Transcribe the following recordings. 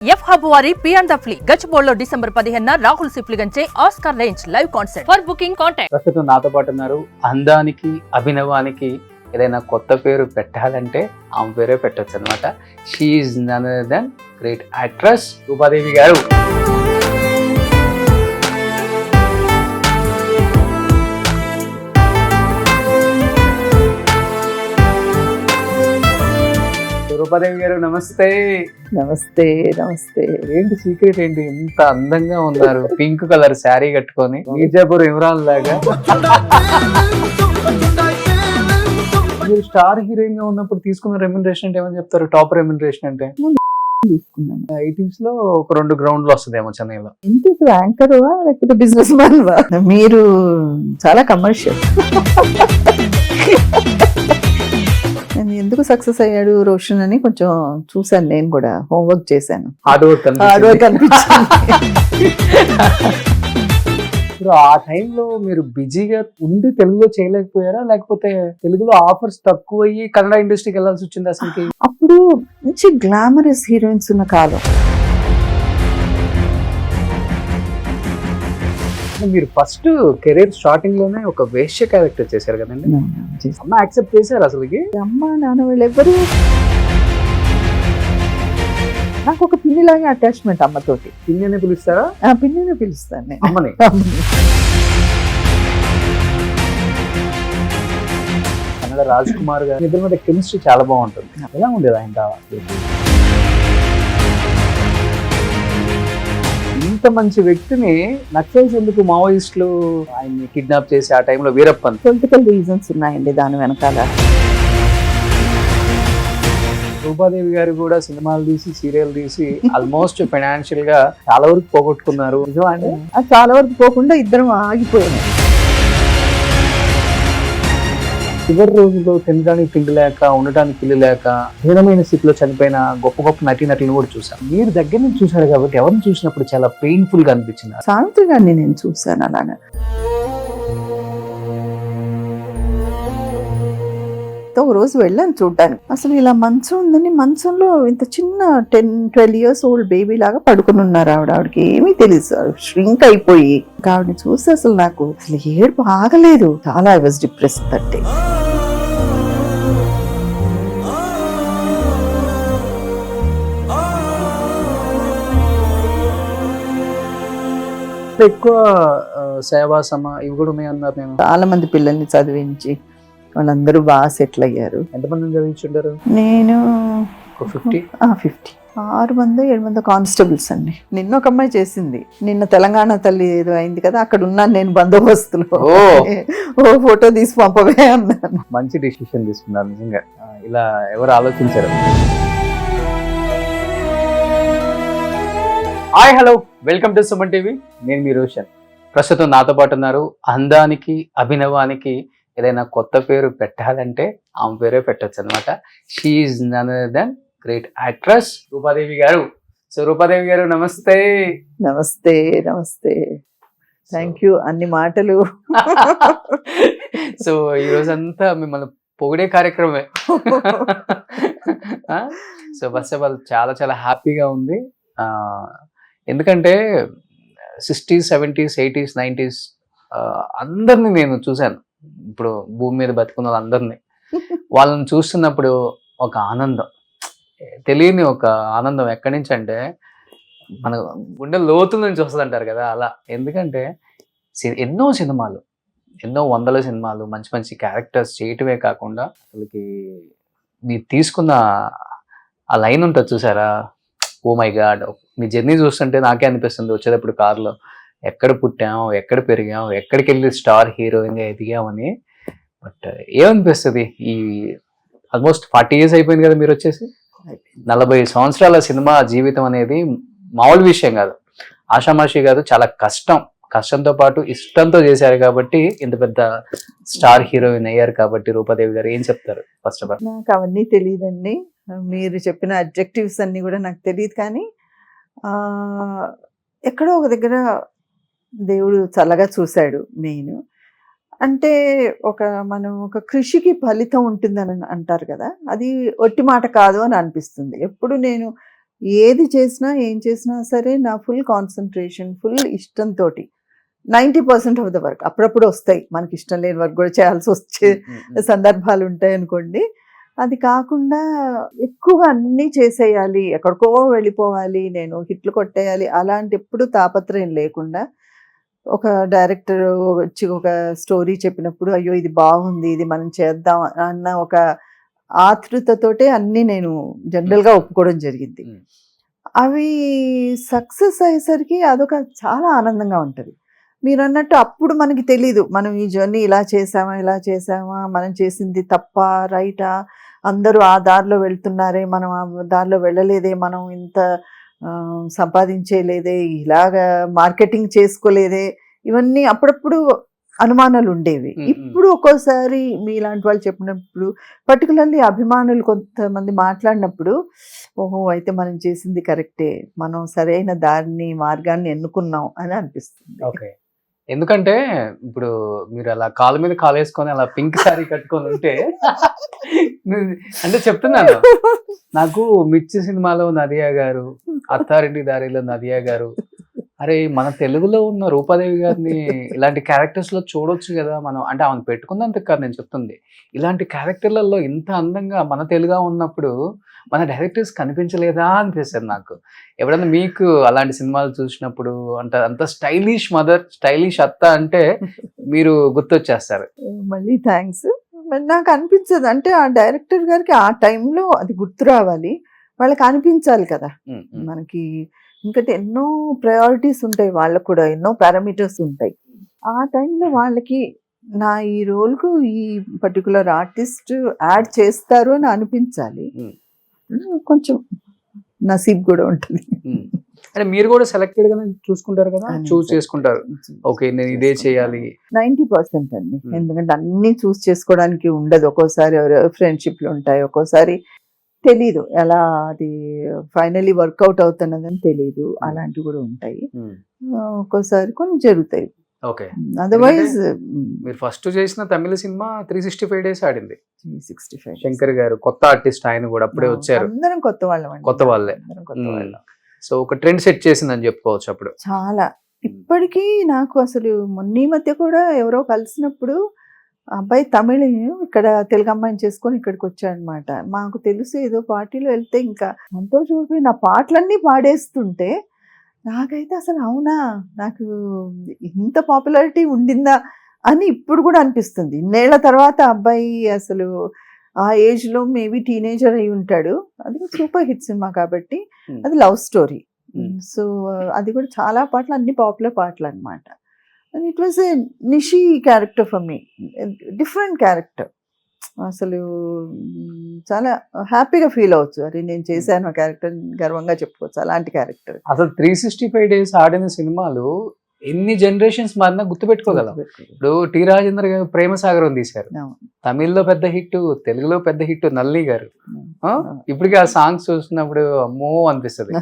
F hub వారి P and the ఫ్లీ గచ్చిబౌలిలో డిసెంబర్ 15న రాహుల్ సిప్లిగంచే Oscar range live concert. For booking contact. ప్రస్తుతం నాతో పాటు ఉన్నారు. అందానికి అభినవానికి ఏదైనా కొత్త పేరు పెట్టాలంటే ఆమె పేరే పెట్టొచ్చు అనమాట. She's none other than great actress Rupadevi గారు. రూపాదేవి గారు నమస్తే. నమస్తే. నమస్తే. ఏంటి సీక్రెట్ ఏంటి, ఇంత అందంగా ఉన్నారు? పింక్ కలర్ శారీ కట్టుకొని మీర్జాపూర్ ఇమ్రాన్ లాగా. మీరు స్టార్ హీరోయిన్ గా ఉన్నప్పుడు తీసుకున్న రెమ్యునరేషన్ అంటే ఏమని చెప్తారు? టాప్ రెమ్యునరేషన్ అంటే తీసుకున్నాను. 80s లో ఒక 2 గ్రౌండ్లు వస్తుందేమో చెన్నైలో. ఎందుకు యాంకర్ లేకపోతే బిజినెస్ మ్యాన్ వా? మీరు చాలా కమర్షియల్. ఎందుకు సక్సెస్ అయ్యాడు రోషన్ అని కొంచెం చూసాను, నేను కూడా హోంవర్క్ చేశాను. హార్డ్ వర్క్ అనిపించింది. ఆ టైంలో మీరు బిజీగా ఉండి తెలుగులో చేయలేకపోయారా, లేకపోతే తెలుగులో ఆఫర్స్ తక్కువ అయ్యి కన్నడ ఇండస్ట్రీకి వెళ్ళాల్సి వచ్చింది? అసలుకి అప్పుడు మంచి గ్లామరస్ హీరోయిన్స్ ఉన్న కాలం. మీరు ఫస్ట్ కెరీర్ స్టార్టింగ్ లోనే ఒక వేశ్య క్యారెక్టర్ చేశారు కదండి. అమ్మ యాక్సెప్ట్ చేశారు అసలుకి? అమ్మ నాన్న వాళ్ళు ఎవరు, నాకు ఒక పిన్నిలాగే అటాచ్మెంట్ అమ్మతోటి. పిన్ని అనే పిలుస్తారా? పిన్నినే పిలుస్తాను నేను అమ్మని. కన్నడ రాజ్ కుమార్ గారు ఇద్దరి మీద కెమిస్ట్రీ చాలా బాగుంటుంది. ఎలా ఉండేది ఆయన? ఇంత మంచి వ్యక్తిని నక్సల్స్ ఎందుకు, మావోయిస్టులు ఆయన్ని కిడ్నాప్ చేసి ఆ టైంలో వీరప్పన్? పొలిటికల్ రీజన్స్ ఉన్నాయండి దాని వెనకాల. రూపాదేవి గారు కూడా సినిమాలు తీసి సీరియల్ తీసి ఆల్మోస్ట్ ఫైనాన్షియల్ గా చాలా వరకు పోగొట్టుకున్నారు. నిజమా అండి? అది చాలా వరకు పోకుండా ఇద్దరం ఆగిపోయాము. చివరి రోజుల్లో తినడానికి తిండి లేక, ఉండటానికి ఇల్లు లేక, హీనమైన స్థితిలో చనిపోయిన గొప్ప గొప్ప నటీనటులను కూడా చూసాం. మీరు దగ్గర నుంచి చూసారు కాబట్టి ఎవరిని చూసినప్పుడు చాలా పెయిన్ఫుల్ గా అనిపించింది? సావిత్రి గారిని నేను చూసాను అలానే. ఒక రోజు వెళ్ళాను చూడ్డానికి. అసలు ఇలా మంచం ఉందని, మంచంలో ఇంత చిన్న 10-12 years ఓల్డ్ బేబీ లాగా పడుకుని ఉన్నారు ఆవిడకి ఏమీ తెలియదు, ష్రింక్ అయిపోయి. ఆవిడని చూసి అసలు నాకు అసలు ఏడుపు ఆగలేదు. చాలా I was depressed that day. ఎక్కువ సేవాసమ ఇవి కూడా ఉన్నాయి అన్నారు. నేను చాలా మంది పిల్లల్ని చదివించి వాళ్ళందరూ బాగా సెటిల్ అయ్యారు. ఎంతమంది చదివించుంటారు? నేను 50. 6-7 కానిస్టేబుల్స్ అండి. నిన్న ఒక అమ్మాయి చేసింది. నిన్న తెలంగాణ తల్లి ఏదో అయింది కదా, అక్కడ ఉన్నాను నేను బందోబస్తులో. ఓ ఫోటో తీసి పంపవే అన్నాను. మంచి డిసిషన్ తీసుకున్నారు నిజంగా. ఇలా ఎవరు ఆలోచించారు? Hi, hello, welcome to Suman TV. నేను మీ రోషన్. ప్రస్తుతం నాతో పాటు ఉన్నారు. అందానికి అభినవానికి ఏదైనా కొత్త పేరు పెట్టాలంటే ఆమె పేరే పెట్టొచ్చు అనమాట. She's none other than great actress Rupadevi గారు. సో రూపాదేవి గారు నమస్తే. నమస్తే. నమస్తే. థ్యాంక్ యూ అన్ని మాటలు. సో ఈ రోజంతా మిమ్మల్ని పొగిడే కార్యక్రమే. సో ఫస్ట్ ఆఫ్ ఆల్ చాలా చాలా హ్యాపీగా ఉంది. ఎందుకంటే 60s, 70s, 80s, 90s అందరినీ నేను చూశాను. ఇప్పుడు భూమి మీద బతుకున్న వాళ్ళందరినీ, వాళ్ళని చూస్తున్నప్పుడు ఒక ఆనందం, తెలియని ఒక ఆనందం. ఎక్కడి నుంచి అంటే మన గుండె లోతుల నుంచి వస్తుంది అంటారు కదా, అలా. ఎందుకంటే ఎన్నో సినిమాలు, ఎన్నో వందల సినిమాలు, మంచి మంచి క్యారెక్టర్స్ చేయటమే కాకుండా అసలుకి మీరు తీసుకున్న ఆ లైన్ ఉంటుంది చూసారా, ఓ మై గాడ్. మీ జర్నీ చూస్తుంటే నాకే అనిపిస్తుంది వచ్చేటప్పుడు కార్లో, ఎక్కడ పుట్టాం, ఎక్కడ పెరిగాం, ఎక్కడికి వెళ్ళి స్టార్ హీరోయిన్గా ఎదిగామని. బట్ ఏమనిపిస్తుంది, ఈ ఆల్మోస్ట్ 40 years అయిపోయింది కదా మీరు వచ్చేసి. 40 సంవత్సరాల సినిమా జీవితం అనేది మామూలు విషయం కాదు, ఆషామాషి కాదు. చాలా కష్టంతో పాటు ఇష్టంతో చేశారు కాబట్టి ఇంత పెద్ద స్టార్ హీరోయిన్ అయ్యారు. కాబట్టి రూపాదేవి గారు ఏం చెప్తారు? ఫస్ట్ ఆఫ్ ఆల్ నాకు అవన్నీ తెలియదండి. మీరు చెప్పిన అడ్జెక్టివ్స్ అన్ని కూడా నాకు తెలియదు. కానీ ఎక్కడో ఒక దగ్గర దేవుడు చల్లగా చూశాడు. మెయిన్ అంటే మనం ఒక కృషికి ఫలితం ఉంటుందని అంటారు కదా, అది ఒట్టి మాట కాదు అని అనిపిస్తుంది. ఎప్పుడు నేను ఏది చేసినా ఏం చేసినా సరే నా ఫుల్ కాన్సన్ట్రేషన్, ఫుల్ ఇష్టంతో 90% ఆఫ్ ద వర్క్. అప్పుడప్పుడు వస్తాయి మనకి ఇష్టం లేని వర్క్ కూడా చేయాల్సి వచ్చే సందర్భాలు ఉంటాయి అనుకోండి. అది కాకుండా ఎక్కువగా అన్నీ చేసేయాలి, ఎక్కడికో వెళ్ళిపోవాలి, నేను హిట్లు కొట్టేయాలి అలాంటి ఎప్పుడు తాపత్రయం లేకుండా ఒక డైరెక్టర్ వచ్చి ఒక స్టోరీ చెప్పినప్పుడు అయ్యో ఇది బాగుంది, ఇది మనం చేద్దాం అన్న ఒక ఆతృతతోటే అన్నీ నేను జనరల్గా ఒప్పుకోవడం జరిగింది. అవి సక్సెస్ అయ్యేసరికి అదొక చాలా ఆనందంగా ఉంటుంది. మీరు అన్నట్టు అప్పుడు మనకి తెలీదు మనం ఈ జర్నీ ఇలా చేసామా, మనం చేసింది తప్ప రైటా, అందరూ ఆ దారిలో వెళ్తున్నారే, మనం ఆ దారిలో వెళ్ళలేదే, మనం ఇంత సంపాదించేలేదే, ఇలాగా మార్కెటింగ్ చేసుకోలేదే, ఇవన్నీ అప్పుడప్పుడు అనుమానాలు ఉండేవి. ఇప్పుడు ఒక్కోసారి మీలాంటి వాళ్ళు చెప్పినప్పుడు, పర్టికులర్లీ అభిమానులు కొంతమంది మాట్లాడినప్పుడు, ఓహో అయితే మనం చేసింది కరెక్టే, మనం సరైన మార్గాన్ని ఎన్నుకున్నాం అని అనిపిస్తుంది. ఓకే. ఎందుకంటే ఇప్పుడు మీరు అలా కాలు మీద కాలు వేసుకొని అలా పింక్ సారీ కట్టుకొని ఉంటే అంటే చెప్తున్నాను, నాకు మిర్చి సినిమాలో నదియా గారు, అత్తారింటి దారిలో నదియా గారు, అరే మన తెలుగులో ఉన్న రూపాదేవి గారిని ఇలాంటి క్యారెక్టర్స్ లో చూడొచ్చు కదా మనం. అంటే ఆమెను పెట్టుకున్నంత కాదు నేను చెప్తుంది, ఇలాంటి క్యారెక్టర్లలో ఇంత అందంగా మన తెలుగుగా ఉన్నప్పుడు మన డైరెక్టర్స్ కనిపించలేదా అనిపిస్తుంది నాకు. ఎవరైనా మీకు అలాంటి సినిమాలు చూసినప్పుడు అంత స్టైలిష్ మదర్, స్టైలిష్ అత్త అంటే మీరు గుర్తొచ్చేస్తారు. మళ్ళీ థ్యాంక్స్. నాకు అనిపించదు, అంటే ఆ డైరెక్టర్ గారికి ఆ టైంలో అది గుర్తు రావాలి, వాళ్ళకి అనిపించాలి కదా. మనకి ఇంకటి ఎన్నో ప్రయారిటీస్ ఉంటాయి, వాళ్ళకు కూడా ఎన్నో పారామీటర్స్ ఉంటాయి. ఆ టైంలో వాళ్ళకి నా ఈ రోల్కు ఈ పర్టికులర్ ఆర్టిస్ట్ యాడ్ చేస్తారు అని అనిపించాలి. కొంచెం నసీబ్ కూడా ఉంటుంది. అంటే మీరు కూడా సెలెక్టెడ్ గా చూసుకుంటారు కదా, చూస్ చేసుకుంటారు, ఓకే నేను ఇదే చేయాలి. 90% అండి. ఎందుకంటే అన్ని చూస్ చేసుకోవడానికి ఉండదు. ఒక్కోసారి ఫ్రెండ్షిప్లు ఉంటాయి, ఒక్కోసారి తెలీదు ఎలా అది ఫైనలీ వర్కౌట్ అవుతున్నదని తెలీదు, అలాంటివి కూడా ఉంటాయి. ఒక్కోసారి కొన్ని జరుగుతాయి. ఓకే. అదర్వైజ్ మీరు ఫస్ట్ చేసిన తమిళ సినిమా 365 డేస్ ఆడింది. 365 శంకర్ గారు కొత్త ఆర్టిస్ట్, ఆయన కూడా అప్పుడే వచ్చారు. అందరం కొత్త వాళ్ళే. సో ఒక ట్రెండ్ సెట్ చేసిందని చెప్పుకోవచ్చు అప్పుడు. చాలా. ఇప్పటికీ నాకు అసలు మొన్న మధ్య కూడా ఎవరో కలిసినప్పుడు అబ్బాయి తమిళ, ఇక్కడ తెలుగు అమ్మాయిని చేసుకొని ఇక్కడికి వచ్చాడనమాట. మాకు తెలుసు ఏదో పార్టీలో వెళ్తే ఇంకా సంతోషపడిపోయి నా పాటలన్నీ పాడేస్తుంటే నాకైతే అసలు అవునా, నాకు ఇంత పాపులారిటీ ఉండిందా అని ఇప్పుడు కూడా అనిపిస్తుంది. ఇన్నేళ్ల తర్వాత అబ్బాయి అసలు ఆ ఏజ్ లో మేబీ టీనేజర్ అయి ఉంటాడు. అది సూపర్ హిట్ సినిమా కాబట్టి, అది లవ్ స్టోరీ. సో అది కూడా చాలా పాటలు, అన్ని పాపులర్ పాటలు అనమాట. And it was a Nishi character for me, different character. అసలు చాలా హ్యాపీగా ఫీల్ అవ్వచ్చు, అరే నేను చేశాను ఆ క్యారెక్టర్, గర్వంగా చెప్పుకోవచ్చు అలాంటి క్యారెక్టర్. అసలు 365 డేస్ ఆడిన సినిమాలు ఎన్ని జనరేషన్స్ మారినా గుర్తుపెట్టుకోగలం. ఇప్పుడు టి రాజేంద్ర గారు ప్రేమ సాగరం తీశారు, తమిళ్లో పెద్ద హిట్, తెలుగులో పెద్ద హిట్ నల్లి గారు. ఇప్పటికీ ఆ సాంగ్స్ చూసినప్పుడు అమ్మో అనిపిస్తుంది.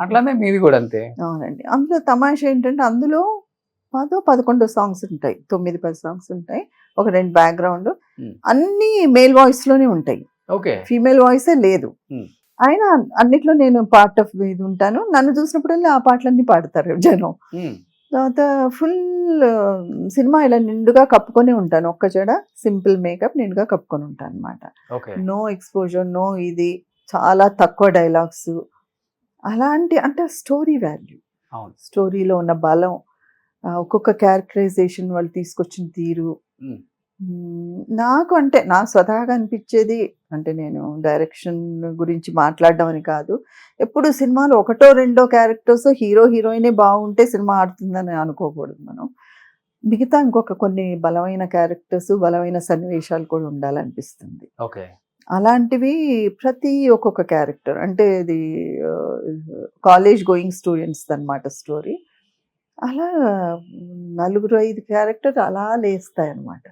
అట్లానే మీది కూడా అంతే. అవునండి. అందులో తమాషా ఏంటంటే అందులో 10-11 సాంగ్స్ ఉంటాయి, 9-10 సాంగ్స్ ఉంటాయి, ఒక 2 బ్యాక్గ్రౌండ్, అన్ని మేల్ వాయిస్ లోనే ఉంటాయి, ఫీమేల్ వాయిసే లేదు. అయినా అన్నిట్లో నేను పార్ట్ ఆఫ్ ఇది ఉంటాను. నన్ను చూసినప్పుడల్లా ఆ పాటలన్నీ పాడతారు జనం. తర్వాత ఫుల్ సినిమా ఇలా నిండుగా కప్పుకొని ఉంటాను, ఒక్క జడ సింపుల్ మేకప్ నిండుగా కప్పుకొని ఉంటాను అనమాట. నో ఎక్స్పోజర్, నో ఇది, చాలా తక్కువ డైలాగ్స్. అలాంటి అంటే స్టోరీ వాల్యూ, స్టోరీలో ఉన్న బలం, ఒక్కొక్క క్యారెక్టరైజేషన్ వాళ్ళు తీసుకొచ్చిన తీరు. నాకు అంటే నా స్వతహాగా అనిపించేది, అంటే నేను డైరెక్షన్ గురించి మాట్లాడడం అని కాదు, ఎప్పుడు సినిమాలో 1-2 క్యారెక్టర్స్, హీరో హీరోయినే బాగుంటే సినిమా ఆడుతుందని అనుకోకూడదు మనం. మిగతా ఇంకొక కొన్ని బలమైన క్యారెక్టర్స్, బలమైన సన్నివేశాలు కూడా ఉండాలనిపిస్తుంది. అలాంటివి ప్రతి ఒక్కొక్క క్యారెక్టర్, అంటే ఇది కాలేజ్ గోయింగ్ స్టూడెంట్స్ అన్నమాట స్టోరీ. అలా 4-5 క్యారెక్టర్ అలా లేస్తాయి అనమాట.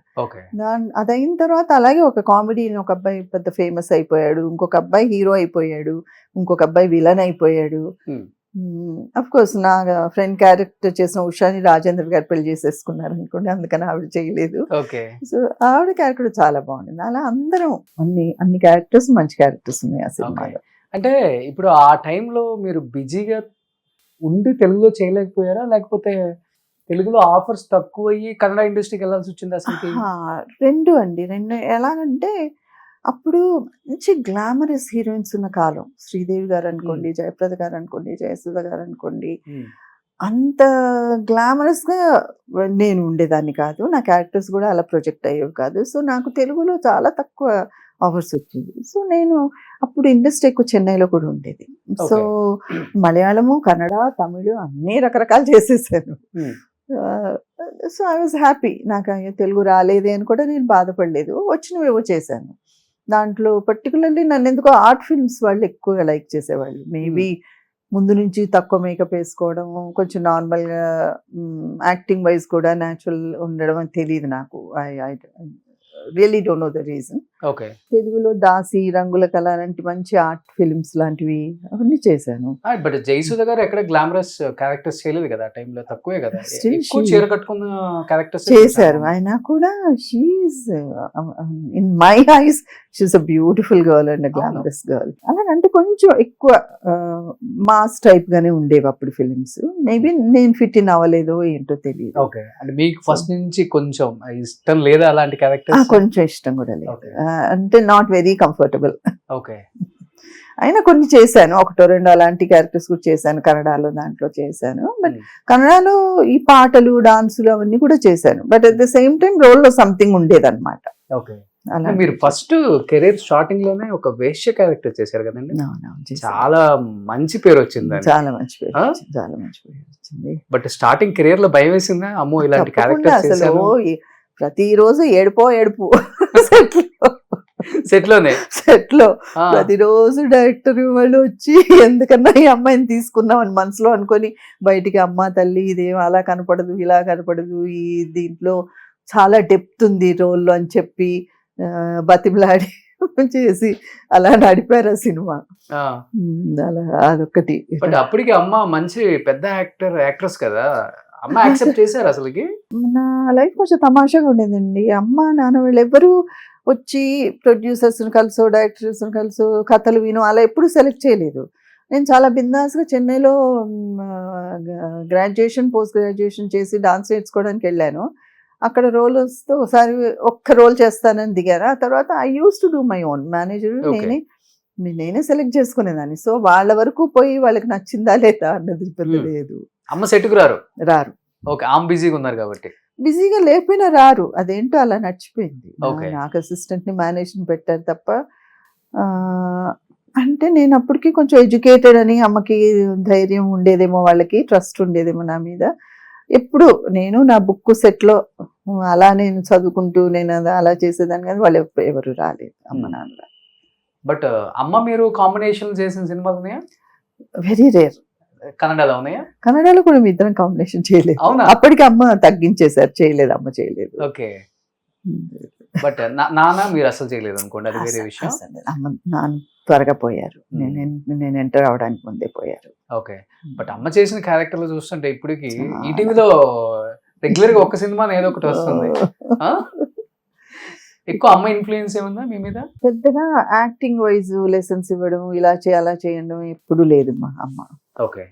అదైన తర్వాత అలాగే ఒక కామెడీ, ఒక అబ్బాయి పెద్ద ఫేమస్ అయిపోయాడు, ఇంకొక అబ్బాయి హీరో అయిపోయాడు, ఇంకొక అబ్బాయి విలన్ అయిపోయాడు. అఫ్ కోర్స్ నా ఫ్రెండ్ క్యారెక్టర్ చేసిన ఉషాని రాజేంద్ర గారు పెళ్లి చేసేసుకున్నారు అనుకోండి, అందుకని ఆవిడ చేయలేదు. సో ఆవిడ క్యారెక్టర్ చాలా బాగుంది. అలా అందరం అన్ని క్యారెక్టర్స్ మంచి క్యారెక్టర్స్ ఉన్నాయి ఆ సినిమాలో. అంటే ఇప్పుడు ఆ టైంలో మీరు బిజీగా ఉండి తెలుగులో చేయలేకపోయారా? లేకపోతే తెలుగులో ఆఫర్స్ తక్కువయ్యి కన్నడ ఇండస్ట్రీకి వెళ్ళాల్సి వచ్చింది అసలుకి? రెండు అండి. రెండు ఎలాగంటే అప్పుడు మంచి గ్లామరస్ హీరోయిన్స్ ఉన్న కాలం. శ్రీదేవి గారు అనుకోండి, జయప్రద గారు అనుకోండి, జయసుధ గారు అనుకోండి. అంత గ్లామరస్‌గా నేను ఉండేదాన్ని కాదు. నా క్యారెక్టర్స్ కూడా అలా ప్రొజెక్ట్ అయ్యేవి కాదు. సో, నాకు తెలుగులో చాలా తక్కువ ఆఫర్స్ వచ్చేవి. సో, నేను అప్పుడు ఇండస్ట్రీ ఎక్కువ చెన్నైలో కూడా ఉండేది. సో, మలయాళము, కన్నడ, తమిళ్ అన్నీ రకరకాలు చేసేసాను. So, I was happy. నాకు అయ్యో తెలుగు రాలేదే అని కూడా నేను బాధపడలేదు. వచ్చినవేవో చేశాను. దాంట్లో పర్టికులర్లీ నన్నెందుకో ఆర్ట్ ఫిల్మ్స్ వాళ్ళు ఎక్కువగా లైక్ చేసేవాళ్ళు. మేబీ ముందు నుంచి తక్కువ మేకప్ వేసుకోవడం, కొంచెం నార్మల్‌గా యాక్టింగ్ వైజ్ కూడా న్యాచురల్ ఉండడం అని తెలీదు నాకు. I really don't know the reason. Okay. తెలుగులో 'దాసి', 'రంగుల కళ' లాంటి మంచి ఆర్ట్ ఫిల్మ్స్ లాంటివి అవన్నీ చేశాను. బట్ జయసుధ గారు ఎక్కడ గ్లామరస్ క్యారెక్టర్స్ చేయలేదు కదా ఆ టైంలో, తక్కువే కదా. Still ఎక్కువ she- చీర కట్టుకున్న క్యారెక్టర్స్ చేశారు. అయినా కూడా she's in my eyes she's a beautiful girl and glamorous girl. అలాగంటే కొంచెం ఎక్కువ మాస్ టైప్ గానే ఉండేవి అప్పుడు ఫిలిమ్స్. మేబీ నేను ఫిట్ ఇన్ అవ్వలేదో ఏంటో తెలియదు. ఓకే. అంటే మీకు ఫస్ట్ నుంచి కొంచెం ఇష్టం లేదా అలాంటి క్యారెక్టర్స్? కొంచెం ఇష్టం కూడా లేదు. Okay. అంటే నాట్ వెరీ కంఫర్టబుల్. ఓకే. అయినా కొన్ని చేశాను, ఒకటో రెండు అలాంటి క్యారెక్టర్స్ కూడా చేశాను. కన్నడలో దాంట్లో చేశాను. బట్ కన్నడలో ఈ పాటలు, డాన్సులు అవన్నీ కూడా చేశాను. But at the same time role లో సంథింగ్ ఉండేదన్నమాట. ఓకే. అలా మీరు ఫస్ట్ కెరీర్ స్టార్టింగ్ లోనే ఒక వేశ్య క్యారెక్టర్ చేశారు కదండి. చాలా మంచి పేరు వచ్చింది. చాలా మంచి పేరు వచ్చింది. చాలా మంచి పేరు వచ్చింది. బట్ స్టార్టింగ్ కెరీర్ లో భయం వేసిందా? అమ్మో ఇలాంటి తప్పకుండా క్యారెక్టర్ అసలు చేశాను ప్రతిరోజు ఏడుపో సెట్ లోనే. సెట్ లో ప్రతిరోజు డైరెక్టర్ వాళ్ళు వచ్చి ఎందుకన్నా ఈ అమ్మాయిని తీసుకున్నాం అని మనసులో అనుకొని బయటికి అమ్మ తల్లి ఇదేం అలా కనపడదు, ఇలా కనపడదు, ఈ దీంట్లో చాలా డెప్త్ ఉంది రోల్లో అని చెప్పి బతిమలాడి చేసి అలా నడిపారు ఆ సినిమా. అలా అదొకటి. బట్ అప్పటికి అమ్మ మంచి పెద్ద యాక్ట్రెస్ కదా, అమ్మ యాక్సెప్ట్ చేశారు అసలుకి? నా లైఫ్ కొంచెం తమాషాగా ఉండేదండి. అమ్మ నాన్న వాళ్ళు ఎవరు వచ్చి ప్రొడ్యూసర్స్ని కలిసో డైరెక్టర్స్ని కలిసో కథలు విను అలా ఎప్పుడు సెలెక్ట్ చేయలేదు. నేను చాలా బిందాస్గా చెన్నైలో గ్రాడ్యుయేషన్ పోస్ట్ గ్రాడ్యుయేషన్ చేసి డాన్స్ నేర్చుకోవడానికి వెళ్ళాను. అక్కడ రోల్ వస్తే ఒకసారి ఒక్క రోల్ చేస్తానని దిగాను. ఆ తర్వాత I use to do my own manager, నేనే సెలెక్ట్ చేసుకునేదాన్ని. సో వాళ్ళ వరకు పోయి వాళ్ళకి నచ్చిందా లేదా అన్నది పెద్ద లేదు. అమ్మ సెట్కు రారు. ఓకే. ఆమె బిజీగా ఉన్నారు కాబట్టి. బిజీగా లేకపోయినా రారు, అదేంటో అలా నచ్చిపోయింది. Okay. నాకు అసిస్టెంట్ ని మేనేజ్ని పెట్టారు తప్ప అంటే నేను అప్పటికి కొంచెం ఎడ్యుకేటెడ్ అని అమ్మకి ధైర్యం ఉండేదేమో, వాళ్ళకి ట్రస్ట్ ఉండేదేమో నా మీద. ఎప్పుడు నేను నా బుక్ సెట్లో అలా నేను చదువుకుంటూ నేను అలా చేసేదాన్ని, కానీ వాళ్ళు ఎవరు రాలేదు అమ్మ నాన్న. బట్ అమ్మ మీరు కాంబినేషన్ చేసిన సినిమాలు ఉన్నాయా? Very rare. కన్నడలో ఉన్నాయా? కన్నడలో కూడా మీ ఇద్దరం కాంబినేషన్ చేయలేదు. అవునా? అప్పటికి అమ్మ తగ్గించేశారు, చేయలేదు, అమ్మ చేయలేదు. ఓకే. బట్ నాన్న మీరు అసలు చేయలేదు అనుకోండి, అది వేరే విషయం. అమ్మ నాన్న త్వరగా పోయారు, నేను ఎంటర్ అవడానికి ముందే పోయారు. ఓకే. బట్ అమ్మ చేసిన క్యారెక్టర్లు చూస్తుంటే ఇప్పటికి ఈటీవీలో రెగ్యులర్ గా ఒక్క సినిమా ఏదో ఒకటి వస్తుంది. ఎక్కువ అమ్మ ఇన్ఫ్లుయెన్స్ ఏముందా మీ మీద? పెద్దగా యాక్టింగ్ వైజ్ లెసన్స్ ఇవ్వడం, ఇలా చేయాలా చేయడం ఎప్పుడు లేదు మా అమ్మ. ఓకే.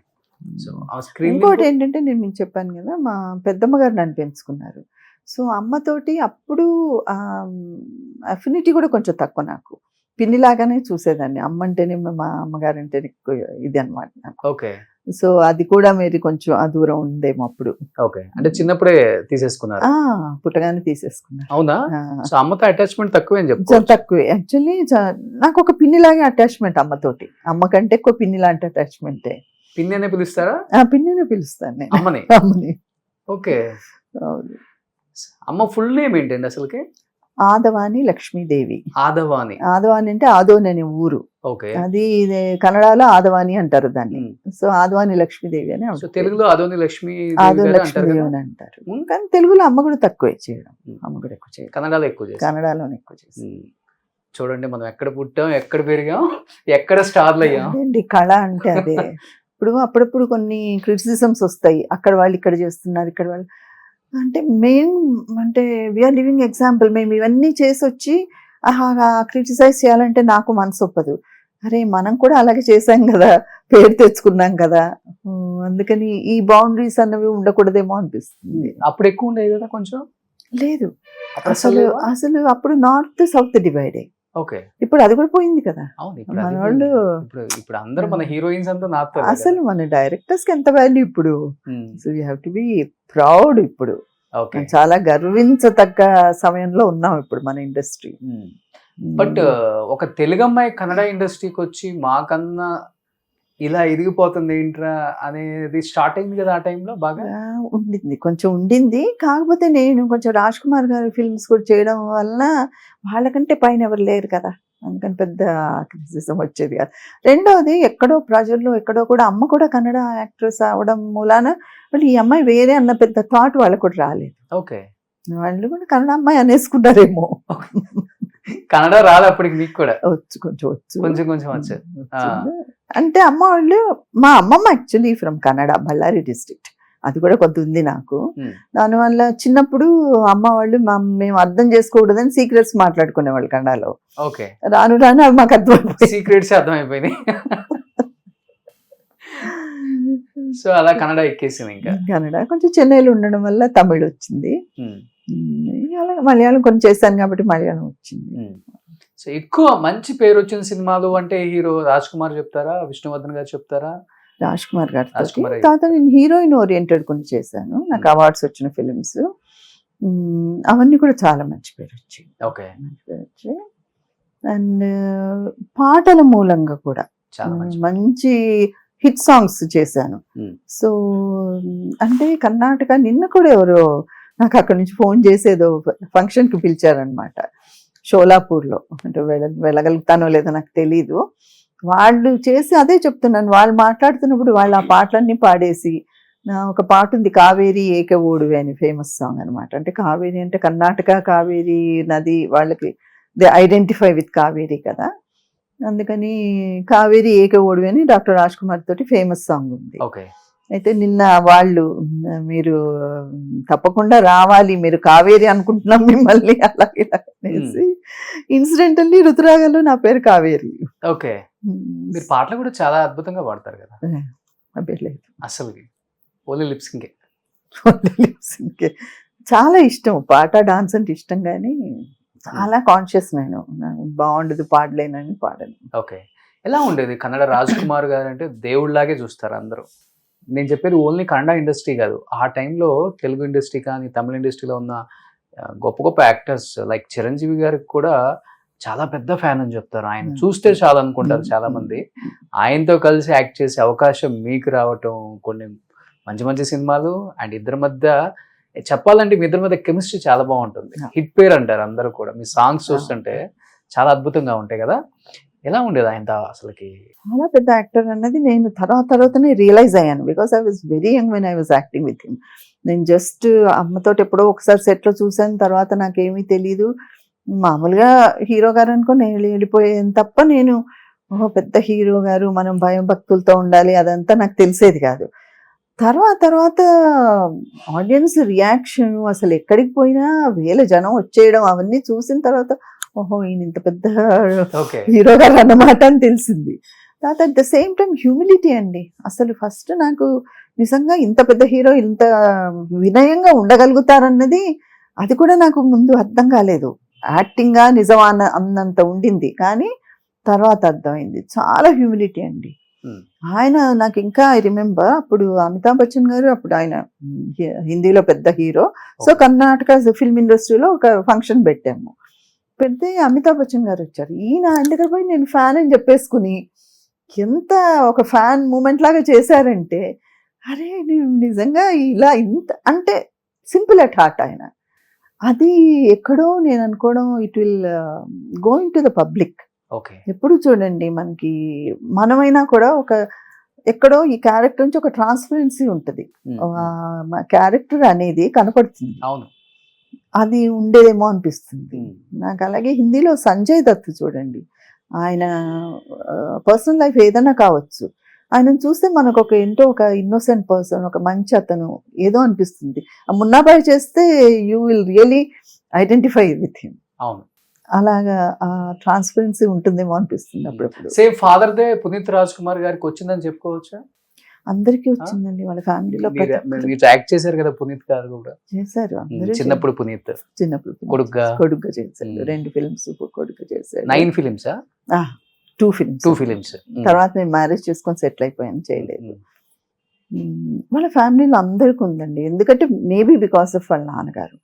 సో స్క్రీన్ ఇంకోటి ఏంటంటే నేను మీకు చెప్పాను కదా, మా పెద్దమ్మ గారు నన్ను పెంచుకున్నారు. సో అమ్మతోటి అప్పుడు అఫినిటీ కూడా కొంచెం తక్కువ నాకు. పిన్నిలాగానే చూసేదాన్ని. అమ్మ అంటేనే మా అమ్మగారంటే ఎక్కువ ఇది అనమాట నాకు. ఓకే. సో అది కూడా మీరు కొంచెం ఆ దూరం ఉందేమో అప్పుడు. ఓకే. అంటే చిన్నప్పుడే తీసేసుకున్నారు? పుట్టగానే తీసేసుకున్నారు. అవునా? సో అమ్మతో అటాచ్మెంట్ తక్కువే అని చాలా తక్కువే యాక్చువల్లీ. నాకు ఒక పిన్నిలాగే అటాచ్మెంట్ అమ్మతోటి. అమ్మ కంటే ఎక్కువ పిన్ని లాంటి అటాచ్మెంటే. పిన్ని అనే పిలుస్తారా? పిన్నినే పిలుస్తాను నేను అమ్మని. ఓకే. అమ్మ ఫుల్ నేమ్ ఏంటండి అసలుకి? ఆదవాని లక్ష్మీదేవి. ఆదవాని అంటే ఆదోని అనే ఊరు. ఓకే. అది కన్నడలో ఆదవాని అంటారు దాన్ని. సో ఆదవాని లక్ష్మీదేవి అని. తెలుగులో ఆదోని లక్ష్మీదేవి అని అంటారు, కానీ తెలుగులో అమ్మ కూడా తక్కువే చేయడం. అమ్మ కూడా ఎక్కువ చేయడం. కన్నడలో ఎక్కువ చేస్తారు. కన్నడలోనే ఎక్కువ చేస్తాం. చూడండి, మనం ఎక్కడ పుట్టాం, ఎక్కడ పెరిగాం, ఎక్కడ స్టార్లు అయ్యాం. అదేంటి కళ అంటే అదే. ఇప్పుడు అప్పుడప్పుడు కొన్ని క్రిటిసిజమ్స్ వస్తాయి, అక్కడ వాళ్ళు ఇక్కడ చేస్తున్నారు, ఇక్కడ వాళ్ళు అంటే మేము అంటే వీఆర్ లివింగ్ ఎగ్జాంపుల్. మేము ఇవన్నీ చేసి వచ్చి క్రిటిసైజ్ చేయాలంటే నాకు మనసు ఒప్పదు. అరే మనం కూడా అలాగే చేసాం కదా, పేరు తెచ్చుకున్నాం కదా, అందుకని ఈ బౌండరీస్ అన్నవి ఉండకూడదేమో అనిపిస్తుంది. అప్పుడు ఎక్కువ ఉండేది కదా కొంచెం. లేదు అప్పుడు అసలు అసలు అప్పుడు నార్త్ సౌత్ డివైడ్. ఓకే. ఇప్పుడు అది కూడా పోయింది కదా. అవును, ఇప్పుడు మన అది వాళ్ళు ఇప్పుడు ఇప్పుడు అందరూ మన హీరోయిన్స్ అంతా నాతో అసలు మన డైరెక్టర్స్ కి ఎంత వాల్యూ ఇప్పుడు. So you have to be proud. ఇప్పుడు ఓకే. చాలా గర్వించతగ్గ సమయంలో ఉన్నాం ఇప్పుడు మన ఇండస్ట్రీ. బట్ ఒక తెలుగు అమ్మాయి కన్నడ ఇండస్ట్రీకి వచ్చి మాకన్నా ఇలా ఎదిగిపోతుంది ఏంట్రా అనేది స్టార్ట్ అయింది కదా ఆ టైంలో బాగా. ఉండింది, కొంచెం ఉండింది. కాకపోతే నేను కొంచెం రాజ్ కుమార్ గారి ఫిల్మ్స్ కూడా చేయడం వలన వాళ్ళకంటే పైన ఎవరు లేరు కదా, అందుకని పెద్ద క్రిటిసిజం వచ్చేది కాదు. రెండోది ఎక్కడో ప్రజల్లో ఎక్కడో కూడా అమ్మ కూడా కన్నడ యాక్ట్రెస్ అవడం మూలాన వాళ్ళు ఈ అమ్మాయి వేరే అన్న పెద్ద థాట్ వాళ్ళకు కూడా రాలేదు. ఓకే. వాళ్ళు కూడా కన్నడ అమ్మాయి అనేసుకున్నారేమో. కన్నడ రాదు అప్పటికి మీకు కూడా? వచ్చు, కొంచెం వచ్చు, కొంచెం కొంచెం వచ్చు. అంటే అమ్మ వాళ్ళు, మా అమ్మమ్మ actually from Kannada, Ballari district. అది కూడా కొంత ఉంది నాకు. దానివల్ల చిన్నప్పుడు అమ్మ వాళ్ళు మేము అర్థం చేసుకోకూడదని సీక్రెట్స్ మాట్లాడుకునేవాళ్ళు కన్నడలో. ఓకే. రాను రాను అవి మాకు అర్థమైపోయింది, సీక్రెట్స్ అర్థమైపోయింది. సో అలా కన్నడ ఎక్కేసింది. ఇంకా కన్నడ కొంచెం చెన్నైలో ఉండడం వల్ల తమిళ్ వచ్చింది. అలా మలయాళం కొంచెం చేశాను కాబట్టి మలయాళం వచ్చింది. సో ఎక్కువ మంచి పేరు వచ్చిన సినిమాలు అంటే హీరో రాజ్ కుమార్ చెప్తారా, విష్ణువర్ధన్ గారు చెప్తారా? రాజ్ కుమార్ గారి తర్వాత నేను హీరోయిన్ ఓరియంటెడ్ కొన్ని చేశాను, నాకు అవార్డ్స్ వచ్చిన ఫిలిమ్స్. అవన్నీ కూడా చాలా మంచి పేరు వచ్చింది. ఓకే. మంచి పేరు వచ్చాయి. అండ్ పాటల మూలంగా కూడా చాలా మంచి హిట్ సాంగ్స్ చేశాను. సో అంటే కర్ణాటక నిన్న కూడా ఎవరో నాకు అక్కడి నుంచి ఫోన్ చేసేదో ఫంక్షన్కి పిలిచారనమాట, షోలాపూర్లో. అంటే వెళ్ళగలుగుతానో లేదో నాకు తెలీదు. వాళ్ళు చేసి అదే చెప్తున్నాను, వాళ్ళు మాట్లాడుతున్నప్పుడు వాళ్ళు ఆ పాటలన్నీ పాడేసి, ఒక పాట ఉంది కావేరి ఏక ఓడువే అని, ఫేమస్ సాంగ్ అనమాట. అంటే కావేరి అంటే కర్ణాటక కావేరి నది, వాళ్ళకి దే ఐడెంటిఫై విత్ కావేరి కదా, అందుకని కావేరి ఏక ఓడువే అని డాక్టర్ రాజ్ కుమార్ తోటి ఫేమస్ సాంగ్ ఉంది. ఓకే. అయితే నిన్న వాళ్ళు మీరు తప్పకుండా రావాలి, మీరు కావేరి అనుకుంటున్నాం మిమ్మల్ని అలాగే అనేసి, ఇన్సిడెంటల్లీ రుతురాగంలో నా పేరు కావేరి. ఓకే. మీరు పాటలు కూడా చాలా అద్భుతంగా పాడతారు కదా. లేదు అసలు ఓన్లీ లిప్సింగే. చాలా ఇష్టం పాట, డాన్స్ అంటే ఇష్టం, కానీ చాలా కాన్షియస్ నేను బాగుండదు పాడలేనని పాడను. ఓకే. ఎలా ఉండేది కన్నడ రాజ్ కుమార్ గారు అంటే దేవుళ్ళలాగే చూస్తారు అందరూ. నేను చెప్పేది ఓన్లీ కన్నడ ఇండస్ట్రీ కాదు, ఆ టైంలో తెలుగు ఇండస్ట్రీ కానీ తమిళ ఇండస్ట్రీలో ఉన్న గొప్ప గొప్ప యాక్టర్స్ లైక్ చిరంజీవి గారికి కూడా చాలా పెద్ద ఫ్యాన్ అని చెప్తారు. ఆయన చూస్తే చాలా అనుకుంటారు చాలా మంది. ఆయనతో కలిసి యాక్ట్ చేసే అవకాశం మీకు రావటం, కొన్ని మంచి మంచి సినిమాలు, అండ్ ఇద్దరి మధ్య చెప్పాలంటే మీ ఇద్దరి మధ్య కెమిస్ట్రీ చాలా బాగుంటుంది. హిట్ పేరు అంటారు అందరూ కూడా. మీ సాంగ్స్ చూస్తుంటే చాలా అద్భుతంగా ఉంటాయి కదా. ఎలా ఉండేది ఆయన అసలుకి? చాలా పెద్ద యాక్టర్ అన్నది నేను తర్వాతనే రియలైజ్ అయ్యాను, because I was very young when I was acting with him. నేను జస్ట్ అమ్మతో ఎప్పుడో ఒకసారి సెట్లో చూసాను, తర్వాత నాకేమీ తెలీదు. మామూలుగా హీరో గారు అనుకుని వెళ్ళిపోయాను తప్ప, నేను పెద్ద హీరో గారు, మనం భయం భక్తులతో ఉండాలి అదంతా నాకు తెలిసేది కాదు. తర్వాత ఆడియన్స్ రియాక్షన్, అసలు ఎక్కడికి పోయినా వేల జనం వచ్చేయడం, అవన్నీ చూసిన తర్వాత ఓహో ఈయన ఇంత పెద్ద హీరో గారు అన్నమాట అని తెలిసింది. తర్వాత at the same time humility అండి. అసలు ఫస్ట్ నాకు నిజంగా ఇంత పెద్ద హీరో ఇంత వినయంగా ఉండగలుగుతారన్నది, అది కూడా నాకు ముందు అర్థం కాలేదు. యాక్టింగ్గా నిజమా అన్నంత ఉండింది, కానీ తర్వాత అర్థమైంది. చాలా హ్యూమిలిటీ అండి ఆయన. నాకు ఇంకా ఐ రిమెంబర్, అప్పుడు అమితాబ్ బచ్చన్ గారు, అప్పుడు ఆయన హిందీలో పెద్ద హీరో. సో కర్ణాటక ఫిల్మ్ ఇండస్ట్రీలో ఒక ఫంక్షన్ పెట్టాము. పెడితే అమితాబ్ బచ్చన్ గారు వచ్చారు. ఈయన ఆయన దగ్గర పోయి నేను ఫ్యాన్ అని చెప్పేసుకుని ఎంత ఒక ఫ్యాన్ మూమెంట్ లాగా చేశారంటే, అరే నేను నిజంగా ఇలా ఇంత అంటే సింపుల్ అట్ హార్ట్ ఆయన. అది ఎక్కడో నేను అనుకోవడం, it will going to the public. ఎప్పుడు చూడండి మనకి మనమైనా కూడా ఒక ఎక్కడో ఈ క్యారెక్టర్ నుంచి ఒక ట్రాన్స్పరెన్సీ ఉంటుంది, క్యారెక్టర్ అనేది కనపడుతుంది. అవును, అది ఉండేదేమో అనిపిస్తుంది నాకు. అలాగే హిందీలో సంజయ్ దత్ చూడండి, ఆయన పర్సనల్ లైఫ్ ఏదైనా కావచ్చు, ఆయనను చూస్తే మనకు ఒక ఏంటో ఒక ఇన్నోసెంట్ పర్సన్, ఒక మంచి అతను ఏదో అనిపిస్తుంది. ఆ మున్నాబాయ్ చేస్తే you will really identify with him. అవును, అలాగా ట్రాన్స్పరెన్సీ ఉంటుందేమో అనిపిస్తుంది అప్పుడప్పుడు. సేమ్ ఫాదర్ దే పునీత్ రాజ్ కుమార్ గారికి వచ్చిందని చెప్పుకోవచ్చా? అందరికీ వచ్చిందండి వాళ్ళ ఫ్యామిలీలో ప్రతి ఒక్కరికి మీరు యాక్ట్ చేశారు కదా పునీత్ గారు కూడా. చేశారు. అందరూ చిన్నప్పుడు పునీత్ చిన్నప్పుడు కొడుగ్గా చేశారు. 2 ఫిల్మ్స్ కొడుగ్గా చేశారు. 9 ఫిలిమ్సా? 2 2 ఫిలిమ్స్. తర్వాత నేను మ్యారేజ్ చేసుకొని సెటిల్ అయిపోయాను, చేయలేదు. వాళ్ళ ఫ్యామిలీలో అందరికీ ఉందండి, ఎందుకంటే మేబీ బికాస్ ఆఫ్ వాళ్ళ నాన్నగారు.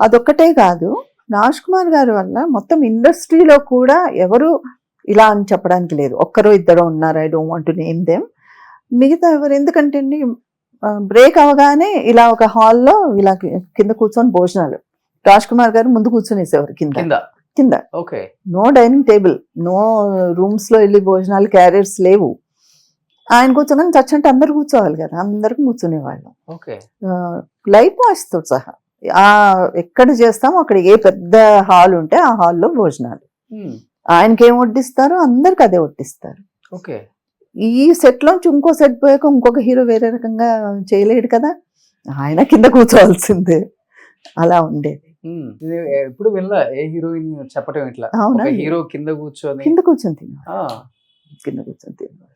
అదొక్కటే కాదు, రాజ్ కుమార్ గారి వల్ల మొత్తం ఇండస్ట్రీలో కూడా ఎవరు ఇలా అని చెప్పడానికి లేదు. ఒక్కరో ఇద్దరు ఉన్నారు, I don't want to name them. మిగతా ఎవరు, ఎందుకంటే అండి బ్రేక్ అవగానే ఇలా ఒక హాల్లో ఇలా కింద కూర్చొని భోజనాలు, రాజ్ కుమార్ గారు ముందు కూర్చొనేసేవారు కింద. Okay. No dining table, no rooms లో వెళ్ళి భోజనాలు, క్యారియర్స్ లేవు. ఆయన కూర్చోగానే చచ్చంటే అందరు కూర్చోవాలి కదా, అందరికి కూర్చునేవాళ్ళం. లైట్ వాయిస్ తో సహా ఎక్కడ చేస్తామో అక్కడ ఏ పెద్ద హాల్ ఉంటే ఆ హాల్లో భోజనాలు. ఆయనకి ఏం వడ్డిస్తారో అందరికి అదే వడ్డిస్తారు. ఓకే. ఈ సెట్ లోంచి ఇంకో సెట్ పోయాక ఇంకొక హీరో వేరే రకంగా చేయలేడు కదా, ఆయన కింద కూర్చోవాల్సిందే. అలా ఉండేది. ఇప్పుడు వెళ్ళా ఏ హీరోయిన్ చెప్పటం ఇట్లా హీరో కింద కూర్చొని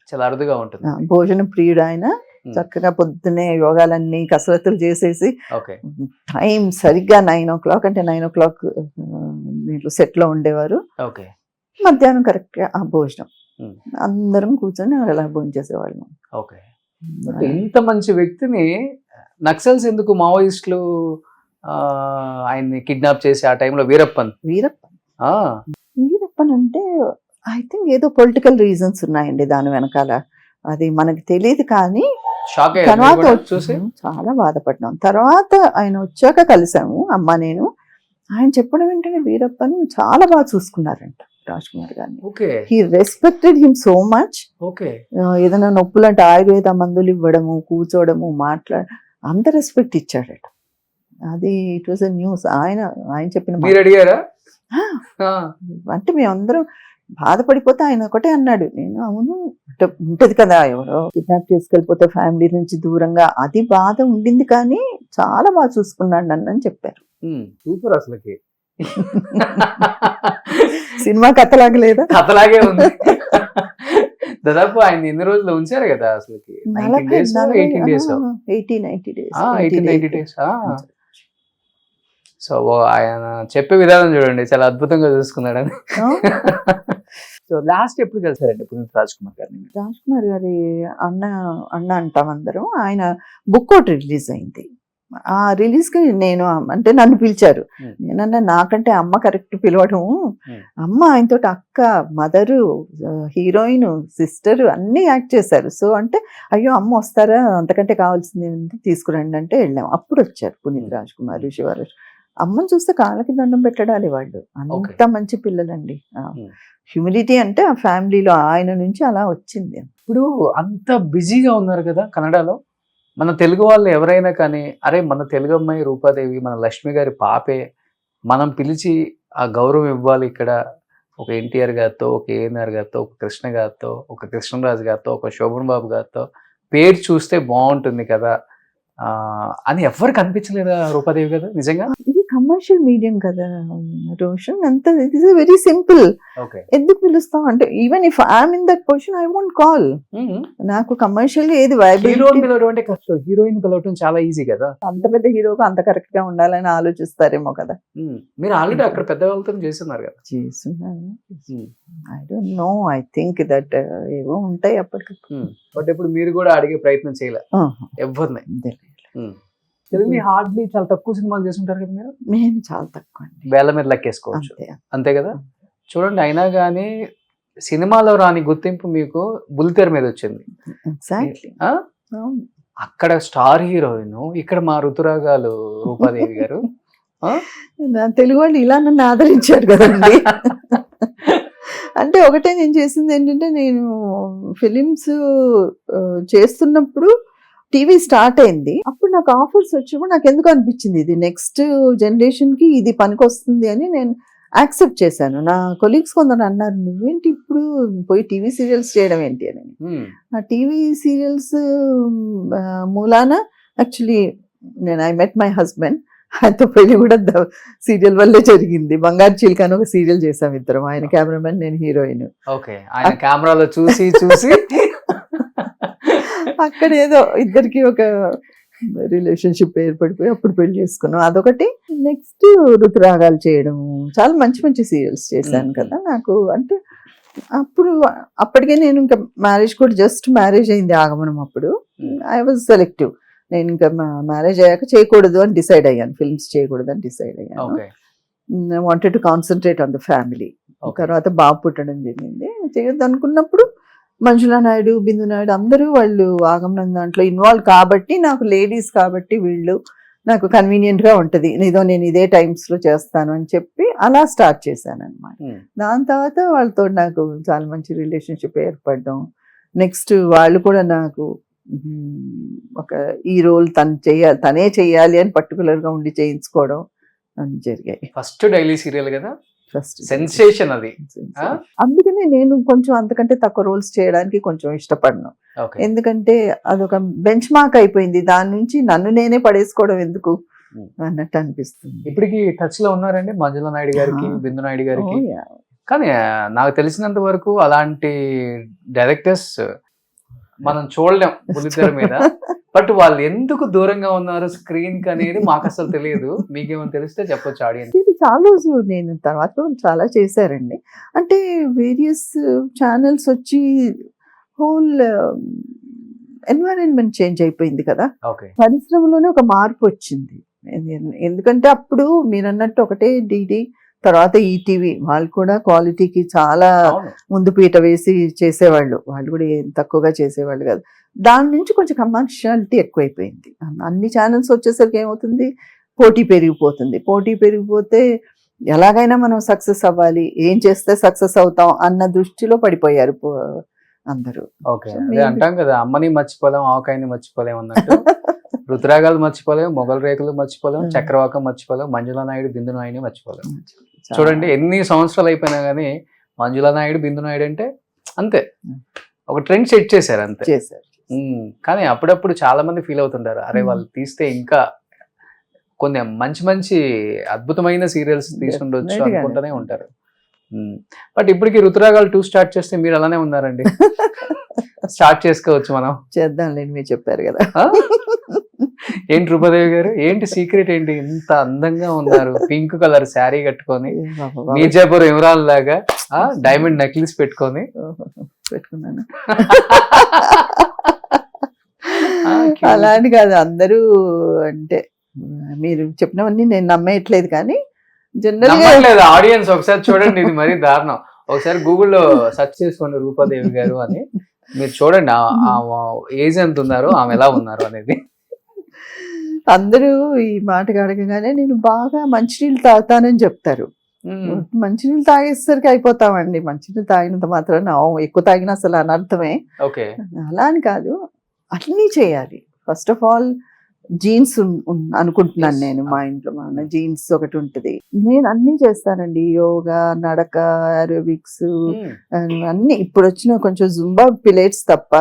చాలా అరుదుగా ఉంటుంది. భోజనం ప్రియుడు ఆయన, చక్కగా పొద్దునే యోగాలన్నీ కసరత్తులు చేసేసి టైం సరిగ్గా 9 o'clock అంటే 9 o'clock సెట్ లో ఉండేవారు. మధ్యాహ్నం కరెక్ట్ గా ఆ భోజనం అందరం కూర్చొని అలా భోజనం చేసేవాళ్ళం. ఇంత మంచి వ్యక్తిని నక్సల్స్ ఎందుకు, మావోయిస్టులు ఆయన్ని కిడ్నాప్ చేసి ఆ టైంలో వీరప్పన్ అంటే ఐ థింక్ ఏదో పొలిటికల్ రీజన్స్ ఉన్నాయండి దాని వెనకాల. అది మనకి తెలియదు, కానీ తర్వాత చూసి చాలా బాధపడ్డాం. తర్వాత ఆయన వచ్చాక కలిసాము అమ్మ నేను. ఆయన చెప్పడం ఏంటంటే వీరప్పని చాలా బాగా చూసుకున్నారంట రాజ్ కుమార్ గారిని. He respected him so much. ఏదైనా నొప్పులంటే ఆయుర్వేద మందులు ఇవ్వడము, కూర్చోవడము, అంత రెస్పెక్ట్ ఇచ్చాడట. అది ఇట్ వాజ్ ఎ న్యూస్. ఆయన చెప్పిన అంటే మేమందరం బాధపడిపోతే ఆయన ఒకటే అన్నాడు, నేను అవును ఉంటది కదా, ఎవరో కిడ్నాప్ చేసుకెళ్ళిపోతే ఫ్యామిలీ నుంచి దూరంగా, అది బాధ ఉండింది, కానీ చాలా బాగా చూసుకున్నాడు నన్ను అని చెప్పారు. సూపర్. అసలుకి సినిమా కథలాగా లేదా? కథలాగే ఉంది. దాదాపు ఆయన ఎన్ని రోజులు ఉంచారు కదా అసలుకి? 18 days. సో ఆయన చెప్పే విధానం చూడండి, చాలా అద్భుతంగా చూసుకున్నాడని. సో లాస్ట్ ఎప్పుడు కలిసారండి పునీత్ రాజ్ కుమార్ గారిని? రాజ్ కుమార్ గారి అన్న అంటాం అందరం. ఆయన బుక్ ఒకటి రిలీజ్ అయింది. ఆ రిలీజ్ కి నేను అంటే నన్ను పిలిచారు. నేనన్నా నాకంటే అమ్మ కరెక్ట్ పిలవడం. అమ్మ ఆయనతో అక్క, మదరు, హీరోయిన్, సిస్టర్ అన్ని యాక్ట్ చేశారు. సో అంటే అయ్యో అమ్మ వస్తారా, అంతకంటే కావాల్సింది తీసుకురండి అంటే వెళ్ళాం. అప్పుడు వచ్చారు పునీత్ రాజ్ కుమార్, శివరాజ్. అమ్మని చూస్తే కాళ్ళకి దండం పెట్టడాలి వాళ్ళు. అంత మంచి పిల్లలండి. హ్యూమిలిటీ అంటే ఆ ఫ్యామిలీలో ఆయన నుంచి అలా వచ్చింది. ఇప్పుడు అంత బిజీగా ఉన్నారు కదా కన్నడలో. మన తెలుగు వాళ్ళు ఎవరైనా కానీ, అరే మన తెలుగు అమ్మాయి రూపాదేవి, మన లక్ష్మి గారి పాపే, మనం పిలిచి ఆ గౌరవం ఇవ్వాలి. ఇక్కడ ఒక ఎన్టీఆర్ గారితో, ఒక ఏఎన్ఆర్ గారితో, ఒక కృష్ణ గారితో, ఒక కృష్ణరాజు గారితో, ఒక శోభన్ బాబు గారితో పేరు చూస్తే బాగుంటుంది కదా అని ఎవరికి అనిపించలేదా రూపాదేవి కదా? నిజంగా ఇది కమర్షియల్ మీడియం కదా రోషన్, అంత ఇట్ ఇస్ వెరీ సింపుల్. ఎందుకు పిలుస్తాం అంటే, even if I'm in that position I won't call. నాకు కమర్షియల్ గా ఏది హీరోయిన్ పిలవటం చాలా ఈజీ కదా. అంత పెద్ద హీరోగా అంత కరెక్ట్ గా ఉండాలని ఆలోచిస్తారేమో కదా. మీరు ఆల్రెడీ అక్కడ పెద్ద వాళ్ళతో చేస్తున్నారు కదా? చేస్తున్నాను. I don't know, I think that ఏవో ఉంటాయి అప్పటికప్పుడు. బట్ ఇప్పుడు మీరు కూడా అడిగే ప్రయత్నం చేయలే ఎవరిని? హార్డ్లీ చాలా తక్కువ సినిమాలు చేస్తుంటారు కదా మీరు? నేను చాలా తక్కువ, వేల మీద లెక్కేసుకోవచ్చు, అంతే కదా. చూడండి, అయినా కానీ సినిమాలో రాని గుర్తింపు మీకు బుల్లితెర మీద వచ్చింది. అక్కడ స్టార్ హీరోయిన్, ఇక్కడ మా ఋతురాగాలు రూపాదేవి గారు. తెలుగు వాళ్ళు ఇలా నన్ను ఆదరించారు కదండి. అంటే ఒకటే నేను చేసింది ఏంటంటే, నేను ఫిలిమ్స్ చేస్తున్నప్పుడు టీవీ స్టార్ట్ అయింది. అప్పుడు నాకు ఆఫర్స్ వచ్చినప్పుడు నాకు ఎందుకు అనిపించింది, ఇది నెక్స్ట్ జనరేషన్ కి ఇది పనికొస్తుంది అని నేను యాక్సెప్ట్ చేశాను. నా కొలీగ్స్ కొందరు అన్నారు, నువ్వేంటి ఇప్పుడు పోయి టీవీ సీరియల్స్ చేయడం ఏంటి అని. ఆ టీవీ సీరియల్స్ మూలాన actually I met my husband. ఆయనతో పెళ్లి కూడా సీరియల్ వల్లే జరిగింది. బంగారు చిలుక అని ఒక సీరియల్ చేసాం ఇద్దరం, ఆయన కెమెరామెన్ నేను హీరోయిన్. ఓకే, ఆయన కెమెరాలో చూసి అక్కడ ఏదో ఇద్దరికి ఒక రిలేషన్షిప్ ఏర్పడిపోయి అప్పుడు పెళ్లి చేసుకున్నాం. అదొకటి. నెక్స్ట్ ఋతురాగాలు చేయడం, చాలా మంచి మంచి సీరియల్స్ చేశాను కదా. నాకు అంటే అప్పటికే నేను ఇంకా మ్యారేజ్ కూడా జస్ట్ మ్యారేజ్ అయింది ఆగమనం. అప్పుడు ఐ వాజ్ సెలెక్టివ్. నేను ఇంకా మ్యారేజ్ అయ్యాక చేయకూడదు అని డిసైడ్ అయ్యాను, ఫిల్మ్స్ చేయకూడదు అని డిసైడ్ అయ్యాను. I wanted to concentrate on the family. తర్వాత బాబు పుట్టడం జరిగింది. చేయొద్దు అనుకున్నప్పుడు మంజులా నాయుడు, బిందు నాయుడు అందరూ వాళ్ళు ఆగమనం దాంట్లో ఇన్వాల్వ్ కాబట్టి, నాకు లేడీస్ కాబట్టి వీళ్ళు నాకు కన్వీనియంట్ గా ఉంటది, నేను ఇదే టైమ్స్ లో చేస్తాను అని చెప్పి అలా స్టార్ట్ చేశాను అనమాట. దాని తర్వాత వాళ్ళతో నాకు చాలా మంచి రిలేషన్షిప్ ఏర్పడడం. నెక్స్ట్ వాళ్ళు కూడా నాకు ఒక ఈ రోల్ తనే చెయ్యాలి అని పర్టికులర్ గా ఉండి చేయించుకోవడం అన్ని జరిగాయి. ఫస్ట్ డైలీ సీరియల్ కదా, ఫస్ట్ సెన్సేషన్ అది. అందుకనే నేను కొంచెం అంతకంటే తక్కువ రోల్స్ చేయడానికి కొంచెం ఇష్టపడను. ఎందుకంటే అదొక బెంచ్ మార్క్ అయిపోయింది, దాని నుంచి నన్ను నేనే పడేసుకోవడం ఎందుకు అన్నట్టు అనిపిస్తుంది. ఇప్పటికి టచ్ లో ఉన్నారండి మంజులా నాయుడు గారికి, బిందు నాయుడు గారికి? కానీ నాకు తెలిసినంత వరకు అలాంటి డైరెక్టర్స్ మనం చూడలేం బుల్లితెర మీద. బట్ వాళ్ళు ఎందుకు దూరంగా ఉన్నారు స్క్రీన్ కి అనేది మాకు అసలు తెలియదు. మీకేమైనా తెలిస్తే చెప్పొచ్చు ఆడియన్స్. ఇది చాలా రోజు నేను తర్వాత చాలా చేశారండి. అంటే వేరియస్ ఛానల్స్ వచ్చి హోల్ ఎన్వైరన్మెంట్ చేంజ్ అయిపోయింది కదా, పరిశ్రమలోనే ఒక మార్పు వచ్చింది. ఎందుకంటే అప్పుడు మీరు అన్నట్టు ఒకటే డిడి, తర్వాత ఈటీవీ వాళ్ళు కూడా క్వాలిటీకి చాలా ముందు పీట వేసి చేసేవాళ్ళు. వాళ్ళు కూడా ఏం తక్కువగా చేసేవాళ్ళు కాదు. దాని నుంచి కొంచెం కమర్షియాలిటీ ఎక్కువైపోయింది. అన్ని ఛానల్స్ వచ్చేసరికి ఏమవుతుంది, పోటీ పెరిగిపోతుంది. పోటీ పెరిగిపోతే ఎలాగైనా మనం సక్సెస్ అవ్వాలి, ఏం చేస్తే సక్సెస్ అవుతాం అన్న దృష్టిలో పడిపోయారు అందరూ. అంటాం కదా, అమ్మని మర్చిపోలేం, ఆవకాయని మర్చిపోలేం అన్నట్టు. రుతురాగాలు మర్చిపోలేం, మొగల్ రేకులు మర్చిపోలేం, చక్రవాకం మర్చిపోలేం, మంజులా నాయుడు, బిందు నాయుడు మర్చిపోలేం. చూడండి ఎన్ని సంవత్సరాలు అయిపోయినా గానీ మంజులా నాయుడు, బిందు నాయుడు అంటే అంతే, ఒక ట్రెండ్ సెట్ చేశారు అంతే. కానీ అప్పుడప్పుడు చాలా మంది ఫీల్ అవుతుంటారు, అరే వాళ్ళు తీస్తే ఇంకా కొన్ని మంచి మంచి అద్భుతమైన సీరియల్స్ తీసుకుండొచ్చు అనుకుంటూనే ఉంటారు. బట్ ఇప్పటికి ఋతురాగాలు 2 స్టార్ట్ చేస్తే మీరు అలానే ఉన్నారండి. స్టార్ట్ చేసుకోవచ్చు, మనం చేద్దాంలేండి, మీరు చెప్పారు కదా. ఏంటి రూపాదేవి గారు, ఏంటి సీక్రెట్ ఏంటి, ఇంత అందంగా ఉన్నారు, పింక్ కలర్ శారీ కట్టుకొని, మీర్జాపూర్ ఇమ్రాన్ లాగా డైమండ్ నెక్లెస్ పెట్టుకున్నాను. అలా అని కాదు, అందరూ అంటే మీరు చెప్పినవన్నీ నేను నమ్మేయట్లేదు, కానీ జనరల్ ఆడియన్స్ ఒకసారి చూడండి, ఇది మరీ దారుణం. ఒకసారి గూగుల్లో సెర్చ్ చేసుకోండి రూపాదేవి గారు అని, మీరు చూడండి ఏజ్ ఎంత ఉన్నారో, ఆమె ఎలా ఉన్నారు అనేది. అందరూ ఈ మాట అడగగానే నేను బాగా మంచినీళ్ళు తాగుతానని చెప్తారు. మంచినీళ్ళు తాగేసరికి అయిపోతామండి. మంచినీళ్ళు తాగినంత మాత్రాన ఎక్కువ తాగినా అసలు అనర్థమే. అలా అని కాదు, అన్నీ చేయాలి. ఫస్ట్ ఆఫ్ ఆల్ జీన్స్ అనుకుంటున్నాను నేను, మా ఇంట్లో మన జీన్స్ ఒకటి ఉంటుంది. నేను అన్ని చేస్తానండి, యోగా, నడక, అరోబిక్స్ అన్ని. ఇప్పుడు వచ్చిన కొంచెం జుంబా పిలేట్స్ తప్ప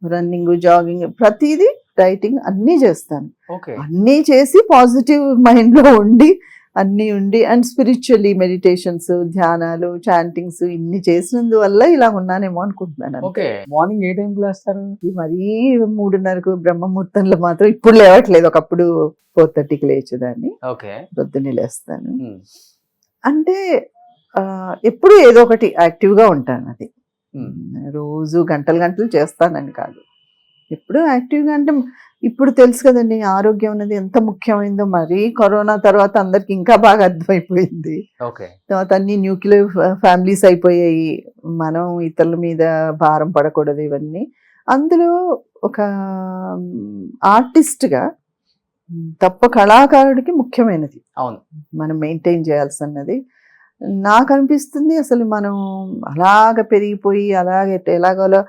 రన్నింగ్, జాగింగ్, ప్రతిదీ, డైటింగ్ అన్నీ చేస్తాను. అన్నీ చేసి పాజిటివ్ మైండ్ లో ఉండి అన్నీ ఉండి, అండ్ స్పిరిచువల్లీ మెడిటేషన్స్, ధ్యానాలు, చాంటింగ్స్ ఇన్ని చేసినందువల్ల ఇలా ఉన్నానేమో అనుకుంటున్నాను. మార్నింగ్ ఏ టైం లేస్తారు? మరీ 3:30కు బ్రహ్మముహూర్తంలో మాత్రం ఇప్పుడు లేవట్లేదు, ఒకప్పుడు 4:30కి లేచేదాన్ని. పొద్దున్నే లేస్తాను. అంటే ఎప్పుడు ఏదో ఒకటి యాక్టివ్ గా ఉంటాను. అది రోజు గంటలు చేస్తానని కాదు, ఎప్పుడు యాక్టివ్గా. అంటే ఇప్పుడు తెలుసు కదండి ఆరోగ్యం అనేది ఎంత ముఖ్యమైందో, మరి కరోనా తర్వాత అందరికి ఇంకా బాగా అర్థమైపోయింది. తర్వాత అన్ని న్యూక్లియర్ ఫ్యామిలీస్ అయిపోయాయి, మనం ఇతరుల మీద భారం పడకూడదు ఇవన్నీ. అందులో ఒక ఆర్టిస్ట్గా తప్ప కళాకారుడికి ముఖ్యమైనది మనం మెయింటైన్ చేయాల్సినది నాకు అనిపిస్తుంది. అసలు మనం అలాగ పెరిగిపోయి అలాగే ఎలాగోలో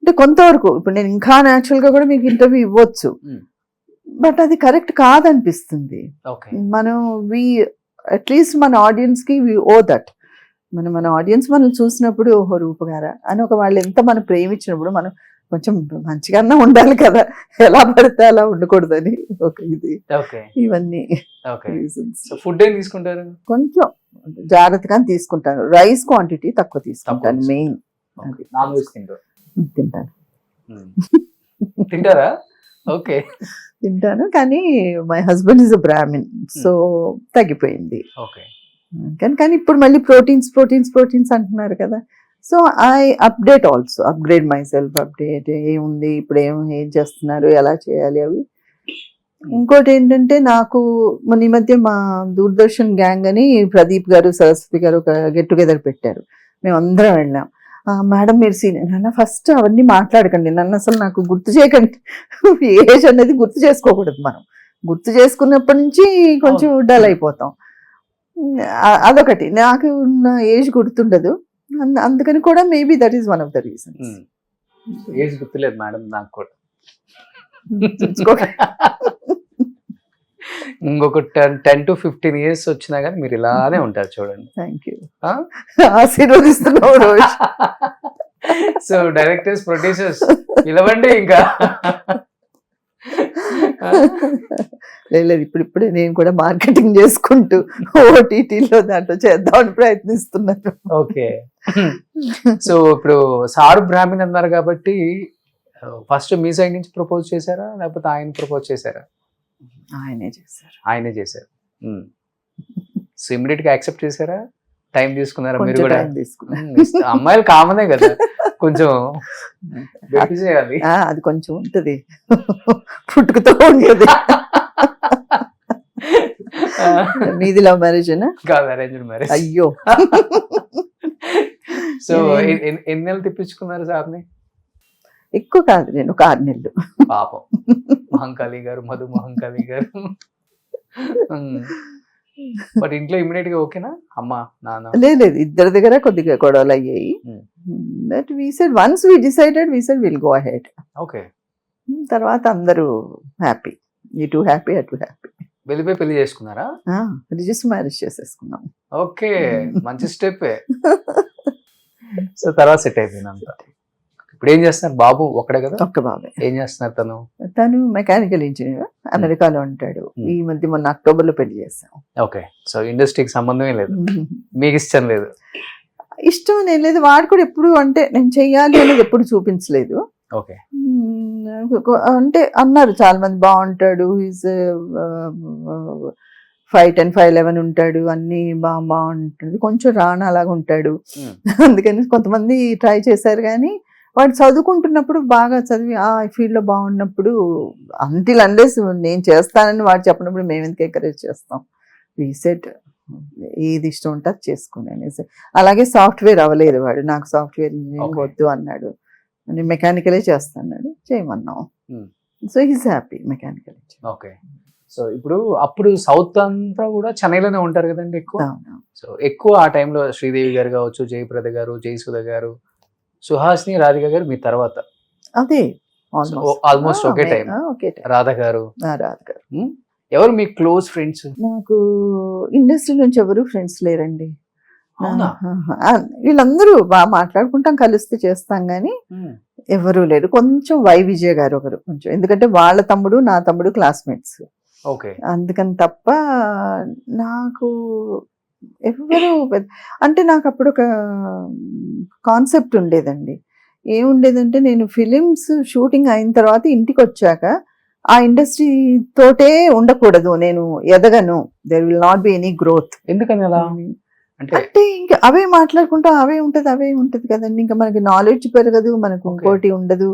అంటే కొంతవరకు ఇప్పుడు నేను ఇంకా న్యాచురల్గా కూడా మీకు ఇంటర్వ్యూ ఇవ్వచ్చు, బట్ అది కరెక్ట్ కాదనిపిస్తుంది. మనం అట్లీస్ట్ మన ఆడియన్స్కి వి ఓ దట్. మన ఆడియన్స్ మనం చూసినప్పుడు ఓహో రూపగారా అని ఒక వాళ్ళు ఎంత మనం ప్రేమించినప్పుడు మనం కొంచెం మంచిగానే ఉండాలి కదా, ఎలా పడితే అలా ఉండకూడదని ఒక ఇది, ఓకే ఇవన్నీ ఓకే. రీజన్స్. సో ఫుడ్ ఏం తీసుకుంటారు? కొంచెం జాగ్రత్తగా తీసుకుంటాను, రైస్ క్వాంటిటీ తక్కువ తీసుకుంటాను తక్కువ మెయిన్. నాన్ వెజ్ తింటారు? తింటాను తింటారా? ఓకే తింటాను కానీ my husband is a Brahmin, so తగ్గిపోయింది. ఓకే. కానీ ఇప్పుడు మళ్ళీ ప్రోటీన్స్ అంటున్నారు కదా, so I upgrade my self, update ఏముంది ఇప్పుడు, ఏం చేస్తున్నారు, ఎలా చేయాలి అవి. ఇంకోటి ఏంటంటే నాకు ఈ మధ్య మా దూరదర్శన్ గ్యాంగ్ అని ప్రదీప్ గారు సరస్వతి గారు ఒక గెట్ టుగెదర్ పెట్టారు, మేము అందరం వెళ్ళాం. మేడం మీరు సీనియర్, నన్ను ఫస్ట్ అవన్నీ మాట్లాడకండి, నన్ను అసలు నాకు గుర్తు చేయకండి. ఏజ్ అనేది గుర్తు చేసుకోకూడదు, మనం గుర్తు చేసుకున్నప్పటి నుంచి కొంచెం డల్ అయిపోతాం. అదొకటి, నాకు ఉన్న ఏజ్ గుర్తుండదు, అందుకని కూడా maybe that is one of the reasons. Age గుర్తులేదు మేడం నాకు కూడా. ఇంకొక 10 to 15 years వచ్చినా కానీ మీరు ఇలానే ఉంటారు చూడండి. థ్యాంక్ యూ, ఆశీర్వదిస్తున్నావు రోజు. సో డైరెక్టర్స్, ప్రొడ్యూసర్స్ పిలవండి ఇంకా. లేదు ఇప్పుడే నేను కూడా మార్కెటింగ్ చేసుకుంటూ ఓటీటీలో దాంట్లో చేద్దామని ప్రయత్నిస్తున్నాను. ఓకే. సో ఇప్పుడు సారు బ్రాహ్మణ్ అన్నారు కాబట్టి ఫస్ట్ మీ సైడ్ నుంచి ప్రపోజ్ చేశారా లేకపోతే ఆయన ప్రపోజ్ చేశారా? ఆయనే చేశారు. ఆయనే చేశారు. సో ఇమీడియట్ గా యాక్సెప్ట్ చేశారా? టైం తీసుకున్నారా మీరు కూడా? అమ్మాయిలు కామనే కదా, కొంచెం చేయాలి. అది కొంచెం ఉంటది, పుట్టుకతో ఉండేది. నీది లవ్ మ్యారేజ్ కాదు, అరేంజ్డ్ మ్యారేజ్. అయ్యో. సో ఎన్ని నెలలు తిప్పించుకున్నారు సార్ని? ఎక్కువ కాదు, నేను ఒక 6 నెలలు. పాపం మహంకాళి గారు, మధు మహంకాళి గారు. బట్ ఇంట్లో ఇమీడియట్ గా ఓకేనా అమ్మా నాన్న? లేదు ఇద్దరి దగ్గర కొద్దిగా గొడవలు అయ్యాయి. But we said once we decided we said will go ahead. Okay. తర్వాత అందరూ హ్యాపీ, ఇటు హ్యాపీ అటు హ్యాపీ. వెళ్ళిపోయి పెళ్లి చేసుకున్నారా? రిజిస్టర్ మ్యారేజ్ చేసేసుకున్నాం. ఓకే, మంచి స్టెప్. సో తర్వాత సెట్ అయిపోయింది అంతా. ఇప్పుడు ఏం చేస్తున్నారు? బాబు ఒక్కడే కదా? ఒక్క బాబే. ఏం చేస్తున్నారు తను? తను మెకానికల్ ఇంజనీర్, అమెరికాలో ఉంటాడు. ఈ మధ్య మొన్న అక్టోబర్ లో పెళ్లి చేస్తాం. ఓకే. సో ఇండస్ట్రీకి సంబంధమే లేదు, మీకు ఇష్టం లేదు? ఇష్టం నేను లేదు, వాడు కూడా ఎప్పుడు అంటే నేను చెయ్యాలి అనేది ఎప్పుడు చూపించలేదు. ఓకే. అంటే అన్నారు చాలా మంది బాగుంటాడు, ఈజ్ 5'10", 5'11" ఉంటాడు, అన్ని బాగుంటుంది, కొంచెం రానా అలాగా ఉంటాడు. అందుకని కొంతమంది ట్రై చేశారు కానీ వాడు చదువుకుంటున్నప్పుడు బాగా చదివి ఆ ఫీల్డ్ లో బాగున్నప్పుడు అంటిల్ అన్లెస్ నేను చేస్తానని వాడు చెప్పినప్పుడు మేము ఎందుకు ఎంకరేజ్ చేస్తాం. రీసెట్ ఏది ఇష్టం ఉంటే అది చేసుకుని అనేసి. అలాగే సాఫ్ట్వేర్ అవ్వలేదు వాడు, నాకు సాఫ్ట్వేర్ ఇంజనీరింగ్ వద్దు అన్నాడు, నేను మెకానికలే చేస్తాడు, చేయమన్నాం. So he's happy mechanical. Okay. So ఇప్పుడు అప్పుడు సౌత్ అంతా కూడా చెన్నైలోనే ఉంటారు కదండి ఎక్కువ. సో ఎక్కువ ఆ టైంలో శ్రీదేవి గారు కావచ్చు, జయప్రద గారు, జయసుధ గారు, సుహాసిని, రాధిక గారు మీ తర్వాత. అదే ఆల్మోస్ట్ ఒకే టైం. రాధ గారు. ఎవరు మీ క్లోజ్ ఫ్రెండ్స్? నాకు ఇండస్ట్రీ నుంచి ఎవరు ఫ్రెండ్స్ లేరండి. వీళ్ళందరూ బాగా మాట్లాడుకుంటాం, కలిస్తే చేస్తాం గానీ ఎవరు లేరు. కొంచెం వై విజయ్ గారు ఒకరు కొంచెం, ఎందుకంటే వాళ్ళ తమ్ముడు నా తమ్ముడు క్లాస్మేట్స్. ఓకే. అందుకని తప్ప నాకు ఎవరు అంటే నాకు అప్పుడు ఒక కాన్సెప్ట్ ఉండేదండి. ఏముండేదంటే నేను ఫిలిమ్స్ షూటింగ్ అయిన తర్వాత ఇంటికి వచ్చాక ఆ ఇండస్ట్రీ తోటే ఉండకూడదు, నేను ఎదగను, there will not be any growth. ఎందుకని అలా? అంటే ఇంకా అవే మాట్లాడుకుంటా అవే ఉంటది కదండి, ఇంకా మనకి నాలెడ్జ్ పెరగదు, మనకు ఇంకోటి ఉండదు.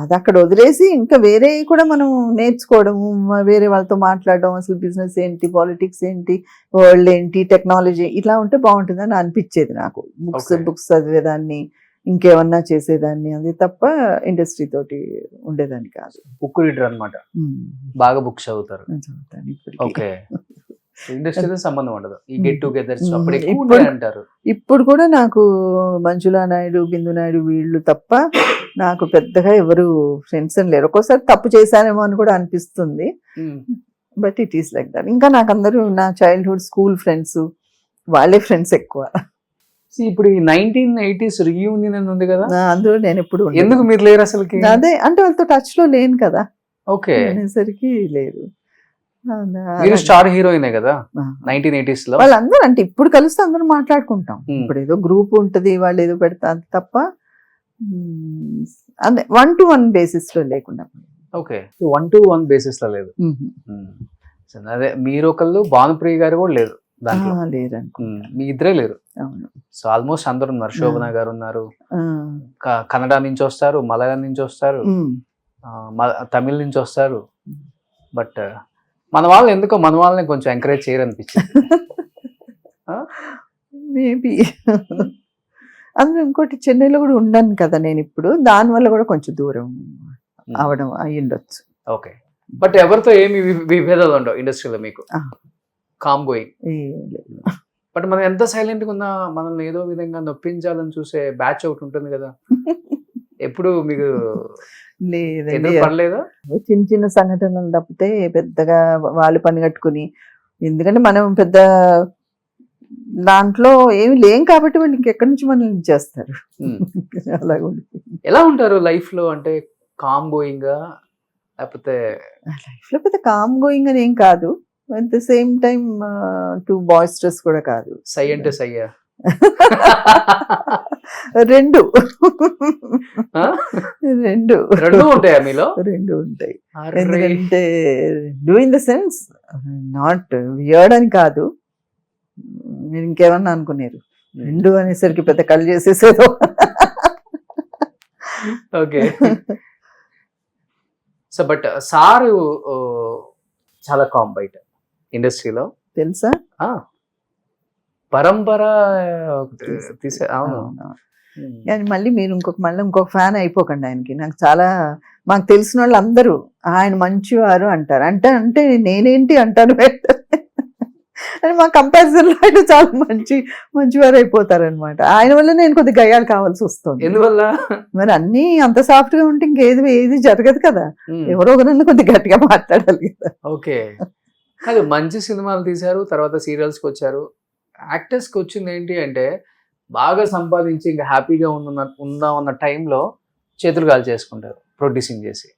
అది అక్కడ వదిలేసి ఇంకా వేరే కూడా మనం నేర్చుకోవడం, వేరే వాళ్ళతో మాట్లాడడం, అసలు బిజినెస్ ఏంటి, పాలిటిక్స్ ఏంటి, వరల్డ్ ఏంటి, టెక్నాలజీ ఇట్లా ఉంటే బాగుంటుందని అనిపించేది నాకు. బుక్స్ చదివేదాన్ని, ఇంకేమన్నా చేసేదాన్ని, అది తప్ప ఇండస్ట్రీ తోటి ఉండేదాన్ని కాదు. బుక్ రీడర్ అన్నమాట, బాగా బుక్స్ చదువుతారు. ఓకే. ఇండస్ట్రీతో సంబంధం ఉండదు, ఈ గెట్ టుగెదర్స్ అప్పుడు ఎక్కువ అంటారు. ఇప్పుడు కూడా నాకు మంజులా నాయుడు, బిందు నాయుడు వీళ్ళు తప్ప నాకు పెద్దగా ఎవరు ఫ్రెండ్స్ అని లేరు. ఒక్కోసారి తప్పు చేశానేమో అని కూడా అనిపిస్తుంది, but it is like that. ఇంకా నాకు అందరూ నా చైల్డ్హుడ్ స్కూల్ ఫ్రెండ్స్, వాళ్ళే ఫ్రెండ్స్ ఎక్కువ. See, ఇప్పుడు ఈ 1980s రీయూనియన్ అని ఉంది కదా, అందులో నేను ఎప్పుడు ఉండను. ఎందుకు మీరు లేరు అసలుకి? అదే అంటే వాళ్ళతో టచ్ లో లేను కదా ఓకే, అనేసరికి లేదు. మీరు స్టార్ హీరోయినే కదా 1980s లో. వాళ్ళందరూ అంటే ఇప్పుడు కలిస్తే అందరూ మాట్లాడుకుంటాం. Hmm. ఇప్పుడు ఏదో గ్రూప్ ఉంటది, వాళ్ళు ఏదో పెడతారు తప్ప అదే 1-to-1 బేసిస్ లో లేకుండా. ఓకే, 1-to-1 బేసిస్ లో లేదు. సో అదే మీరు ఒకళ్ళు, భానుప్రియ గారు కూడా లేరు దాంట్లో. లేరనుకో. మీ ఇద్దరే లేరు. అవును. సో ఆల్మోస్ట్ అందరు ఉన్నారు. శోభన గారు ఉన్నారు, ఆ, కన్నడ నుంచి వస్తారు, మలయాళం నుంచి వస్తారు, ఉమ్. తమిళ నుంచి వస్తారు. బట్ మన వాళ్ళు ఎందుకో మన వాళ్ళని కొంచెం ఎంకరేజ్ చేయరు అనిపించింది. మేబీ అందులో ఇంకోటి చెన్నైలో కూడా ఉన్నాను కదా నేను ఇప్పుడు, దానివల్ల కూడా కొంచెం దూరం అవడం అయ్యుండొచ్చు. ఓకే, బట్ ఎవరితో ఏమి విభేదాలు ఉండవు ఇండస్ట్రీలో మీకు, కామ్ గోయింగ్. ఏం లేదు. బట్ మనం ఎంత సైలెంట్గా ఉన్నా మనల్ని ఏదో విధంగా నొప్పించాలని చూసే బ్యాచ్ ఒకటి ఉంటుంది కదా, ఎప్పుడు మీకు లేదండి, ఎదురు పడలేదా? చిన్న చిన్న సంఘటనలు తప్పితే పెద్దగా వాళ్ళు పని కట్టుకుని, ఎందుకంటే మనం పెద్ద దాంట్లో ఏమి లేం కాబట్టి వాళ్ళు ఇంకెక్కడి నుంచి మనల్ని చేస్తారు. అలాగ ఉండిపోయింది. ఎలా ఉంటారు లైఫ్ లో, అంటే కామ్ గోయింగ్ లేకపోతే? లైఫ్ లో పెద్ద కామ్ గోయింగ్ అని ఏం కాదు, at the same time too బాయిస్టర్స్ కూడా కాదు. సై అంటే సయ్యా? రెండు ఆ? రెండు రెండు ఉంటాయా మీలో? రెండు ఉంటాయి. అర్రే. ఎందుకంటే do in the sense not weird అని కాదు, మీరు ఇంకేమన్నా అనుకున్నారు రెండు అనేసరికి పెద్ద కళ్ళు చేసేసేదో. ఓకే, సో బట్ సారు చాలా కామ్ బయట ఇండస్ట్రీలో తెలుసా? పరంపర తీసే. అవును. కానీ మళ్ళీ మీరు మళ్ళీ ఇంకొక ఫ్యాన్ అయిపోకండి ఆయనకి. నాకు చాలా మాకు తెలిసిన వాళ్ళు అందరూ ఆయన మంచివారు అంటారు. అంటే నేనేంటి అంటాను అని మా కంపారిజన్ లో అయితే చాలా మంచివారు అయిపోతారు అనమాట. ఆయన వల్ల నేను కొద్దిగా గయ్యాలు కావాల్సి వస్తుంది. ఎందువల్ల? మరి అన్ని అంత సాఫ్ట్ గా ఉంటే ఏది జరగదు కదా, ఎవరో ఒకరన్నా కొద్దిగా గట్టిగా మాట్లాడాలి కదా. ఓకే, కాదు మంచి సినిమాలు తీశారు, తర్వాత సీరియల్స్ కి వచ్చారు. యాక్టర్స్ కి వచ్చింది ఏంటి అంటే బాగా సంపాదించి ఇంకా హ్యాపీగా ఉందాం అన్న టైంలో చేతులు కాలు చేసుకుంటారు ప్రొడ్యూసింగ్ చేసి.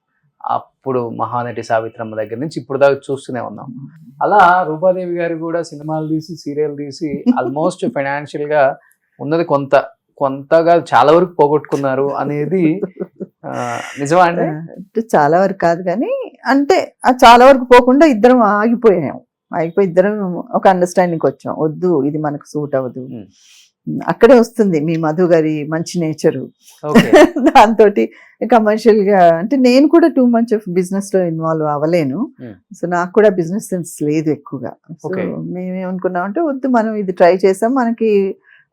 అప్పుడు మహానటి సావిత్రమ్మ దగ్గర నుంచి ఇప్పుడు దాకా చూస్తూనే ఉన్నాం. అలా రూపాదేవి గారు కూడా సినిమాలు తీసి సీరియల్ తీసి ఆల్మోస్ట్ ఫైనాన్షియల్ గా ఉన్నది కొంతగా చాలా వరకు పోగొట్టుకున్నారు అనేది నిజమా అండి? చాలా వరకు కాదు కానీ అంటే చాలా వరకు పోకుండా ఇద్దరం ఆగిపోయి ఇద్దరం ఒక అండర్స్టాండింగ్ వచ్చాం, వద్దు ఇది మనకు సూట్ అవ్వదు. అక్కడే వస్తుంది మీ మధు గారి మంచి నేచరు. దాంతో కమర్షియల్ గా అంటే నేను కూడా టూ మచ్ ఆఫ్ బిజినెస్ లో ఇన్వాల్వ్ అవ్వలేను. సో నాకు కూడా బిజినెస్ సెన్స్ లేదు ఎక్కువగా. సో మేమేమనుకున్నాం అంటే వద్దు మనం ఇది ట్రై చేసాం, మనకి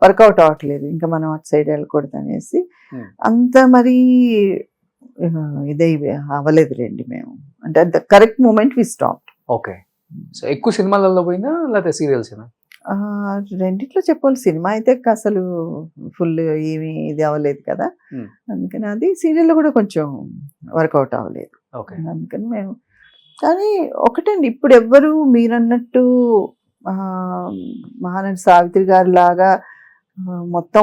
వర్కౌట్ అవ్వట్లేదు, ఇంకా మనం అటు సైడ్ వెళ్ళకూడదు అనేసి అంత మరి ఇదే అవ్వలేదులేండి మేము. అంటే at the correct moment we stop. Okay, so ఎక్కువ సినిమాలలో పోయినా లేకపోతే సీరియల్స్? రెండిట్లో చెప్పాలి. సినిమా అయితే అసలు ఫుల్ ఏమి ఇది అవ్వలేదు కదా, అందుకని అది సీరియల్లో కూడా కొంచెం వర్కౌట్ అవ్వలేదు. అందుకని మేము కానీ ఒకటండి, ఇప్పుడు ఎవ్వరు మీరన్నట్టు మహానటి సావిత్రి గారి లాగా మొత్తం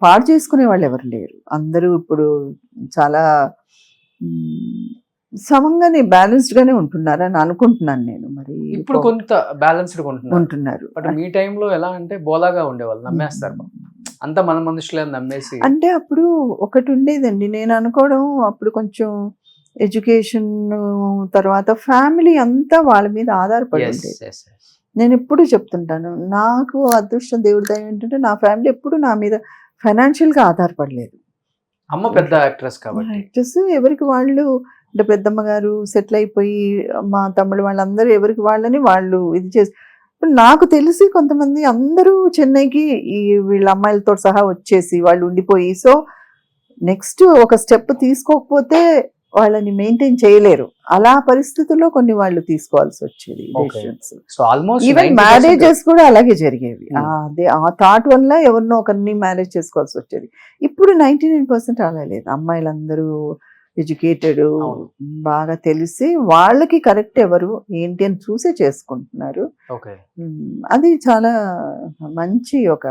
పాడు చేసుకునే వాళ్ళు ఎవరు లేరు. అందరూ ఇప్పుడు చాలా సమంగానే బ్యాలెన్స్డ్ గానే ఉంటున్నారు అని అనుకుంటున్నాను నేను. మరి ఇప్పుడు కొంత బ్యాలెన్స్డ్ ఉంటున్నారు. బట్ మీ టైంలో ఎలా అంటే బోలాగా ఉండేవాళ్ళు, నమ్మేస్తారు అంత మన మనుషులే నమ్మేసి. అంటే అప్పుడు ఒకటి ఉండేదండి, నేను అనుకోవడం అప్పుడు కొంచెం ఎడ్యుకేషన్ తర్వాత ఫ్యామిలీ అంతా వాళ్ళ మీద ఆధారపడి ఉండేది. నేను ఎప్పుడు చెప్తుంటాను, నాకు అదృష్టం దేవుడి దయ ఏంటంటే నా ఫ్యామిలీ ఎప్పుడు నా మీద ఫైనాన్షియల్ గా ఆధారపడలేదు. అమ్మ పెద్ద యాక్ట్రెస్ కాబట్టి యాక్టర్స్ ఎవరికి వాళ్ళు, అంటే పెద్దమ్మ గారు సెటిల్ అయిపోయి మా తమ్ముడు వాళ్ళందరూ ఎవరికి వాళ్ళని వాళ్ళు ఇది చేసి, ఇప్పుడు నాకు తెలిసి కొంతమంది అందరూ చెన్నైకి ఈ వీళ్ళ అమ్మాయిలతో సహా వచ్చేసి వాళ్ళు ఉండిపోయి, సో నెక్స్ట్ ఒక స్టెప్ తీసుకోకపోతే వాళ్ళని మెయింటైన్ చేయలేరు. అలా పరిస్థితుల్లో కొన్ని వాళ్ళు తీసుకోవాల్సి వచ్చేది డెసిషన్స్. ఈవెన్ మ్యారేజెస్ కూడా అలాగే జరిగేవి. అదే ఆ థాట్ వల్ల ఎవరినో ఒకరిని మ్యారేజ్ చేసుకోవాల్సి వచ్చేది. ఇప్పుడు 99% అలా లేదు. అమ్మాయిలందరూ ఎడ్యుకేటెడ్, బాగా తెలిసి వాళ్ళకి కరెక్ట్ ఎవరు ఏంటి అని చూసే చేసుకుంటున్నారు. అది చాలా మంచి ఒక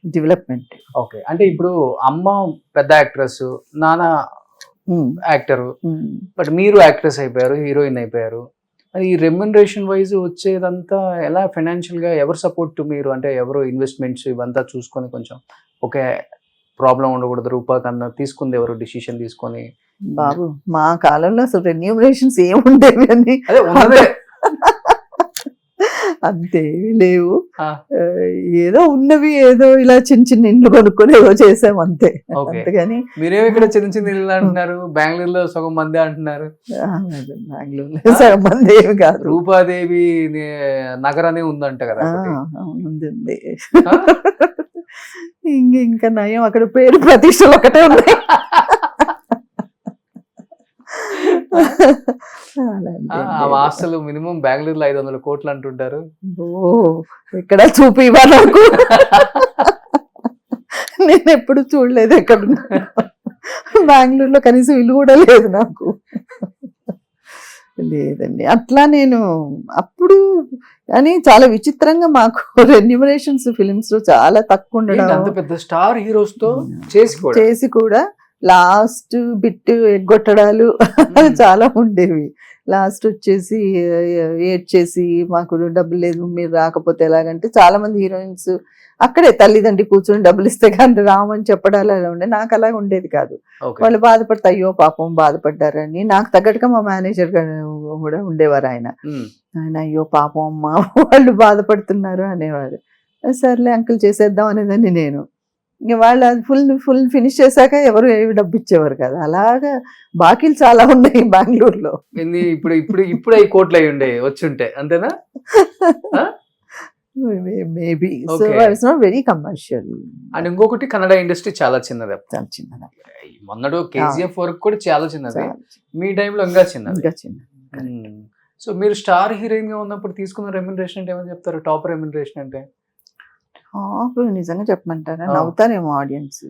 డెవలప్మెంట్. ఓకే, అంటే ఇప్పుడు అమ్మ పెద్ద యాక్ట్రెస్, నాన్న యాక్టర్, బట్ మీరు యాక్ట్రెస్ అయిపోయారు, హీరోయిన్ అయిపోయారు. మరి ఈ రెమ్యునరేషన్ వైజ్ వచ్చేదంతా ఎలా, ఫైనాన్షియల్ గా ఎవరు సపోర్ట్ మీరు, అంటే ఎవరు ఇన్వెస్ట్మెంట్స్ ఇవంతా చూసుకొని కొంచెం ఓకే ప్రాబ్లం ఉండకూడదు రూపాయి కన్నా తీసుకుంది ఎవరు డిసిషన్ తీసుకొని? బాబు మా కాలంలో అసలు రెన్యూమరేషన్స్ ఏముండేవి అని అదే ఉన్నదే. అంతేమి లేవు. ఆ. ఏదో ఉన్నవి ఏదో ఇలా చిన్న చిన్న ఇండ్లు కొనుక్కొని ఏదో చేసాం అంతే. ఓకే. అంతేగాని మీరేమో ఇక్కడ చిన్న చిన్న ఇల్లు అంటున్నారు, బెంగళూరులో సగం మంది అంటున్నారు. బెంగళూరులో సగం మంది ఏమి కాదు. రూపాదేవి నగరనే ఉందంట కదా ఒకటి. ఉంది. ఇంకా నయం అక్కడ పేరు ప్రతిష్టలు ఒకటే ఉన్నాయి. ఆ ఆస్తులు మినిమం బెంగళూరులో 500 కోట్లు అంటుంటారు. ఎక్కడ చూపివా నాకు, నేను ఎప్పుడు చూడలేదు ఎక్కడ. బెంగళూరులో కనీసం ఇల్లు కూడా లేదు నాకు. లేదండి అట్లా నేను అప్పుడు అని చాలా విచిత్రంగా మాకు రెన్యూమరేషన్స్ ఫిలిమ్స్ లో చాలా తక్కువ ఉండడం. అంత పెద్ద స్టార్ హీరోస్ తో చేసి కూడా లాస్ట్ బిట్ ఎగ్గొట్టడాలు చాలా ఉండేవి. లాస్ట్ వచ్చేసి ఏడ్చేసి మాకు డబ్బులు లేదు మీరు రాకపోతే ఎలాగంటే చాలా మంది హీరోయిన్స్ అక్కడే తల్లిదండ్రి కూర్చొని డబ్బులు ఇస్తే కానీ రామని చెప్పడాలు అలా ఉండే. నాకు అలాగ ఉండేది కాదు. వాళ్ళు బాధపడితే అయ్యో పాపం బాధపడ్డారని నాకు తగ్గట్టుగా మా మేనేజర్ కూడా ఉండేవారు. ఆయన అయ్యో పాపం అమ్మ వాళ్ళు బాధపడుతున్నారు అనేవారు. సర్లే అంకుల్ చేసేద్దాం అనేదాన్ని నేను. ఇంక వాళ్ళు అది ఫుల్ ఫినిష్ చేశాక ఎవరు ఏవి డబ్బు ఇచ్చేవారు కదా. అలాగా బాకీలు చాలా ఉన్నాయి బెంగళూరులో. ఇప్పుడు ఇప్పుడు ఇప్పుడు 5 కోట్లు అయి ఉండే వచ్చుంటే అంతేనా? Maybe not very commercial. And ఇంకొకటి కన్నడ ఇండస్ట్రీ చాలా చిన్నది. చాలా చిన్నది. మొన్నడు KGF వరకు కూడా చాలా చిన్నది. మీ టైంలో ఇంకా చిన్నది. సో మీరు స్టార్ హీరోయిన్ గా ఉన్నప్పుడు తీసుకున్న రెమ్యునరేషన్ అంటే ఏమని చెప్తారు? టాప్ రెమ్యునరేషన్ అంటే టాప్ నిజంగా చెప్పమంటారా, నవ్వుతారేమో ఆడియన్స్.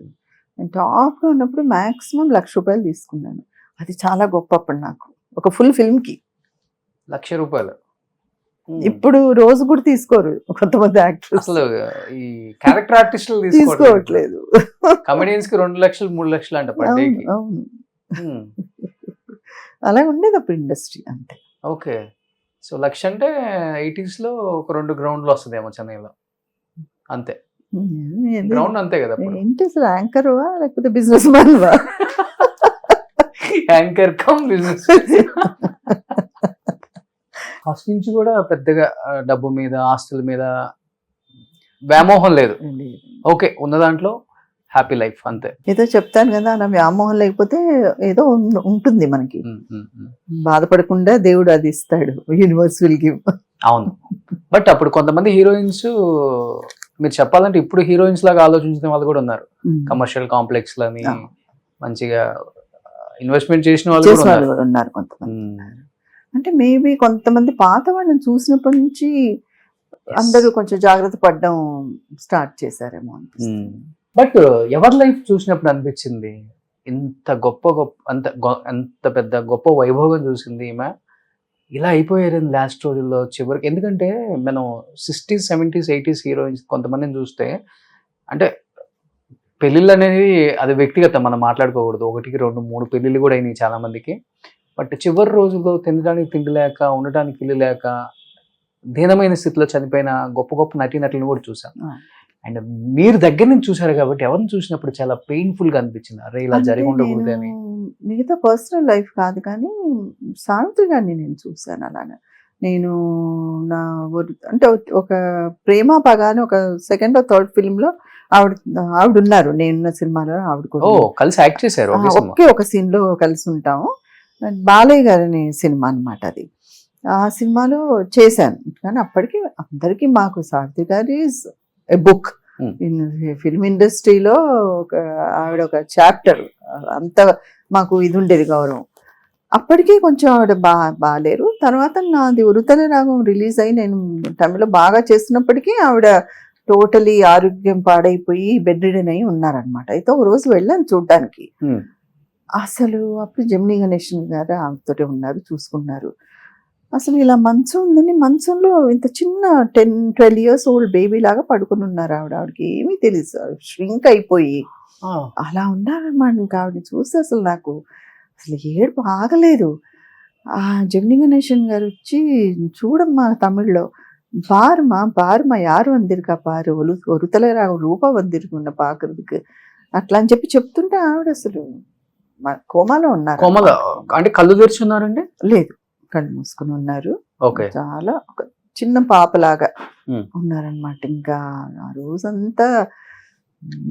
నేను టాప్ లో ఉన్నప్పుడు మాక్సిమం ₹1,00,000 తీసుకున్నాను. అది చాలా గొప్ప అప్పుడు నాకు, ఒక ఫుల్ ఫిల్మ్ కి ₹1,00,000. ఇప్పుడు రోజు కూడా తీసుకోరు కొంతమంది యాక్టర్స్. అసలు ఈ క్యారెక్టర్ ఆర్టిస్టులు తీసుకోవట్లేదు. కమెడియన్స్ కి 2 లక్షలు 3 లక్షలు అంట పర్ డేకి. అవును అలా ఉండేది అప్పుడు ఇండస్ట్రీ అంతే. ఓకే, సో 1,00,000 అంటే 80s లో ఒక 2 గ్రౌండ్లు వస్తుందేమో చెన్నైలో అంతే. గ్రౌండ్ అంతే కదా. ఏంటి అసలు యాంకర్వా లేకపోతే బిజినెస్ మ్యాన్వా? Anchor cum business. ఫస్ట్ నుంచి కూడా పెద్దగా డబ్బు మీద ఆస్తుల మీద వ్యామోహం లేదు. ఓకే, ఉన్న దాంట్లో హ్యాపీ లైఫ్ అంతే. ఏదో చెప్తాను కదా, నా వ్యామోహం లేకపోతే ఏదో ఉంటుంది మనకి. బాధపడకుండా దేవుడు అది ఇస్తాడు, యూనివర్స్ విల్ గివ్. అవును, బట్ అప్పుడు కొంతమంది హీరోయిన్స్ మీరు చెప్పాలంటే ఇప్పుడు హీరోయిన్స్ లాగా ఆలోచించిన వాళ్ళు కూడా ఉన్నారు. కమర్షియల్ కాంప్లెక్స్ లని మంచిగా ఇన్వెస్ట్మెంట్ చేసిన వాళ్ళు కూడా ఉన్నారు కొంతమంది. అంటే మేబీ కొంతమంది పాత వాళ్ళని చూసినప్పటి నుంచి అందరూ కొంచెం జాగ్రత్త పడడం స్టార్ట్ చేశారేమో అనిపిస్తుంది. బట్ ఎవరి లైఫ్ చూసినప్పుడు అనిపించింది ఇంత అంత పెద్ద గొప్ప వైభోగం చూసింది ఈమె, ఇలా అయిపోయారు లాస్ట్ రోజుల్లో చివరికి. ఎందుకంటే మనం 60s 70s 80s హీరోయిన్స్ కొంతమందిని చూస్తే, అంటే పెళ్ళిళ్ళు అనేది అది వ్యక్తిగతం, మనం మాట్లాడుకోకూడదు. 1, 2, 3 పెళ్ళిళ్ళు కూడా అయినాయి చాలా మందికి. బట్ చివరి రోజుల్లో తినడానికి తిండి లేక, ఉండటానికి ఇల్లు లేక, దీనమైన స్థితిలో చనిపోయిన గొప్ప గొప్ప నటీనటులను కూడా చూసాం. అండ్ మీరు దగ్గర నుంచి చూసారు కాబట్టి ఎవరిని చూసినప్పుడు చాలా పెయిన్ఫుల్ గా అనిపించింది, అరే ఇలా జరిగి ఉండకూడదు అని. మిగతా పర్సనల్ లైఫ్ కాదు కానీ సావిత్రి గారిని నేను చూసాను. అలాగా నేను నా అంటే ఒక ప్రేమ పగాని ఒక సెకండ్ థర్డ్ ఫిల్మ్ లో ఆవిడ ఉన్నారు. నేనున్న సినిమాలో ఆవిడ కూడా కలిసి యాక్ట్ చేశారు. ఒక సీన్ లో కలిసి ఉంటాము. బాలయ్య గారి సినిమా అన్నమాట అది. ఆ సినిమాలో చేశాను. కానీ అప్పటికి అందరికీ మాకు సావిత్రి గారి బుక్ ఫిల్మ్ ఇండస్ట్రీలో ఆవిడ ఒక చాప్టర్, అంత మాకు ఇది ఉండేది గౌరవం. అప్పటికీ కొంచెం ఆవిడ బాగాలేరు. తర్వాత నాది ఉరుతల రాగం రిలీజ్ అయ్యి నేను తమిళలో బాగా చేస్తున్నప్పటికీ ఆవిడ టోటలీ ఆరోగ్యం పాడైపోయి బెడ్ రిడెన్ అయి ఉన్నారనమాట. అయితే ఒక రోజు వెళ్ళాను చూడ్డానికి. అసలు అప్పుడు జమినీ గణేషన్ గారు ఆమెతోటే ఉన్నారు, చూసుకున్నారు. అసలు ఇలా మంచం ఉందని మంచంలో ఇంత చిన్న 10-12 ఇయర్స్ ఓల్డ్ బేబీ లాగా పడుకుని ఉన్నారు ఆవిడకి ఏమీ తెలియదు, ష్రింక్ అయిపోయి అలా ఉన్నారన్నమాట. ఇంకా ఆవిడని చూస్తే అసలు నాకు అసలు ఏడుపు ఆగలేదు. ఆ జెమిని గణేశన్ గారు వచ్చి, చూడమ్మా తమిళ్లో பாருமா யாரும் வந்திருக்கா பாரு, ஒருத்தல ரூபா வந்திருக்குన్న పాకరికి అట్లా అని చెప్తుంటే ఆవిడ అసలు కోమాలో ఉన్నారు. కోమలో అంటే కళ్ళు తెరిచున్నారండి? లేదు, కళ్ళు మూసుకుని ఉన్నారు. ఓకే. చాలా ఒక చిన్న పాపలాగా ఉన్నారనమాట. ఇంకా ఆ రోజంతా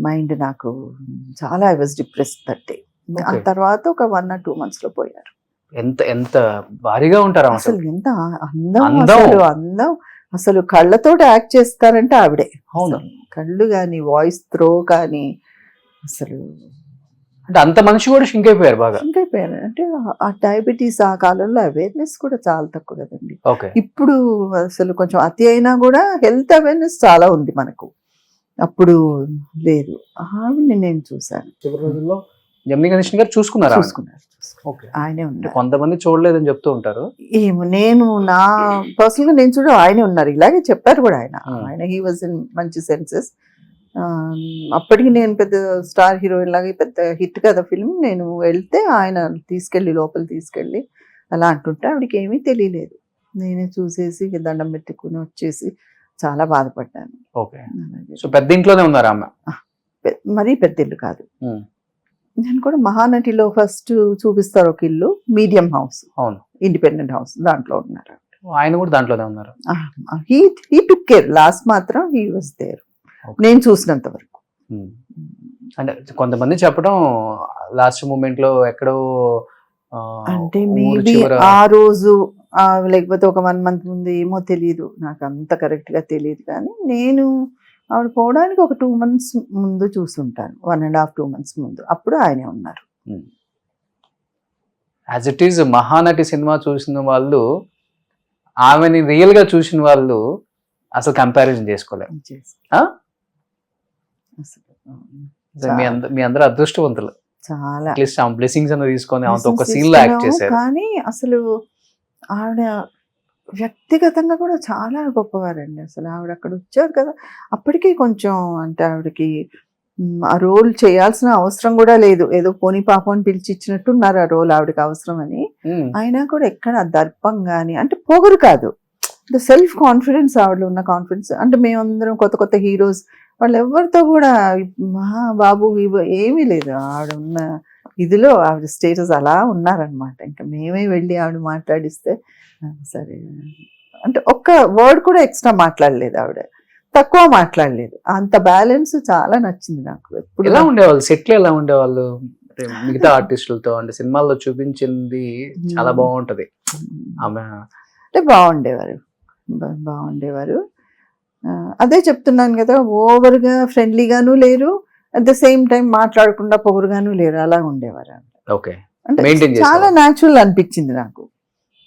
మైండ్ నాకు చాలా I was depressed that day. ఆ తర్వాత ఒక 1 or 2 months లో పోయారు. ఎంత ఎంత భారీగా ఉంటారు అసలు, ఎంత అందం అసలు కళ్ళతో యాక్ట్ చేస్తారంటే ఆవిడే. అవును, కళ్ళు కానీ వాయిస్ త్రో కానీ అసలు అంటే అంత మనిషి కూడా షింక్ అయిపోయారు, బాగా షింక్ అయిపోయారు. అంటే ఆ డయాబెటీస్ ఆ కాలంలో అవేర్నెస్ కూడా చాలా తక్కువ కదండి. ఓకే. ఇప్పుడు అసలు కొంచెం అతి అయినా కూడా హెల్త్ అవేర్నెస్ చాలా ఉంది మనకు, అప్పుడు లేదు. ఆవిడని నేను చూశాను. చివరి రోజుల్లో జెమిని గణేశన్ గారు చూసుకున్నారు. ఆయనే ఉన్నారు. కొంతమంది చూడలేదని చెప్తూ ఉంటారు. ఏమో, నేను నా పర్సనల్ గా నేను చూడ ఆయనే ఉన్నారు, ఇలాగే చెప్పారు కూడా ఆయన హీ వాజ్ ఇన్ మంచి సెన్సెస్. అప్పటికి నేను పెద్ద స్టార్ హీరోయిన్ లాగా పెద్ద హిట్ కదా ఫిల్మ్, నేను వెళ్తే ఆయన లోపల తీసుకెళ్ళి అలా అంటుంటే ఆవిడకి ఏమీ తెలియలేదు. నేనే చూసేసి దండం పెట్టుకుని వచ్చేసి చాలా బాధపడ్డాను. ఓకే. సో పెద్ద ఇంట్లోనే ఉన్నారు ఆమె? మరీ పెద్ద ఇల్లు కాదు. నేను కూడా మహానటిలో ఫస్ట్ చూపిస్తారు ఒక ఇల్లు, మీడియం హౌస్, అవును, ఇండిపెండెంట్ హౌస్, దాంట్లో ఉన్నారు. ఆయన కూడా దాంట్లోనే ఉన్నారు. హీ టుక్ కేర్, లాస్ట్ మాత్రం హీ వాజ్ దేర్ నేను చూసినంత వరకు. అంటే కొంతమంది చెప్పడం లాస్ట్ మూమెంట్ లో ఎక్కడో, అంటే మేబీ ఆ రోజు లేకపోతే ఒక 1 month ముందు, ఏమో తెలియదు నాకు, అంత కరెక్ట్ గా తెలియదు. కానీ నేను ఆవిడ పోవడానికి ఒక 2 months ముందు చూసుంటాను, 1.5 2 months ముందు. అప్పుడు ఆయనే ఉన్నారు. As it is Mahanati cinema చూసిన వాళ్ళు ఆమెని రియల్ గా చూసిన వాళ్ళు అసలు కంపారిజన్ చేసుకోలేము. మీ అందరూ అదృష్టవంతులు, చాలా అట్లీస్ట్ ఆమె బ్లెస్సింగ్స్ అన్న తీసుకొని ఆమెతో ఒక సీన్ లో యాక్ట్ చేశారు. కానీ అసలు ఆవిడ వ్యక్తిగతంగా కూడా చాలా గొప్పవారండి. అసలు ఆవిడ అక్కడ వచ్చారు కదా, అప్పటికి కొంచెం అంటే ఆవిడకి ఆ రోల్ చేయాల్సిన అవసరం కూడా లేదు, ఏదో పోనీ పాపం అని పిలిచి ఇచ్చినట్టున్నారు ఆ రోల్ ఆవిడకి అవసరం అని. అయినా కూడా ఎక్కడ దర్పం కానీ, అంటే పొగరు కాదు, సెల్ఫ్ కాన్ఫిడెన్స్, ఆవిడలో ఉన్న కాన్ఫిడెన్స్. అంటే మేమందరం కొత్త హీరోస్, వాళ్ళు ఎవరితో కూడా బాబు ఏమీ లేదు, ఆవిడ ఉన్న ఇదిలో ఆవిడ స్టేటస్ అలా ఉన్నారనమాట. ఇంకా మేమే వెళ్ళి ఆవిడ మాట్లాడిస్తే సరే అంటే ఒక్క వర్డ్ కూడా ఎక్స్ట్రా మాట్లాడలేదు ఆవిడ, తక్కువ మాట్లాడలేదు. అంత బ్యాలెన్స్ చాలా నచ్చింది నాకు. ఎప్పుడు ఎలా ఉండేవాళ్ళు సెట్లు, ఎలా ఉండేవాళ్ళు మిగతా ఆర్టిస్టులతో? అంటే సినిమాల్లో చూపించింది చాలా బాగుంటది ఆమె, అంటే బాగుండేవారు. అదే చెప్తున్నాను కదా, ఓవర్గా ఫ్రెండ్లీగాను లేరు, అట్ ద సేమ్ టైం మాట్లాడకుండా పొగరుగాను లేరు, అలా ఉండేవారు. ఓకే. అంటే చాలా న్యాచురల్ అనిపించింది నాకు.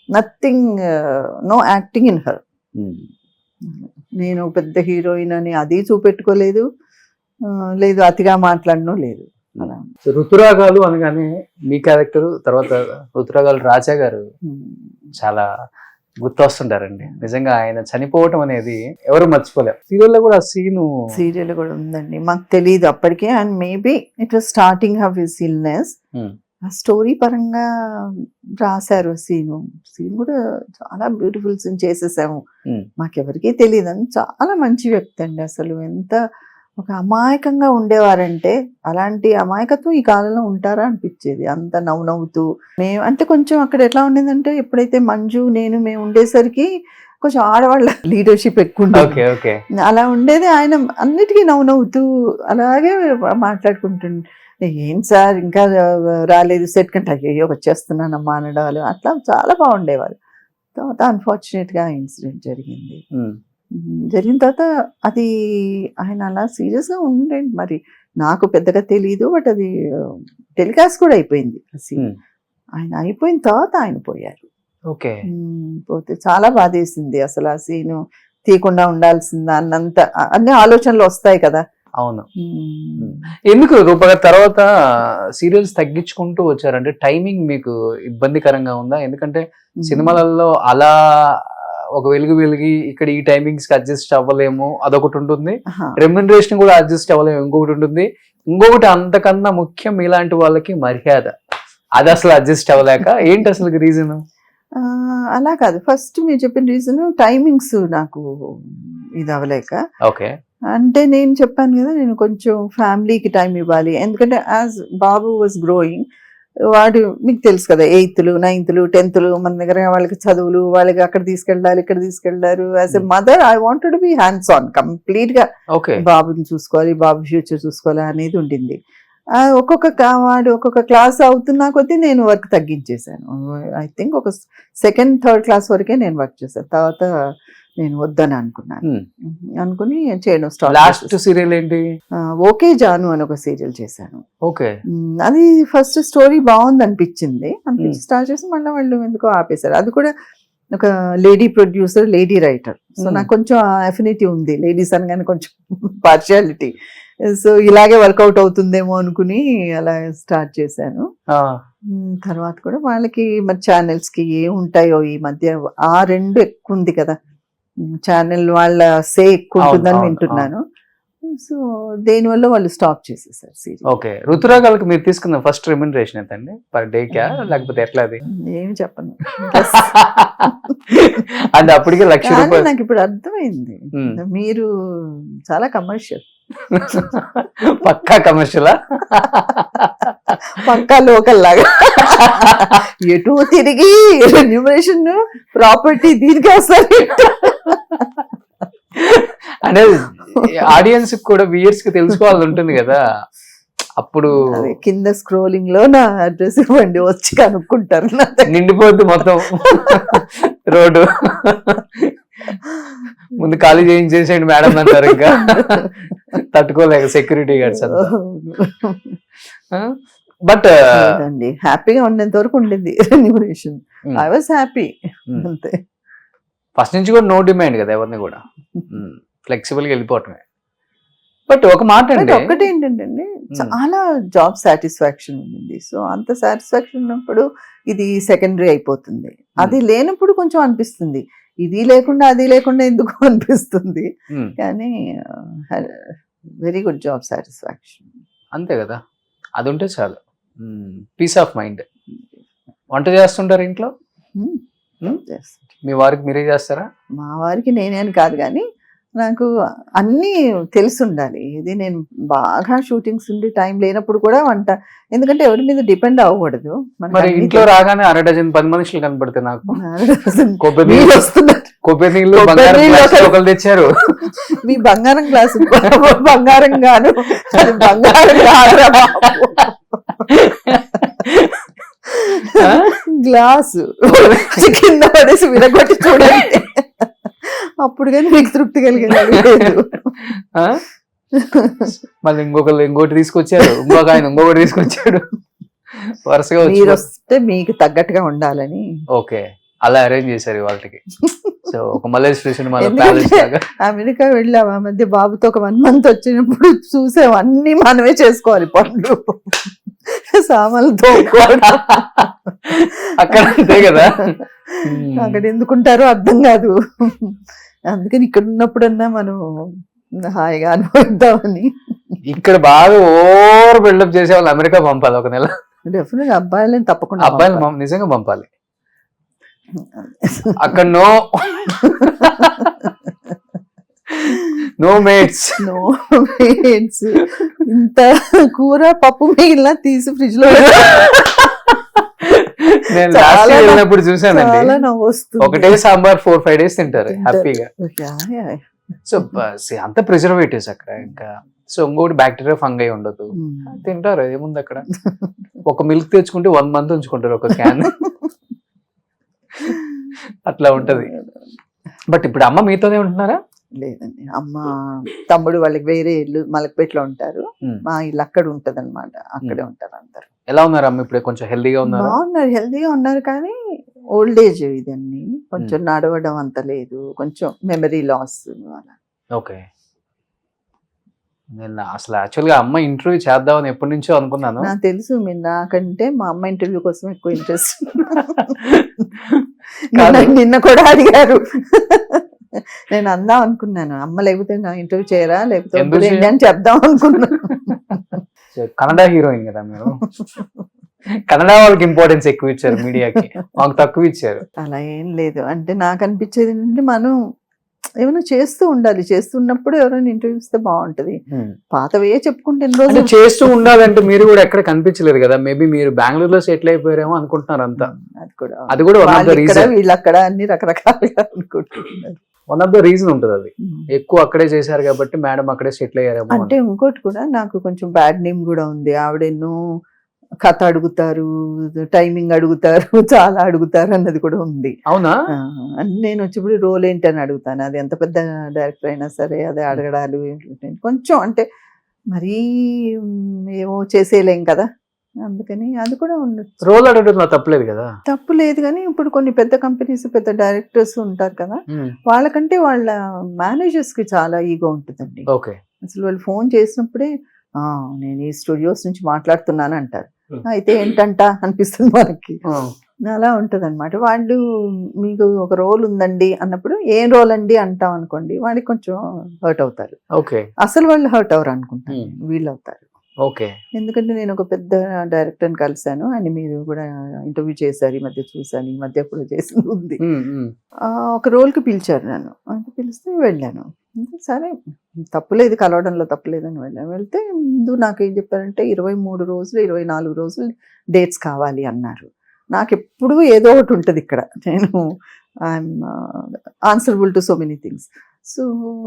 Nothing, no acting in her. నేను పెద్ద హీరోయిన్ అని అది చూపెట్టుకోలేదు, లేదు అతిగా మాట్లాడను లేదు. అలా ఋతురాగాలు అనగానే మీ క్యారెక్టర్, తర్వాత ఋతురాగాలు రాజా గారు చాలా గుర్తొస్తుంటారండి. నిజంగా ఆయన చనిపోవటం అనేది ఎవరు మర్చిపోలేరు. సీరియల్లో కూడా సీరియల్ కూడా ఉందండి, మాకు తెలియదు అప్పటికే. And maybe it was starting of his illness. ఆ స్టోరీ పరంగా రాశారు సీన్ కూడా చాలా బ్యూటిఫుల్ సీన్ చేసేసాము. మాకెవరికీ తెలియదు అని. చాలా మంచి వ్యక్తి అండి అసలు. ఎంత ఒక అమాయకంగా ఉండేవారంటే, అలాంటి అమాయకత్వం ఈ కాలంలో ఉంటారా అనిపించేది. అంత నవ్వుతూ మేము అంటే కొంచెం అక్కడ ఎట్లా ఉండేదంటే, ఎప్పుడైతే మంజు మేము ఉండేసరికి కొంచెం ఆడవాళ్ళ లీడర్షిప్ ఎక్కువ ఉండేది. అలా ఉండేది. ఆయన అన్నిటికీ నవ్వుతూ అలాగే మాట్లాడుకుంటుండే. ఏం సార్ ఇంకా రాలేదు సెట్ కంటే, అయ్యో వచ్చేస్తున్నానమ్మా అనడాలు, అట్లా చాలా బాగుండేవారు. తర్వాత అన్ఫార్చునేట్గా ఇన్సిడెంట్ జరిగిన తర్వాత అది ఆయన అలా సీరియస్గా ఉండేది. మరి నాకు పెద్దగా తెలీదు, బట్ అది టెలికాస్ట్ కూడా అయిపోయింది. ఆయన అయిపోయిన తర్వాత ఆయన పోయారు. పోతే చాలా బాధేసింది అసలు. ఆ సీను తీయకుండా ఉండాల్సిందా అన్నంత అన్ని ఆలోచనలు వస్తాయి కదా. అవును. ఉమ్. ఎందుకు రూప గారు తర్వాత సీరియల్స్ తగ్గించుకుంటూ వచ్చారంటే టైమింగ్ మీకు ఇబ్బందికరంగా ఉందా? ఎందుకంటే సినిమాలలో అలా ఒక వెలిగి ఇక్కడ ఈ టైమింగ్స్ కి అడ్జస్ట్ అవ్వలేము అదొకటి ఉంటుంది, ఆహా. రెమ్యునరేషన్ కూడా అడ్జస్ట్ అవ్వలేము ఇంకొకటి ఉంటుంది, ఇంకొకటి అంతకన్నా ముఖ్యం ఇలాంటి వాళ్ళకి మర్యాద, అది అసలు అడ్జస్ట్ అవ్వలేక ఏంటి అసలు రీజన్? ఆ, అలా కాదు, ఫస్ట్ మీరు చెప్పిన రీజన్ టైమింగ్స్ నాకు ఇది అవ్వలేక. ఓకే. అంటే నేను చెప్పాను కదా, నేను కొంచెం ఫ్యామిలీకి టైం ఇవ్వాలి, ఎందుకంటే యాజ్ బాబు వాజ్ గ్రోయింగ్, వాడు మీకు తెలుసు కదా 8th, 9th, 10th మన దగ్గర వాళ్ళకి చదువులు, వాళ్ళకి అక్కడ తీసుకెళ్ళాలి ఇక్కడ తీసుకెళ్లారు. As a mother I wanted to be hands on complete గా, ఓకే. బాబుని చూసుకోవాలి, బాబు ఫ్యూచర్ చూసుకోవాలి అనేది ఉండింది. వాడు ఒక్కొక్క క్లాస్ అవుతున్నా కొద్దీ నేను వర్క్ తగ్గించేశాను. ఐ థింక్ ఒక 2nd, 3rd క్లాస్ వరకే నేను వర్క్ చేశాను, తర్వాత నేను వద్దని అనుకున్నాను. అనుకుని చేయడం లాస్ట్ స్టార్ట్. సీరియల్ ఏంటి? ఓకే జాను అని ఒక సీరియల్ చేశాను. ఓకే. అది ఫస్ట్ స్టోరీ బాగుంది అనిపించింది, స్టార్ట్ చేసి మళ్ళీ వాళ్ళు ఎందుకో ఆపేశారు. అది కూడా ఒక lady producer, lady writer, so నాకు కొంచెం అఫినిటీ ఉంది లేడీస్ అనగానే, కొంచెం పార్షియాలిటీ. సో ఇలాగే వర్కౌట్ అవుతుందేమో అనుకుని అలా స్టార్ట్ చేశాను. తర్వాత కూడా వాళ్ళకి మరి ఛానల్స్ కి ఏ ఉంటాయో ఈ మధ్య ఆ 2 ఎక్కువ ఉంది కదా, ఛానల్ వాళ్ళ సే ఎక్కువ ఉంటుందని వింటున్నాను. సో దేనివల్ల వాళ్ళు స్టాప్ చేసేసారు సీరియల్. ఓకే. రుతురాగాలకు మీరు తీసుకున్న ఫస్ట్ రెమ్యునరేషన్ ఎంత అండి? పర్ డే క్యా లేకపోతే ఎట్లా అది? ఏమి చెప్పను. అంటే అప్పటికే ₹1,00,000. నాకు ఇప్పుడు అర్థమైంది, మీరు చాలా కమర్షియల్. పక్కా కమర్షియలా? పక్కా లోకల్ లాగా ఎటు తిరిగి రెమ్యునరేషన్ ప్రాపర్టీ దీనికి వస్తారు. అంటే ఆడియన్స్ కూడా వ్యూయర్స్ కి తెలుసుకోవాలని ఉంటుంది కదా, అప్పుడు కింద స్క్రోలింగ్ లో నా అడ్రస్ ఇవ్వండి వచ్చి కనుక్కుంటారు. నిండిపోద్ది మొత్తం రోడ్డు, ముందు ఖాళీ చేయించేసేయండి మేడం అంటారు, ఇంకా తట్టుకోలేక సెక్యూరిటీ గార్డ్స్ అంతా. బట్ హ్యాపీగా ఉండేంత వరకు ఉండింది రెమ్యునరేషన్. ఐ వాజ్ హ్యాపీ అంతే. ఫస్ట్ నుంచి కూడా నో డిమాండ్ కదా ఎవరిని కూడా, ఫ్లెక్సిబుల్ గా వెళ్ళిపోవటమే. బట్ ఒక మాట అండి, ఒక్కటి ఏంటంటే చాలా జాబ్ సాటిస్ఫాక్షన్ ఉంది. సో అంత సాటిస్ఫాక్షన్ ఉన్నప్పుడు ఇది సెకండరీ అయిపోతుంది, అది లేనప్పుడు కొంచెం అనిపిస్తుంది ఇది లేకుండా అది లేకుండా ఎందుకు అనిపిస్తుంది. కానీ వెరీ గుడ్ జాబ్ సాటిస్ఫాక్షన్, అంతే కదా, అది ఉంటే చాలు. Peace of mind. వంట చేస్తుంటారు ఇంట్లో? మీ వారికి మీరే చేస్తారా? మా వారికి నేనే అని కాదు, కానీ నాకు అన్నీ తెలిసి ఉండాలి. ఇది నేను బాగా షూటింగ్స్ ఉండి టైం లేనప్పుడు కూడా వంట, ఎందుకంటే ఎవరి మీద డిపెండ్ అవ్వకూడదు. మరి ఇంట్లో రాగానే 1 డజన్ 10 మనుషులు కనపడితే నాకు కొబ్బరి నీళ్ళు ఒకరు తెచ్చారు. మీ బంగారం గ్లాసు బంగారం గాను, బంగారం గ్లాసు కింద పడేసి విరగొట్టి చూడండి, అప్పుడు కానీ మీకు తృప్తి కలిగేది. మళ్ళీ ఇంకోటి తీసుకొచ్చారు, ఇంకొకటి తీసుకొచ్చాడు, వరుసగా మీరు వస్తే మీకు తగ్గట్టుగా ఉండాలని. ఓకే, అలా అరేంజ్ చేశారు వాళ్ళకి. సో ఒక మల్లేశ్వరి అమెరికా వెళ్ళాం ఆ మధ్య, బాబుతో ఒక 1 month వచ్చినప్పుడు చూసాం, అన్ని మనమే చేసుకోవాలి పనులు, సామాన్లతో అక్కడ అంతే కదా, అక్కడ ఎందుకుంటారో అర్థం కాదు. అందుకని ఇక్కడ ఉన్నప్పుడన్నా మనం హాయిగా అనుభవిద్దామని. ఇక్కడ బాగా ఓవర్ బిల్డప్ చేసే వాళ్ళు అమెరికా పంపాలి 1 నెల. డెఫినెట్ అబ్బాయిలని తప్పకుండా, అబ్బాయిలు నిజంగా పంపాలి. అక్కడ నో మేట్స్, ఇంత కూర పప్పు మిగిలిన తీసి ఫ్రిడ్జ్ లో నేను లాస్ట్ వెళ్ళినప్పుడు చూసానండి, వస్తుంది ఒకటే సాంబార్ 4-5 days తింటారు హ్యాపీగా. సో అంత ప్రిజర్వేటివ్స్ అక్కడ, ఇంకా సో ఇంకోటి బ్యాక్టీరియా ఫంగై ఉండదు, తింటారు. ఏముంది అక్కడ, ఒక మిల్క్ తెచ్చుకుంటే 1 month ఉంచుకుంటారు ఒక క్యాన్, అట్లా ఉంటది. బట్ ఇప్పుడు అమ్మ మీతోనే ఉంటున్నారా? లేదండి, అమ్మ తమ్ముడు వాళ్ళకి వేరే ఇల్లు మలక్పేటలో ఉంటారు, మా ఇల్లు అక్కడ ఉంటది అనమాట, అక్కడే ఉంటారు అందరు. ఎలా ఉన్నారు అమ్మ ఇప్పుడు? కొంచెం హెల్దీగా ఉన్నారు? బాగున్నారు, హెల్దీగా ఉన్నారు, కానీ ఓల్డ్ ఏజ్ ఇదన్నీ కొంచెం నడవడం అంత లేదు, కొంచెం మెమరీ లాస్. ఓకే. నేను అసలు యాక్చువల్గా అమ్మ ఇంటర్వ్యూ చేద్దామని ఎప్పటి నుంచో అనుకున్నాను. నాకు తెలుసు మీరు నాకంటే మా అమ్మ ఇంటర్వ్యూ కోసం ఎక్కువ ఇంట్రెస్ట్. నిన్న కూడా అడిగారు, నేను అందాం అనుకున్నాను అమ్మ లేకపోతే నా ఇంటర్వ్యూ చేయరా లేకపోతే ఎందుకు వద్దులేండి చేయరు? అని చెప్దాం అనుకున్నాను. కన్నడ హీరోయిన్ కదా మీరు, కన్నడ వాళ్ళకి ఇంపార్టెన్స్ ఎక్కువ ఇచ్చారు, మీడియాకి మాకు తక్కువ ఇచ్చారు. అలా ఏం లేదు, అంటే నాకు అనిపించేది ఏంటంటే మనం ఏమైనా చేస్తూ ఉండాలి, చేస్తున్నప్పుడు ఎవరైనా ఇంటర్వ్యూ ఇస్తే బాగుంటది. పాతవే చెప్పుకుంటే ఎన్ని అంటే రోజులు చేస్తూ ఉండాలంటే మీరు కూడా ఎక్కడ కనిపించలేదు కదా, మేబీ మీరు బెంగళూరులో సెటిల్ అయిపోయారేమో అనుకుంటున్నారు అంతా. అది కూడా వన్ ఆఫ్ ద వాళ్ళు ఇక్కడ రీజన్, వీళ్ళు అక్కడ అన్ని రకరకాలుగా అనుకుంటున్నారు. వన్ ఆఫ్ ద రీజన్ ఉంటుంది అది. ఎక్కువ అక్కడే చేశారు కాబట్టి మేడం అక్కడే సెటిల్ అయ్యారేమో అంటే ఇంకోటి కూడా నాకు కొంచెం బ్యాడ్ నేమ్ కూడా ఉంది. ఆవిడ ఎన్నో కథ అడుగుతారు, టైమింగ్ అడుగుతారు, చాలా అడుగుతారు అన్నది కూడా ఉంది. అవునా? అంటే నేను వచ్చినప్పుడు రోల్ ఏంటి అని అడుగుతాను, అది ఎంత పెద్ద డైరెక్టర్ అయినా సరే అదే అడగడాలు కొంచెం అంటే మరీ ఏమో చేసేయలేం కదా, అందుకని అది కూడా ఉండొచ్చు. రోల్ అడగడంలో తప్పలేదు కదా. తప్పు లేదు, కానీ ఇప్పుడు కొన్ని పెద్ద కంపెనీస్ పెద్ద డైరెక్టర్స్ ఉంటారు కదా, వాళ్ళకంటే వాళ్ళ మేనేజర్స్ కి చాలా ఈగో ఉంటుందండి. ఓకే. అసలు వాళ్ళు ఫోన్ చేసినప్పుడే నేను ఈ స్టూడియోస్ నుంచి మాట్లాడుతున్నాను అంటారు. అయితే ఏంటంట అనిపిస్తుంది మనకి, అలా ఉంటది అనమాట. వాళ్ళు మీకు ఒక రోల్ ఉందండి అన్నప్పుడు ఏం రోల్ అండి అంటాం అనుకోండి, వాళ్ళకి కొంచెం హర్ట్ అవుతారు. ఓకే. అసలు వాళ్ళు హర్ట్ అవరు అనుకుంటాను, వీళ్ళు అవుతారు. ఓకే. ఎందుకంటే నేను ఒక పెద్ద డైరెక్టర్ని కలిశాను, ఆయన మీరు కూడా ఇంటర్వ్యూ చేశారు, ఈ మధ్య చూశాను, ఈ మధ్య ఎప్పుడో చేసింది ఉంది. ఒక రోల్కి పిలిచారు నన్ను, అంటే పిలిస్తే వెళ్ళాను. సరే తప్పులేదు, కలవడంలో తప్పులేదని వెళ్ళాను. వెళ్తే ముందు నాకు ఏం చెప్పారంటే 23 రోజులు 24 రోజులు డేట్స్ కావాలి అన్నారు. నాకు ఎప్పుడు ఏదో ఒకటి ఉంటుంది ఇక్కడ, నేను I'm answerable to so many things. So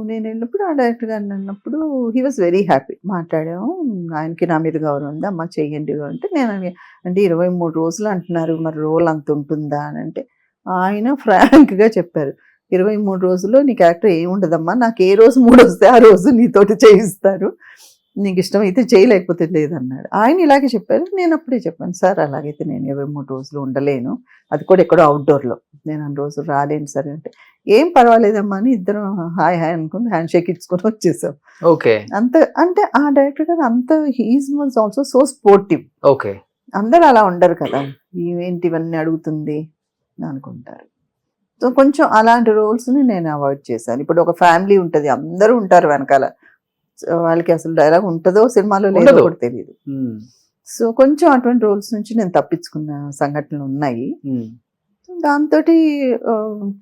నేను వెళ్ళినప్పుడు ఆ డైరెక్టర్ గారిని అన్నప్పుడు హీ వాజ్ వెరీ హ్యాపీ. మాట్లాడాము, ఆయనకి నా మీద గౌరవం ఉంది, అమ్మ చెయ్యండి అంటే నేను అంటే 23 రోజులు అంటున్నారు, మరి రోల్ అంత ఉంటుందా అని అంటే ఆయన ఫ్రాంక్గా చెప్పారు, 23 రోజుల్లో నీ క్యారెక్టర్ ఏముండదమ్మా, నాకు ఏ రోజు మూడు వస్తే ఆ రోజు నీతోటి చేయిస్తారు, నీకు ఇష్టమైతే చేయలేకపోతే లేదన్నాడు. ఆయన ఇలాగే చెప్పారు. నేను అప్పుడే చెప్పాను, సార్ అలాగైతే నేను 23 రోజులు ఉండలేను, అది కూడా ఎక్కడో అవుట్డోర్లో, నేను అన్ని రోజులు రాలేను సార్ అంటే ఏం పర్వాలేదమ్మా అని ఇద్దరం హాయ్ హాయ్ అనుకుని హ్యాండ్ షేక్ ఇచ్చుకొని వచ్చేసాం. ఓకే. అంత అంటే ఆ డైరెక్టర్ గారు అంత he's was also so sportive. Okay. అందరూ అలా ఉండరు కదా, ఇవేంటి ఇవన్నీ అడుగుతుంది అనుకుంటారు. సో కొంచెం అలాంటి రోల్స్ని నేను అవాయిడ్ చేశాను. ఇప్పుడు ఒక ఫ్యామిలీ ఉంటుంది, అందరూ ఉంటారు వెనకాల, వాళ్ళకి అసలు డైలాగ్ ఉంటుందో సినిమాలో లేదో కూడా తెలియదు. సో కొంచెం అటువంటి రోల్స్ నుంచి నేను తప్పించుకున్న సంఘటనలు ఉన్నాయి. దాంతో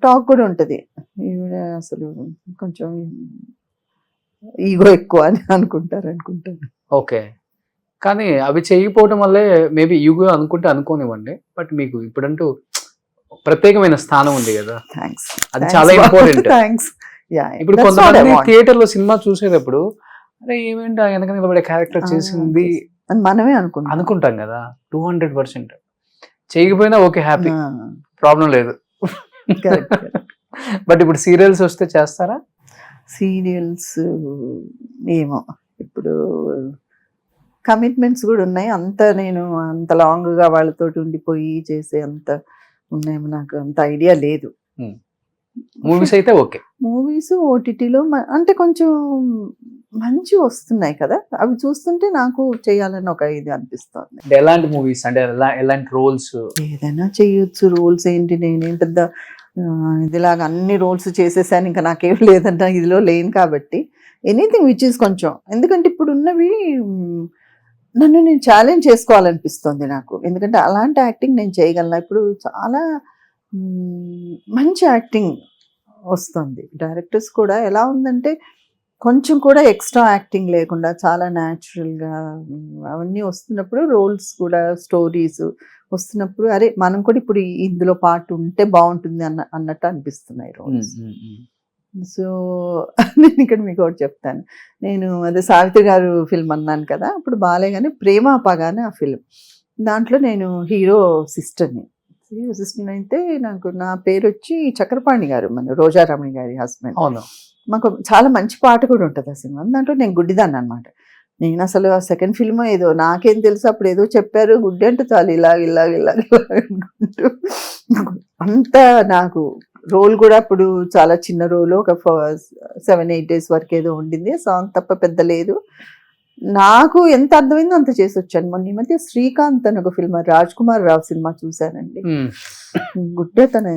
టాక్ కూడా ఉంటుంది, అసలు కొంచెం ఈగో ఎక్కువ అని అనుకుంటాను. ఓకే. కానీ అవి చేయకపోవడం వల్లే మేబీ ఈగో అనుకుంటే అనుకోనివ్వండి, బట్ మీకు ఇప్పుడంటూ ప్రత్యేకమైన స్థానం ఉంది కదా, థ్యాంక్స్, అది చాలా ఇంపార్టెంట్. థ్యాంక్స్. ఇప్పుడు కొంతమంది థియేటర్ లో సినిమా చూసేటప్పుడు అరే ఏమేంటి వెనక నిలబడే క్యారెక్టర్ చేసింది అని మనమే అనుకుంటాం కదా. 200% చేయకపోయినా ఓకే, హ్యాపీ, ప్రాబ్లం లేదు. బట్ ఇప్పుడు సీరియల్స్ వస్తే చేస్తారా? సీరియల్స్ ఏమో, ఇప్పుడు కమిట్మెంట్స్ కూడా ఉన్నాయి, నేను అంత లాంగ్గా వాళ్ళతోటి ఉండిపోయి చేసే అంత ఉన్నాయేమో నాకు అంత ఐడియా లేదు. మూవీస్ అయితే ఓకే. మూవీస్ ఓటీటీలో అంటే కొంచెం మంచి వస్తున్నాయి కదా, అవి చూస్తుంటే నాకు చేయాలని ఒక ఇది అనిపిస్తుంది. ఎలాంటి మూవీస్ అంటే ఎలాంటి రోల్స్? ఏదైనా చేయొచ్చు. రోల్స్ ఏంటి, నేనేం పెద్ద ఇదిలాగా అన్ని రోల్స్ చేసేసాను ఇంకా నాకేం లేదంట, ఇదిలో లేను కాబట్టి ఎనీథింగ్ విచ్ ఈస్ కొంచెం, ఎందుకంటే ఇప్పుడు ఉన్నవి నన్ను నేను ఛాలెంజ్ చేసుకోవాలనిపిస్తుంది నాకు, ఎందుకంటే అలాంటి యాక్టింగ్ నేను చేయగలను. ఇప్పుడు చాలా మంచి యాక్టింగ్ వస్తుంది, డైరెక్టర్స్ కూడా ఎలా ఉందంటే కొంచెం కూడా ఎక్స్ట్రా యాక్టింగ్ లేకుండా చాలా న్యాచురల్గా అవన్నీ వస్తున్నప్పుడు, రోల్స్ కూడా స్టోరీస్ వస్తున్నప్పుడు అరే మనం కూడా ఇప్పుడు ఇందులో పార్ట్ ఉంటే బాగుంటుంది అన్నట్టు అనిపిస్తున్నాయి రోల్స్. సో నేను ఇక్కడ మీకు ఒకటి చెప్తాను, నేను అదే సావిత్రి గారు ఫిల్మ్ అన్నాను కదా, అప్పుడు బాలేగానే ప్రేమ పగానే ఆ ఫిల్మ్, దాంట్లో నేను హీరో సిస్టర్ని అయితే నాకు నా పేరు వచ్చి చక్రపాణి గారు, మన రోజారమణి గారి హస్బెండ్. మాకు చాలా మంచి పాట కూడా ఉంటుంది ఆ సినిమా, దాంట్లో నేను గుడ్డిదాన్ని అనమాట. నేను అసలు ఆ సెకండ్ ఫిల్మ్ ఏదో నాకేం తెలుసు, అప్పుడు ఏదో చెప్పారు గుడ్డి అంటే చాలు ఇలాగ అనుకుంటూ అంత నాకు రోల్ కూడా అప్పుడు చాలా చిన్న రోల్, ఒక 7-8 days వరకు ఏదో ఉండింది. సాంగ్ తప్ప పెద్ద లేదు. నాకు ఎంత అర్థమైందో అంత చేసి వచ్చాను. మొన్న ఈ మధ్య శ్రీకాంత్ అని ఒక ఫిల్మ్, రాజ్ కుమార్ రావు సినిమా చూశానండి. గుడ్డే తన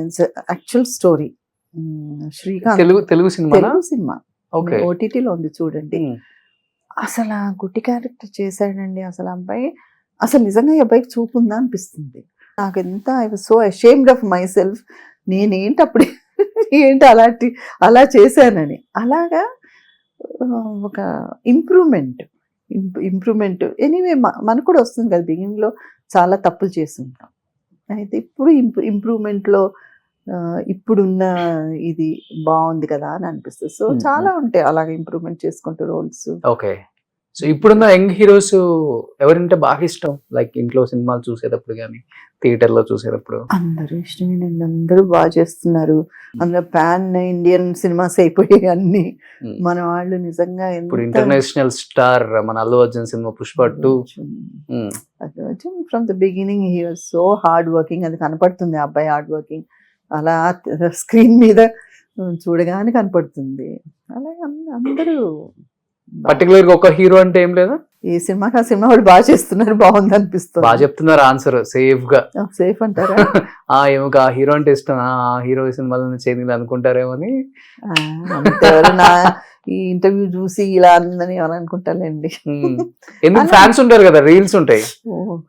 actual story. Srikanth Telugu cinema cinema ఓటీటీలో ఉంది చూడండి. అసలు ఆ గుడ్డి క్యారెక్టర్ చేశాడండి. అసలు అబ్బాయి అసలు నిజంగా ఈ అబ్బాయికి చూపుందా అనిపిస్తుంది నాకు. ఎంత I was so ashamed of my self. నేనేంటి అప్పుడు ఏంటి అలా చేశానని. అలాగా ఒక ఇంప్రూవ్మెంట్ ఎనీవే మనకు కూడా వస్తుంది కదా. బిగినింగ్లో చాలా తప్పులు చేస్తుంటాం. అయితే ఇప్పుడు ఇంప్రూవ్మెంట్లో ఇప్పుడున్న ఇది బాగుంది కదా అని అనిపిస్తుంది. సో చాలా ఉంటాయి అలాగే ఇంప్రూవ్మెంట్ చేసుకుంటూ రోల్స్. ఓకే. సో ఇప్పుడున్న యంగ్ హీరోస్ ఎవరంటే బాగా ఇష్టం? లైక్ ఇంట్లో సినిమాలు చూసేటప్పుడు కానీ థియేటర్లో చూసేటప్పుడు? అందరూ ఇష్టమేనండి. అందరూ బాగా చేస్తున్నారు. అందులో పాన్ ఇండియన్ సినిమాస్ అయిపోయాయి అన్ని. మన వాళ్ళు నిజంగా ఇప్పుడు ఇంటర్నేషనల్ స్టార్ మన Allu Arjun cinema Pushpa 2. Allu Arjun from the beginning he was so hard working. అది కనపడుతుంది ఆ అబ్బాయి హార్డ్ వర్కింగ్. అలా స్క్రీన్ మీద చూడగానే కనపడుతుంది. అలాగే అందరూ. పర్టికులర్ గా ఒక హీరో అంటే ఏం లేదా? ఈ సినిమాకి ఆ సినిమా వాళ్ళు బాగా చేస్తున్నారు, బాగుంది అనిపిస్తుంది. బాగా చెప్తున్నారు ఆన్సర్ సేఫ్ గా. సేఫ్ అంటారా? ఏమో ఆ హీరో అంటే ఇష్టం, ఆ హీరో సినిమాలను చేయాలి అనుకుంటారేమో అని. నా ఈ ఇంటర్వ్యూ చూసి ఇలా అందని ఎవరు అనుకుంటారులేండి. ఎందుకు ఫ్యాన్స్ ఉంటారు కదా, రీల్స్ ఉంటాయి.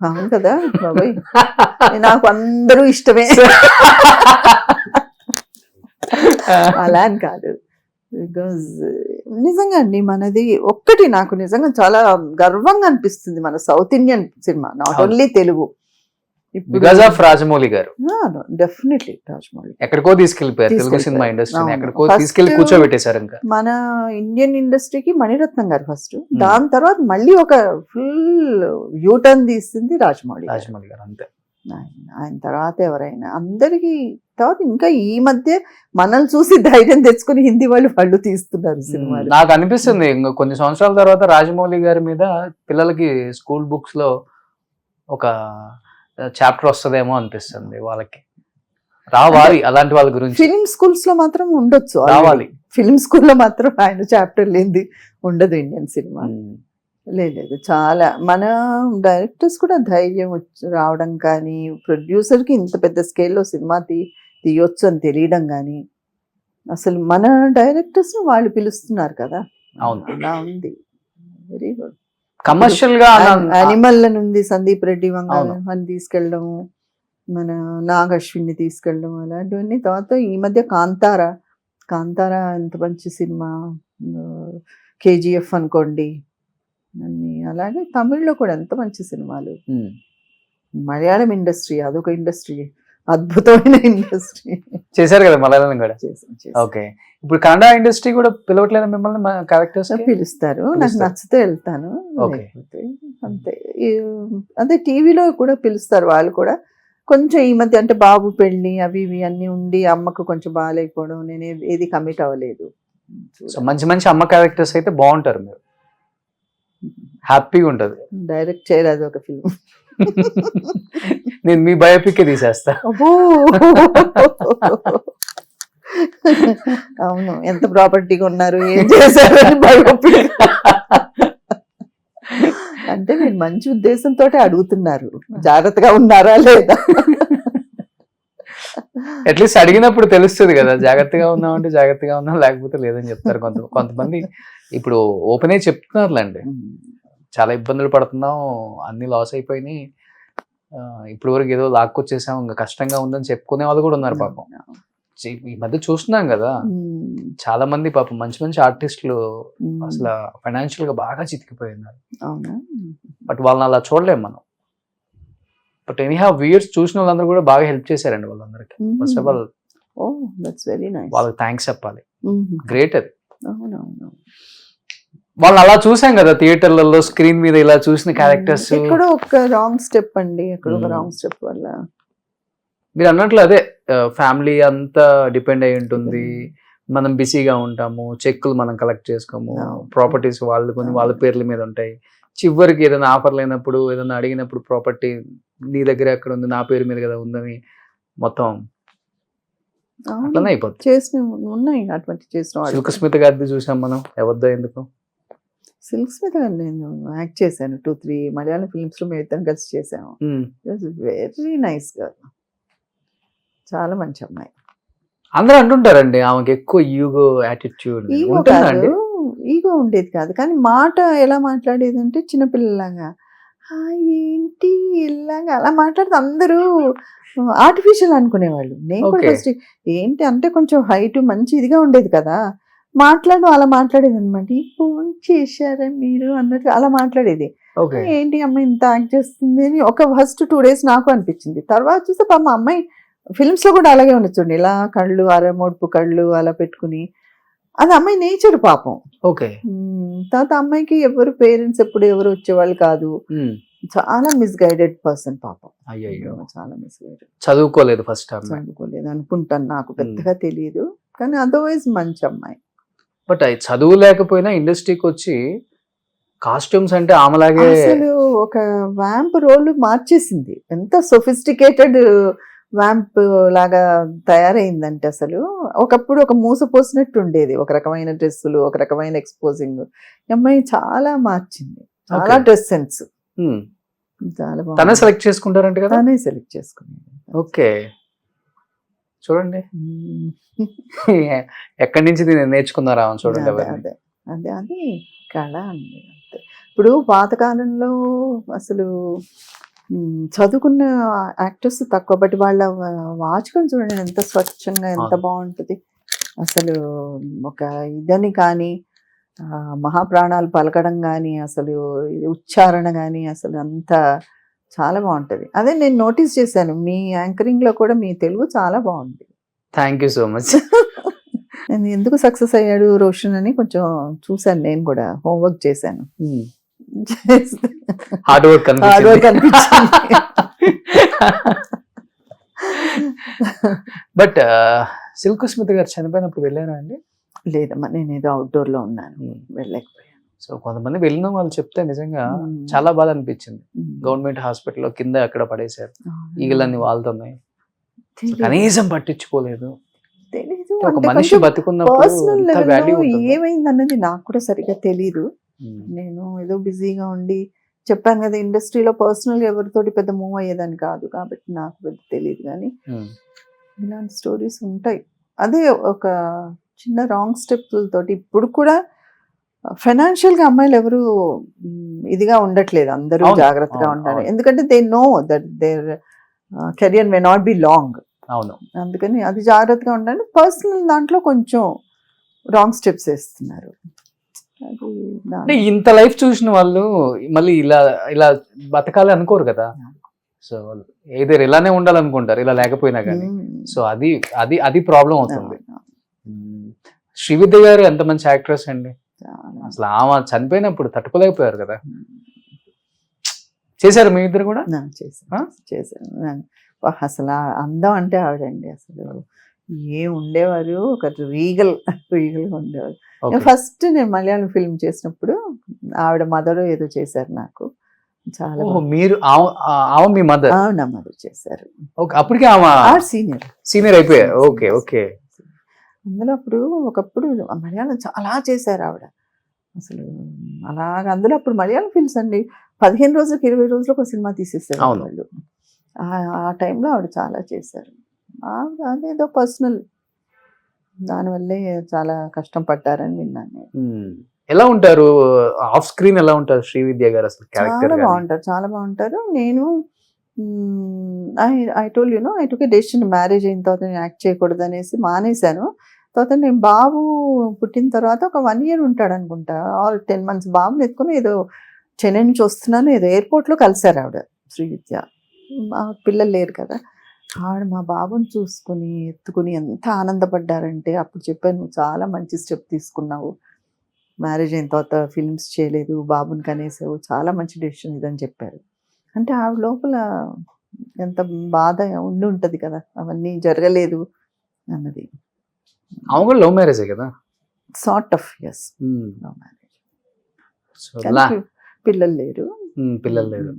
అవును కదా బాబాయ్, నాకు అందరూ ఇష్టమే అలా అని కాదు. బికాజ్ నిజంగా అండి మనది ఒక్కటి నాకు నిజంగా చాలా గర్వంగా అనిపిస్తుంది. మన south Indian cinema, not only Telugu. Because of Rajamouli గారు. డెఫినెట్లీ రాజమౌళి ఎక్కడికో తీసుకెళ్లిపోయారు తెలుగు సినిమా ఇండస్ట్రీని, ఎక్కడికో తీసుకెళ్లి కూర్చోబెట్టేశారు. ఇంకా మన ఇండియన్ ఇండస్ట్రీకి మణిరత్నం గారు ఫస్ట్, దాని తర్వాత మళ్ళీ ఒక ఫుల్ యూటర్న్ తీసింది రాజమౌళి గారు. అంతే. ఆయన తర్వాత ఎవరైనా అందరికి తర్వాత ఇంకా ఈ మధ్య మనల్ని చూసి ధైర్యం తెచ్చుకుని హిందీ వాళ్ళు తీస్తున్నారు సినిమాలు. నాకు అనిపిస్తుంది ఇంకా కొన్ని సంవత్సరాల తర్వాత రాజమౌళి గారి మీద పిల్లలకి స్కూల్ బుక్స్ లో ఒక చాప్టర్ వస్తుందేమో అనిపిస్తుంది. వాళ్ళకి రావాలి అలాంటి వాళ్ళ గురించి. ఫిలిం స్కూల్స్ లో మాత్రం ఉండొచ్చు, రావాలి. ఫిలిం స్కూల్లో మాత్రం ఆయన చాప్టర్ లేనిది ఉండదు ఇండియన్ సినిమా. లేదు చాలా మన డైరెక్టర్స్ కూడా ధైర్యం రావడం కానీ, ప్రొడ్యూసర్కి ఇంత పెద్ద స్కేల్లో సినిమా తీయొచ్చు అని తెలియడం కానీ, అసలు మన డైరెక్టర్స్ వాళ్ళు పిలుస్తున్నారు కదా. అవును, అలా ఉంది. Very good. కమర్షియల్ గా యానిమల్ నుండి సందీప్ రెడ్డి అని తీసుకెళ్ళడము, మన నాగ్ అశ్విన్ని తీసుకెళ్ళడం, అలాంటివన్నీ. తర్వాత ఈ మధ్య కాంతారా ఎంత మంచి సినిమా, KGF అనుకోండి అన్ని. అలాగే తమిళ్లో కూడా ఎంత మంచి సినిమాలు. మలయాళం ఇండస్ట్రీ అదొక ఇండస్ట్రీ, అద్భుతమైన ఇండస్ట్రీ చేశారు కదా మలయాళం కూడా. ఓకే. ఇప్పుడు కన్నడ ఇండస్ట్రీ కూడా పిలవట్లేదు మిమ్మల్ని? క్యారెక్టర్స్ పిలుస్తారు, నాకు నచ్చితే వెళ్తాను, లేకపోతే అంతే. అదే టీవీలో కూడా పిలుస్తారు వాళ్ళు కూడా. కొంచెం ఈ మధ్య అంటే బాబు పెళ్ళి అవి ఇవి అన్ని ఉండి అమ్మకు కొంచెం బాగాలేకపోవడం, నేను ఏది కమిట్ అవ్వలేదు. సో మంచి మంచి అమ్మ క్యారెక్టర్స్ అయితే బాగుంటారు, మీరు హ్యాపీగా ఉంటది. డైరెక్ట్ చేయరాదు ఒక ఫిల్మ్, నేను మీ బయోపిక్ తీసేస్తా. అవును, ఎంత ప్రాపర్టీగా ఉన్నారు, ఏం చేశారు అని బయోపిక్. అంటే మీరు మంచి ఉద్దేశంతో అడుగుతున్నారు, జాగ్రత్తగా ఉన్నారా లేదా. అట్లీస్ట్ అడిగినప్పుడు తెలుస్తుంది కదా, జాగ్రత్తగా ఉన్నామంటే జాగ్రత్తగా ఉన్నాం, లేకపోతే లేదని చెప్తారు. కొంతమంది ఇప్పుడు ఓపెన్ అయి చెప్తున్నారులేండి, చాలా ఇబ్బందులు పడుతున్నాం, అన్ని లాస్ అయిపోయినాయి, ఇప్పుడు వరకు ఏదో లాక్కొచ్చేసాం, ఇంకా కష్టంగా ఉందని చెప్పుకునే వాళ్ళు కూడా ఉన్నారు పాపం. ఈ మధ్య చూస్తున్నాం కదా, చాలా మంది పాపం మంచి మంచి ఆర్టిస్టులు అసలు ఫైనాన్షియల్ గా బాగా చితికిపోయినారు. బట్ వాళ్ళని అలా చూడలేం మనం. బట్ ఎనీహౌ వ్యూయర్స్ చూసిన వాళ్ళందరూ కూడా బాగా హెల్ప్ చేశారండి వాళ్ళందరికి. ఫస్ట్ ఆఫ్ ఆల్ వాళ్ళకి థ్యాంక్స్ చెప్పాలి. గ్రేట్ అది. వాళ్ళు అలా చూసాం కదా థియేటర్లలో, స్క్రీన్ మీద ఇలా చూసిన క్యారెక్టర్స్. ఎక్కడో ఒక రాంగ్ స్టెప్ అండి, ఎక్కడో ఒక రాంగ్ స్టెప్ వల్ల మీరు అన్నట్లు అదే ఫ్యామిలీ అంతా డిపెండ్ అయి ఉంటుంది. మనం బిజీగా ఉంటాము, చెక్కులు మనం కలెక్ట్ చేసుకోము, ప్రాపర్టీస్ వాళ్ళు కొన్ని వాళ్ళ పేర్ల మీద ఉంటాయి. చివరికి ఏదైనా ఆఫర్ లేనప్పుడు, ఏదైనా అడిగినప్పుడు ప్రాపర్టీ నీ దగ్గర ఎక్కడ ఉంది, నా పేరు మీద కదా ఉందని మొత్తం అట్లనే అయిపోతుంది. చేసిన ఉన్నాయి అటువంటి చేసిన వాళ్ళు. శిల్కస్మిత గారిది చూసాం మనం, ఎవరిదో ఎందుకు. సిల్క్ స్మిత్ గారు నేను యాక్ట్ చేశాను 2-3 మలయాళం ఫిల్మ్స్ లో మేము ఇద్దరం కలిసి చేసాము. వెరీ నైస్ గా, చాలా మంచి అమ్మాయి. అందరూ అంటుంటారండి ఆమెకి ఎక్కువ ఈగో యాటిట్యూడ్ ఈగో ఉంటుందా అండి? కాదు, ఈగో ఉండేది కాదు, కానీ మాట ఎలా మాట్లాడేది అంటే చిన్నపిల్లలాగా, ఏంటి ఇలాగా అలా మాట్లాడితే అందరూ ఆర్టిఫిషియల్ అనుకునేవాళ్ళు. నేను కూడా Okay. ఫస్ట్ ఏంటి అంటే కొంచెం హైట్ మంచి ఇదిగా ఉండేది కదా, అలా మాట్లాడేది అనమాట. ఫోన్ చేశారా మీరు అన్నట్టు అలా మాట్లాడేది. ఓకే. ఏంటి అమ్మాయి ఇంత యాక్ట్ చేస్తుంది అని ఒక ఫస్ట్ 2 days నాకు అనిపించింది. తర్వాత చూస్తే పాపం అమ్మాయి ఫిల్మ్స్ లో కూడా అలాగే ఉండొచ్చు, ఇలా కళ్ళు అరమోడుపు కళ్ళు అలా పెట్టుకుని, అది అమ్మాయి నేచర్ పాపం. ఓకే. తర్వాత అమ్మాయికి ఎవరు పేరెంట్స్ ఎప్పుడు ఎవరు వచ్చేవాళ్ళు కాదు, చాలా మిస్గైడెడ్ పర్సన్ పాపం. అయ్యయ్యో, చాలా మిస్గైడెడ్. చదువుకోలేదు ఫస్ట్ టైం. చదువుకోలేదు అనుకుంటాను, నాకు పెద్దగా తెలియదు, కానీ అదర్వైజ్ మంచి అమ్మాయి. బట్ అది చదువు లేకపోయినా ఇండస్ట్రీకి వచ్చి కాస్ట్యూమ్స్ అంటే ఆమెలాగే. అసలు ఒక వ్యాంప్ రోల్ మార్చేసింది, ఎంత సొఫిస్టికేటెడ్ వ్యాంప్ లాగా తయారైందంటే అసలు ఒకప్పుడు ఒక మూసపోసినట్టు ఉండేది, ఒక రకమైన డ్రెస్సులు, ఒక రకమైన ఎక్స్పోజింగ్. అమ్మాయి చాలా మార్చింది, చాలా Okay. డ్రెస్ సెన్స్ చాలా తనే బాగుంది. సెలెక్ట్ చేసుకుంటారంట కదా. తనే సెలెక్ట్ చేసుకునేది. ఓకే, చూడండి ఎక్కడి నుంచి దీన్ని నేర్చుకున్నారా ఆమె, చూడండి అదే అవన్నీ. అదే అదే అది కళ అండి అంతే. ఇప్పుడు పాతకాలంలో అసలు చదువుకున్న యాక్టర్స్ తక్కువ, బట్ వాళ్ళ వాచకం చూడండి ఎంత స్వచ్ఛంగా, ఎంత అవును. బాగుంటుంది అసలు. ఒక ఇదని కానీ మహాప్రాణాలు పలకడం కానీ, అసలు ఉచ్చారణ కానీ, అసలు అంత చాలా బాగుంటది. అదే నేను నోటీస్ చేశాను, మీ యాంకరింగ్ లో కూడా మీ తెలుగు చాలా బాగుంది. Thank you so much. నేను ఎందుకు సక్సెస్ అయ్యాడు రోషన్ అని కొంచెం చూశాను, నేను కూడా హోంవర్క్ చేశాను. హార్డ్ వర్క్ Hard work అనిపించింది. బట్ శిల్కస్మిత గారు చనిపోయినప్పుడు వెళ్ళారా అండి? లేదమ్మా, నేను ఏదో అవుట్డోర్ లో ఉన్నాను, వెళ్ళలేకపోయాను. సో కొంతమంది వెళ్ళిన వాళ్ళు చెప్తే నిజంగా Hmm. చాలా బాధ అనిపించింది. గవర్నమెంట్ హాస్పిటల్లో కింద ఎక్కడ పడేశారు, ఈగలన్నీ వాళ్తున్నాయి, కనీసం పట్టించుకోలేదు. తెలీదు, ఒక అంటే మనిషి కొంచెం బతుకున్నప్పుడు పర్సనల్ ఎంత వాల్యూ లెవెల్లో ఉంటుంది. ఏమైంది అన్నది నాకు కూడా సరిగ్గా తెలీదు. నేను ఏదో బిజీగా ఉండి చెప్పాను కదా, ఇండస్ట్రీలో పర్సనల్ ఎవరితోటి పెద్ద మూవ్ అయ్యేదని కాదు, కాబట్టి నాకు పెద్ద తెలియదు. కానీ ఇలాంటి స్టోరీస్ ఉంటాయి. అదే ఒక చిన్న రాంగ్ స్టెప్లతోటి ఇప్పుడు కూడా ఫైనాన్షియల్ గా అమ్మాయిలు ఎవరు ఇదిగా ఉండట్లేదు, అందరూ అవును, జాగ్రత్తగా అవును, ఉండాలి. అవును. ఎందుకంటే they know that their career may not be long, అవును. అందుకని అది జాగ్రత్తగా ఉండాలి. పర్సనల్ దాంట్లో కొంచెం రాంగ్ స్టెప్స్ వేస్తున్నారు. అది అంటే ఇంత లైఫ్ చూసిన వాళ్ళు మళ్ళీ ఇలా ఇలా బతకాలి అనుకోరు కదా. సో ఏదో ఇలానే ఉండాలనుకుంటారు, ఇలా లేకపోయినా కానీ. సో అది అది అది ప్రాబ్లం అవుతుంది. శ్రీవిద్య గారు ఎంత మంచి యాక్ట్రెస్ అండి, అసలు ఆమె చనిపోయినప్పుడు తట్టుకోలేకపోయారు కదా. చేశారు మీ ఇద్దరు కూడా? చేశాను. అసలు ఆ అందం అంటే ఆవిడండి, అసలు ఉండేవారు, ఒక రీగల్ గా ఉండేవారు. ఫస్ట్ నేను మలయాళం ఫిల్మ్ చేసినప్పుడు ఆవిడ మదర్ ఏదో చేశారు నాకు, చాలా మీరు ఆమె మీ మదర్? నా మదర్ చేశారు. ఓకే, అప్పటికే ఆమె సీనియర్ అయిపోయారు. Okay okay. అందులో అప్పుడు ఒకప్పుడు మలయాళం చాలా చేశారు ఆవిడ అసలు, అలాగా. అందులో అప్పుడు మలయాళం ఫిల్మ్స్ అండి 15 రోజులకు 20 రోజులకు ఒక సినిమా తీసేసారు వాళ్ళు. ఆ టైంలో ఆవిడ చాలా చేశారు. ఆవిడ అదేదో పర్సనల్ దానివల్లే చాలా కష్టం పడ్డారని విన్నాను నేను. ఎలా ఉంటారు ఆఫ్ స్క్రీన్, ఎలా ఉంటారు శ్రీవిద్య గారు అసలు? చాలా బాగుంటారు, చాలా బాగుంటారు. నేను I told you know, I took a decision, marriage అయిన తర్వాత నేను యాక్ట్ చేయకూడదు అనేసి మానేశాను. తర్వాత నేను బాబు పుట్టిన తర్వాత ఒక 1 year ఉంటాడు అనుకుంటా, ఆర్ 10 months బాబుని ఎత్తుకుని ఏదో చెన్నై నుంచి వస్తున్నాను, ఏదో ఎయిర్పోర్ట్లో కలిశారు ఆవిడ శ్రీవిద్య. పిల్లలు లేరు కదా, ఆవిడ మా బాబుని చూసుకుని ఎత్తుకుని ఎంత ఆనందపడ్డారంటే, అప్పుడు చెప్పాను, నువ్వు చాలా మంచి స్టెప్ తీసుకున్నావు, మ్యారేజ్ అయిన తర్వాత ఫిల్మ్స్ చేయలేదు, బాబుని కనేసావు, చాలా మంచి డెసిషన్ ఇదని చెప్పారు. అంటే ఆవిడ లోపల ఎంత బాధ ఉండి ఉంటుంది కదా, అవన్నీ జరగలేదు అన్నది. ఆమె కూడా లవ్ మ్యారేజే కదా? Sort of, yes, love marriage. పిల్లలు లేరు, పిల్లలు లేరు.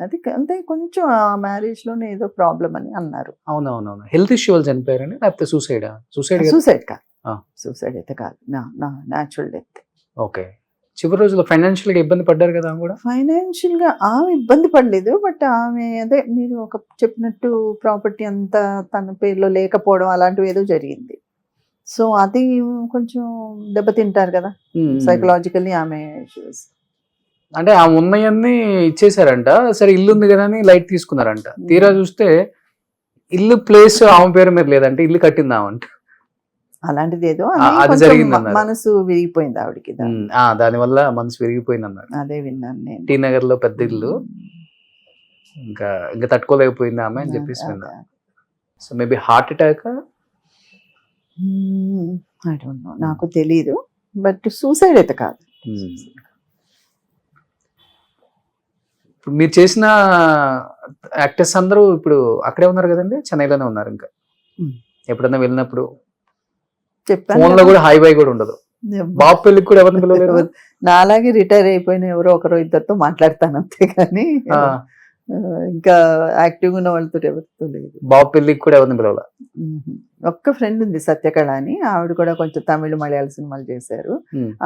అది అంటే కొంచెం ఆ మ్యారేజ్ లోనే ఏదో ప్రాబ్లం అని అన్నారు. అవునవునవును. హెల్త్ ఇష్యూ వల్ల చనిపోయారని లేకపోతే సూసైడా? సూసైడ్ సూసైడ్ కాదు, ఆ. సూసైడ్ అయితే కాదు, నా న్యాచురల్ డెత్. ఓకే. చివరి రోజుల్లో ఫైనాన్షియల్ గా ఇబ్బంది పడ్డారు కదా ఆమె కూడా? ఫైనాన్షియల్ గా ఆమె ఇబ్బంది పడలేదు, బట్ ఆమె అదే మీరు ఒక చెప్పినట్టు ప్రాపర్టీ అంతా తన పేరులో లేకపోవడం అలాంటివి ఏదో జరిగింది. సో అది కొంచెం దెబ్బతింటారు కదా సైకలాజికల్లీ ఆమె. అంటే ఆ ఉన్నయన్ని ఇచ్చేసారంట. సరే ఇల్లు ఉంది కదా అని లైట్ తీసుకున్నారంట. తీరా చూస్తే ఇల్లు ప్లేస్ ఆమె పేరు మీద లేదంటే ఇల్లు కట్టిందామంట. అలాంటిది ఏదో అది జరిగింది అన్నారు. మనసు విరిగిపోయింది ఆవిడకి. దాని వల్ల మనసు విరిగిపోయింది అన్నారు. అదే విన్నాను నేను. టీ నగర్ లో పెద్ద ఇల్లు, ఇంకా తట్టుకోలేకపోయింది ఆమె అని చెప్పేసి విన్నా. So maybe heart attack, I don't know, నాకు తెలీదు, బట్ సూసైడ్ అయితే కాదు. ఇప్పుడు మీరు చేసిన యాక్టర్స్ అందరూ ఇప్పుడు అక్కడే ఉన్నారు కదండి, చెన్నైలోనే ఉన్నారు. ఇంకా ఎప్పుడన్నా వెళ్ళినప్పుడు చెప్పాను ఫోన్ లో కూడా హై బై కూడా ఉండదు. బాబు పెళ్ళికి కూడా ఎవరిని పిలవలేరు. నాలాగే రిటైర్ అయిపోయిన ఎవరో ఒకరో ఇద్దరితో మాట్లాడతాను అంతే కానీ ఇంకా యాక్టివ్ ఉన్న వాళ్ళతో ఎవరితో లేదు. బాబు పెళ్ళికి కూడా ఎవరిని పిలవాల. ఒక్క ఫ్రెండ్ ఉంది సత్యకళ అని, ఆవిడ కూడా కొంచెం తమిళ మలయాళ సినిమాలు చేశారు.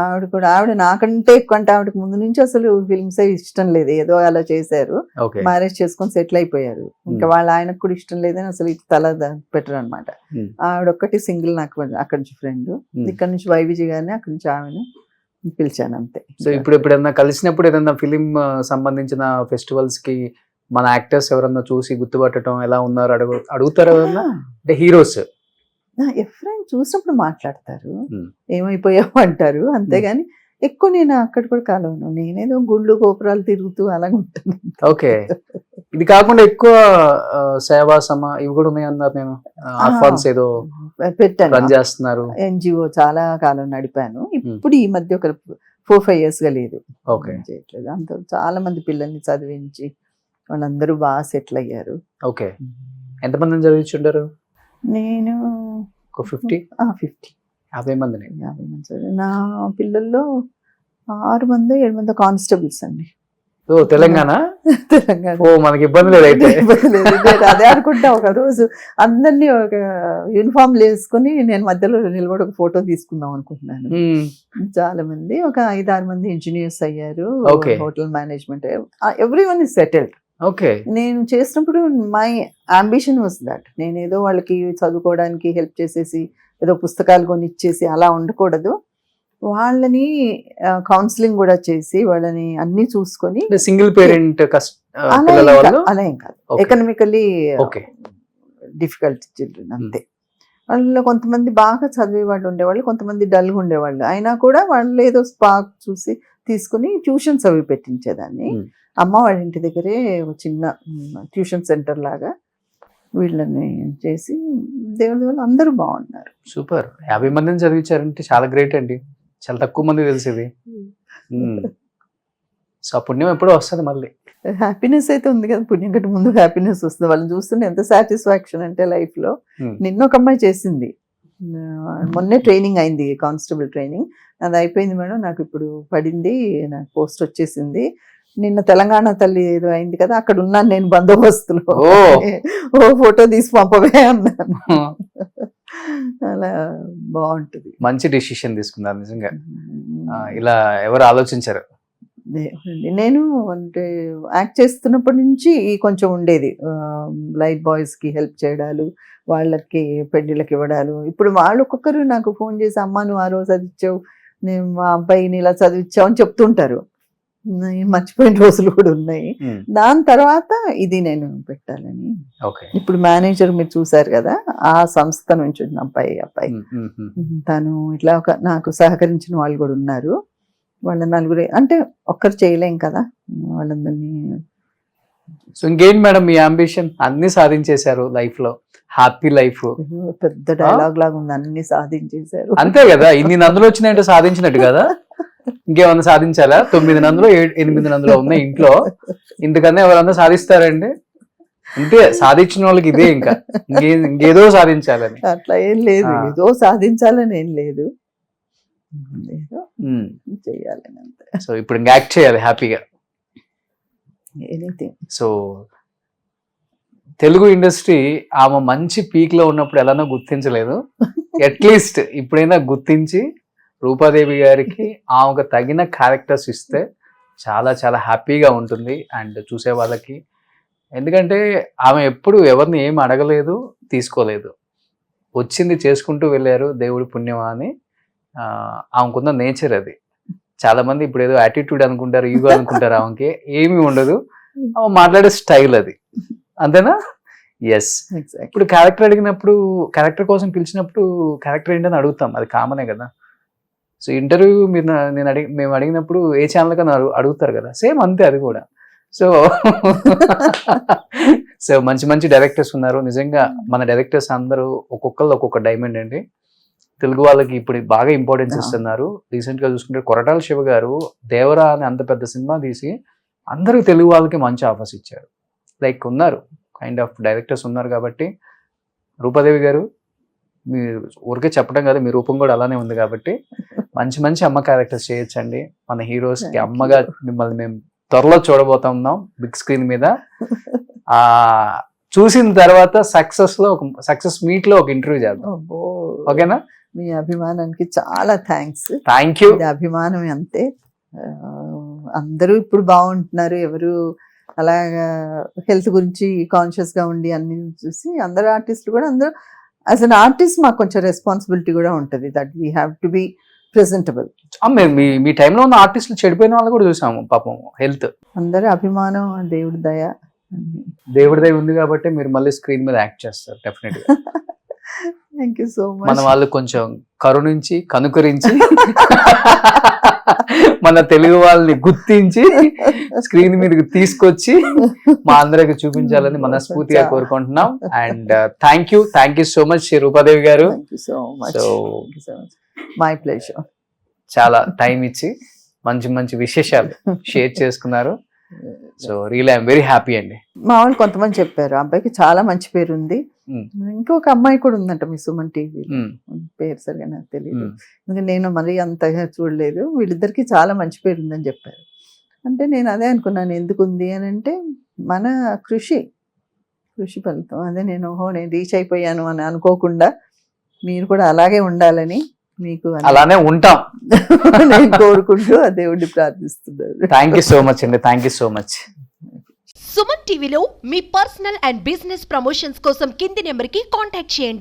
ఆవిడ నాకంటే ఎక్కువ, అంటే ఆవిడకి ముందు నుంచి అసలు ఫిల్మ్స్ ఇష్టం లేదు, ఏదో అలా చేశారు, మ్యారేజ్ చేసుకొని సెటిల్ అయిపోయారు. ఇంకా వాళ్ళ ఆయనకు కూడా ఇష్టం లేదని అసలు తల పెట్టరు అనమాట. ఆవిడ ఒక్కటి సింగిల్ నాకు అక్కడి నుంచి ఫ్రెండ్. ఇక్కడ నుంచి వైవిజీ గారిని, అక్కడి నుంచి ఆమెను పిలిచాను అంతే. సో ఇప్పుడు ఎప్పుడైనా కలిసినప్పుడు ఏదైనా ఫిలిం సంబంధించిన ఫెస్టివల్స్ కి మన యాక్టర్స్ ఎవరన్నా చూసి గుర్తుపట్టడం, ఎలా ఉన్నారు అడుగుతారు అంటే హీరోస్? ఎప్పుడైనా చూసినప్పుడు మాట్లాడతారు, ఏమైపోయావు అంటారు, అంతేగాని ఎక్కువ నేను అక్కడ కూడా కలవను. నేనేదో గుళ్ళు గోపురాలు తిరుగుతూ అలాగే ఉంటాను. ఓకే. ఇది కాకుండా ఎక్కువ సేవాసమ ఇవి కూడా ఉన్నాయి అన్నారు. నేను ఆర్ఫాన్స్ ఏదో పెట్టాను, రన్ చేస్తున్నారు. ఎన్జిఓ చాలా కాలం నడిపాను. ఇప్పుడు ఈ మధ్య ఒక 4-5 years గా లేదు, చేయట్లేదు. అంత చాలా మంది పిల్లల్ని చదివించి వాళ్ళందరూ బాగా సెటిల్ అయ్యారు. ఓకే. ఎంతమందిని చదివించుంటారు? నేను 50 మందిని. 50 మంది. నా పిల్లల్లో 6 మంది 7 మంది కానిస్టేబుల్స్ అండి. ఓ తెలంగాణ. ఓ మనకి ఇబ్బంది లేదు అయితే. అదే అనుకుంటా. ఒక రోజు అందరినీ ఒక యూనిఫామ్ వేసుకుని నేను మధ్యలో నిలబడి ఒక ఫోటో తీసుకుందాం అనుకుంటున్నాను. చాలా మంది, ఒక 5-6 మంది ఇంజనీర్స్ అయ్యారు, hotel management, everyone is settled. Okay. నేను చేసినప్పుడు మై అంబిషన్ వాస్ దట్, నేను ఏదో వాళ్ళకి చదువుకోవడానికి హెల్ప్ చేసేసి ఏదో పుస్తకాలు కొని ఇచ్చేసి అలా ఉండకూడదు, వాళ్ళని కౌన్సిలింగ్ కూడా చేసి వాళ్ళని అన్ని చూసుకొని. సింగిల్ పేరెంట్ అలా ఏం కాదు, ఎకనామికల్లీ డిఫికల్ట్ చిల్డ్రన్ అంతే. వాళ్ళలో కొంతమంది బాగా చదివే వాళ్ళు ఉండేవాళ్ళు, కొంతమంది డల్గా ఉండేవాళ్ళు. అయినా కూడా వాళ్ళు ఏదో స్పార్క్ చూసి తీసుకుని ట్యూషన్స్ అవి పెట్టించేదాన్ని. అమ్మ వాళ్ళ ఇంటి దగ్గరే ఒక చిన్న ట్యూషన్ సెంటర్ లాగా వీళ్ళని చేసి దేవుడి వల్ల అందరూ బాగున్నారు. సూపర్. 50 మందిని చదివించారంటే చాలా గ్రేట్ అండి. చాలా తక్కువ మంది తెలిసేది. సో ఆ పుణ్యం ఎప్పుడో వస్తుంది మళ్ళీ. హ్యాపీనెస్ అయితే ఉంది కదా, పుణ్యం కంటే ముందు హ్యాపీనెస్ వస్తుంది. వాళ్ళని చూస్తుంటే ఎంత సాటిస్ఫాక్షన్ అంటే లైఫ్ లో. నిన్న ఒక అమ్మాయి చేసింది, మొన్నే ట్రైనింగ్ అయింది, కానిస్టేబుల్ ట్రైనింగ్. అది అయిపోయింది మేడం, నాకు ఇప్పుడు పడింది, నాకు పోస్ట్ వచ్చేసింది. నిన్న తెలంగాణ తల్లి ఏదో అయింది కదా, అక్కడ ఉన్నాను నేను బందోబస్తులో, ఓ ఫోటో తీసి పంపవే అన్నాను. అలా బాగుంటుంది. మంచి డెసిషన్ తీసుకున్నారు నిజంగా. ఇలా ఎవరు ఆలోచించారు? నేను అంటే యాక్ట్ చేస్తున్నప్పటి నుంచి కొంచెం ఉండేది, లైట్ బాయ్స్ కి హెల్ప్ చేయడాలు, వాళ్ళకి పెళ్లిళ్ళకి ఇవ్వడాలు. ఇప్పుడు వాళ్ళు ఒక్కొక్కరు నాకు ఫోన్ చేసి, అమ్మ నువ్వు ఆ రోజు చదివించావు, నేను మా అబ్బాయిని ఇలా చదివించావు అని చెప్తుంటారు. మర్చిపోయిన రోజులు కూడా ఉన్నాయి. దాని తర్వాత ఇది నేను పెట్టాలని. ఇప్పుడు మేనేజర్ మీరు చూసారు కదా, ఆ సంస్థ నుంచి ఉన్న అబ్బాయి తను ఇట్లా ఒక నాకు సహకరించిన వాళ్ళు కూడా ఉన్నారు. వాళ్ళ నలుగురే, అంటే ఒక్కరు చేయలేం కదా వాళ్ళందరినీ. సో ఇంకేంటి మేడం మీ అంబిషన్? అన్ని సాధించేశారు లైఫ్ లో, హ్యాపీ లైఫ్. పెద్ద డైలాగ్ లాగా ఉంది, అన్ని సాధించేశారు. అంతే కదా, ఇన్ని నందులు వచ్చినాయంటే సాధించినట్టు కదా. ఇంకేమన్నా సాధించాలా? 9 నందులు 8 నందులు ఉన్నాయి ఇంట్లో, ఇంతకన్నా ఎవరన్నా సాధిస్తారండి? అంతే, సాధించిన వాళ్ళకి ఇదే, ఇంకా ఇంకేదో సాధించాలని. అట్లా ఏం లేదు, ఏదో సాధించాలని ఏం లేదు, ఏదో చెయ్యాలని అంతే. సో ఇప్పుడు ఇంకా యాక్ట్ చేయాలి హ్యాపీగా. ఎనీథింగ్. సో తెలుగు ఇండస్ట్రీ ఆమె మంచి పీక్ లో ఉన్నప్పుడు ఎలానో గుర్తించలేదు, అట్లీస్ట్ ఇప్పుడైనా గుర్తించి రూపాదేవి గారికి ఆమెకు తగిన క్యారెక్టర్స్ ఇస్తే చాలా చాలా హ్యాపీగా ఉంటుంది అండ్ చూసే వాళ్ళకి. ఎందుకంటే ఆమె ఎప్పుడు ఎవరిని ఏం అడగలేదు, తీసుకోలేదు, వచ్చింది చేసుకుంటూ వెళ్ళారు, దేవుడి పుణ్యమా అని. ఆమెకున్న నేచర్ అది. చాలా మంది ఇప్పుడు ఏదో యాటిట్యూడ్ అనుకుంటారు, ఈగో అనుకుంటారు, ఆమెకి ఏమీ ఉండదు. ఆమె మాట్లాడే స్టైల్ అది, అంతేనా? ఎస్. ఇప్పుడు క్యారెక్టర్ అడిగినప్పుడు, క్యారెక్టర్ కోసం పిలిచినప్పుడు క్యారెక్టర్ ఏంటని అడుగుతాం, అది కామనే కదా. సో ఇంటర్వ్యూ మీరు మేము అడిగినప్పుడు ఏ ఛానల్ కన్నా అడుగుతారు కదా, సేమ్ అంతే అది కూడా. సో సో మంచి మంచి డైరెక్టర్స్ ఉన్నారు నిజంగా. మన డైరెక్టర్స్ అందరూ ఒక్కొక్కళ్ళు ఒక్కొక్క డైమండ్ అండి. తెలుగు వాళ్ళకి ఇప్పుడు బాగా ఇంపార్టెన్స్ ఇస్తున్నారు. రీసెంట్ గా చూసుకుంటే కొరటాల శివ గారు దేవరా అని అంత పెద్ద సినిమా తీసి అందరూ తెలుగు వాళ్ళకి మంచి ఆఫర్స్ ఇచ్చారు. లైక్ ఉన్నారు కైండ్ ఆఫ్ డైరెక్టర్స్ ఉన్నారు. కాబట్టి రూపాదేవి గారు మీరు ఊరికే చెప్పడం కాదు, మీ రూపం కూడా అలానే ఉంది. కాబట్టి మంచి మంచి అమ్మ క్యారెక్టర్స్ చేయొచ్చండి. మన హీరోస్ కి అమ్మగా మిమ్మల్ని మేము త్వరలో చూడబోతున్నాం బిగ్ స్క్రీన్ మీద. చూసిన తర్వాత సక్సెస్ మీట్ లో ఒక ఇంటర్వ్యూ చేద్దాం, ఓకేనా? మీ అభిమానానికి చాలా థ్యాంక్స్. Thank you. అభిమానం అంతే. అందరూ ఇప్పుడు బాగుంటున్నారు, ఎవరు అలాగా హెల్త్ గురించి కాన్షియస్ గా ఉండి అన్ని చూసి అందరు ఆర్టిస్టులు కూడా అందరూ యాజ్ అన్ ఆర్టిస్ట్ మాకు కొంచెం రెస్పాన్సిబిలిటీ కూడా ఉంటుంది, that we have to be presentable. మీ టైంలో ఉన్న ఆర్టిస్టులు చెడిపోయిన వాళ్ళు కూడా చూసాము పాపం. హెల్త్ అందరూ అభిమానం, దేవుడి దయ. దేవుడి దయ ఉంది కాబట్టి మీరు మళ్ళీ స్క్రీన్ మీద యాక్ట్ చేస్తారు డెఫినెట్ గా. Thank you so much. మన వాళ్ళు కొంచెం కరుణించి కనుకరించి మన తెలుగు వాళ్ళని గుర్తించి స్క్రీన్ మీదకి తీసుకొచ్చి మా అందరికి చూపించాలని మనస్ఫూర్తిగా కోరుకుంటున్నాం. And thank you so much Rupadevi గారు. My pleasure. చాలా టైం ఇచ్చి మంచి మంచి విశేషాలు షేర్ చేసుకున్నారు. So really I'm very happy అండి. మా వాళ్ళు కొంతమంది చెప్పారు అబ్బాయికి చాలా మంచి పేరు ఉంది, ఇంకొక అమ్మాయి కూడా ఉందంట మీ సుమన్ టీవీ, పేరు సరిగా నాకు తెలియదు, ఎందుకంటే నేను మరీ అంతగా చూడలేదు. వీళ్ళిద్దరికి చాలా మంచి పేరు ఉందని చెప్పారు. అంటే నేను అదే అనుకున్నాను, ఎందుకు ఉంది అని అంటే మన కృషి ఫలితం. అదే నేను రీచ్ అయిపోయాను అని అనుకోకుండా మీరు కూడా అలాగే ఉండాలని మీకు అలానే ఉంటాం నేను కోరుకుంటూ ఆ దేవుడిని ప్రార్థిస్తున్నాను. థ్యాంక్ యూ సో మచ్ అండి. Thank you so much. Suman టీవీలో మీ పర్సనల్ అండ్ బిజినెస్ ప్రమోషన్స్ కోసం కింది నెంబర్కి కాంటాక్ట్ చేయండి.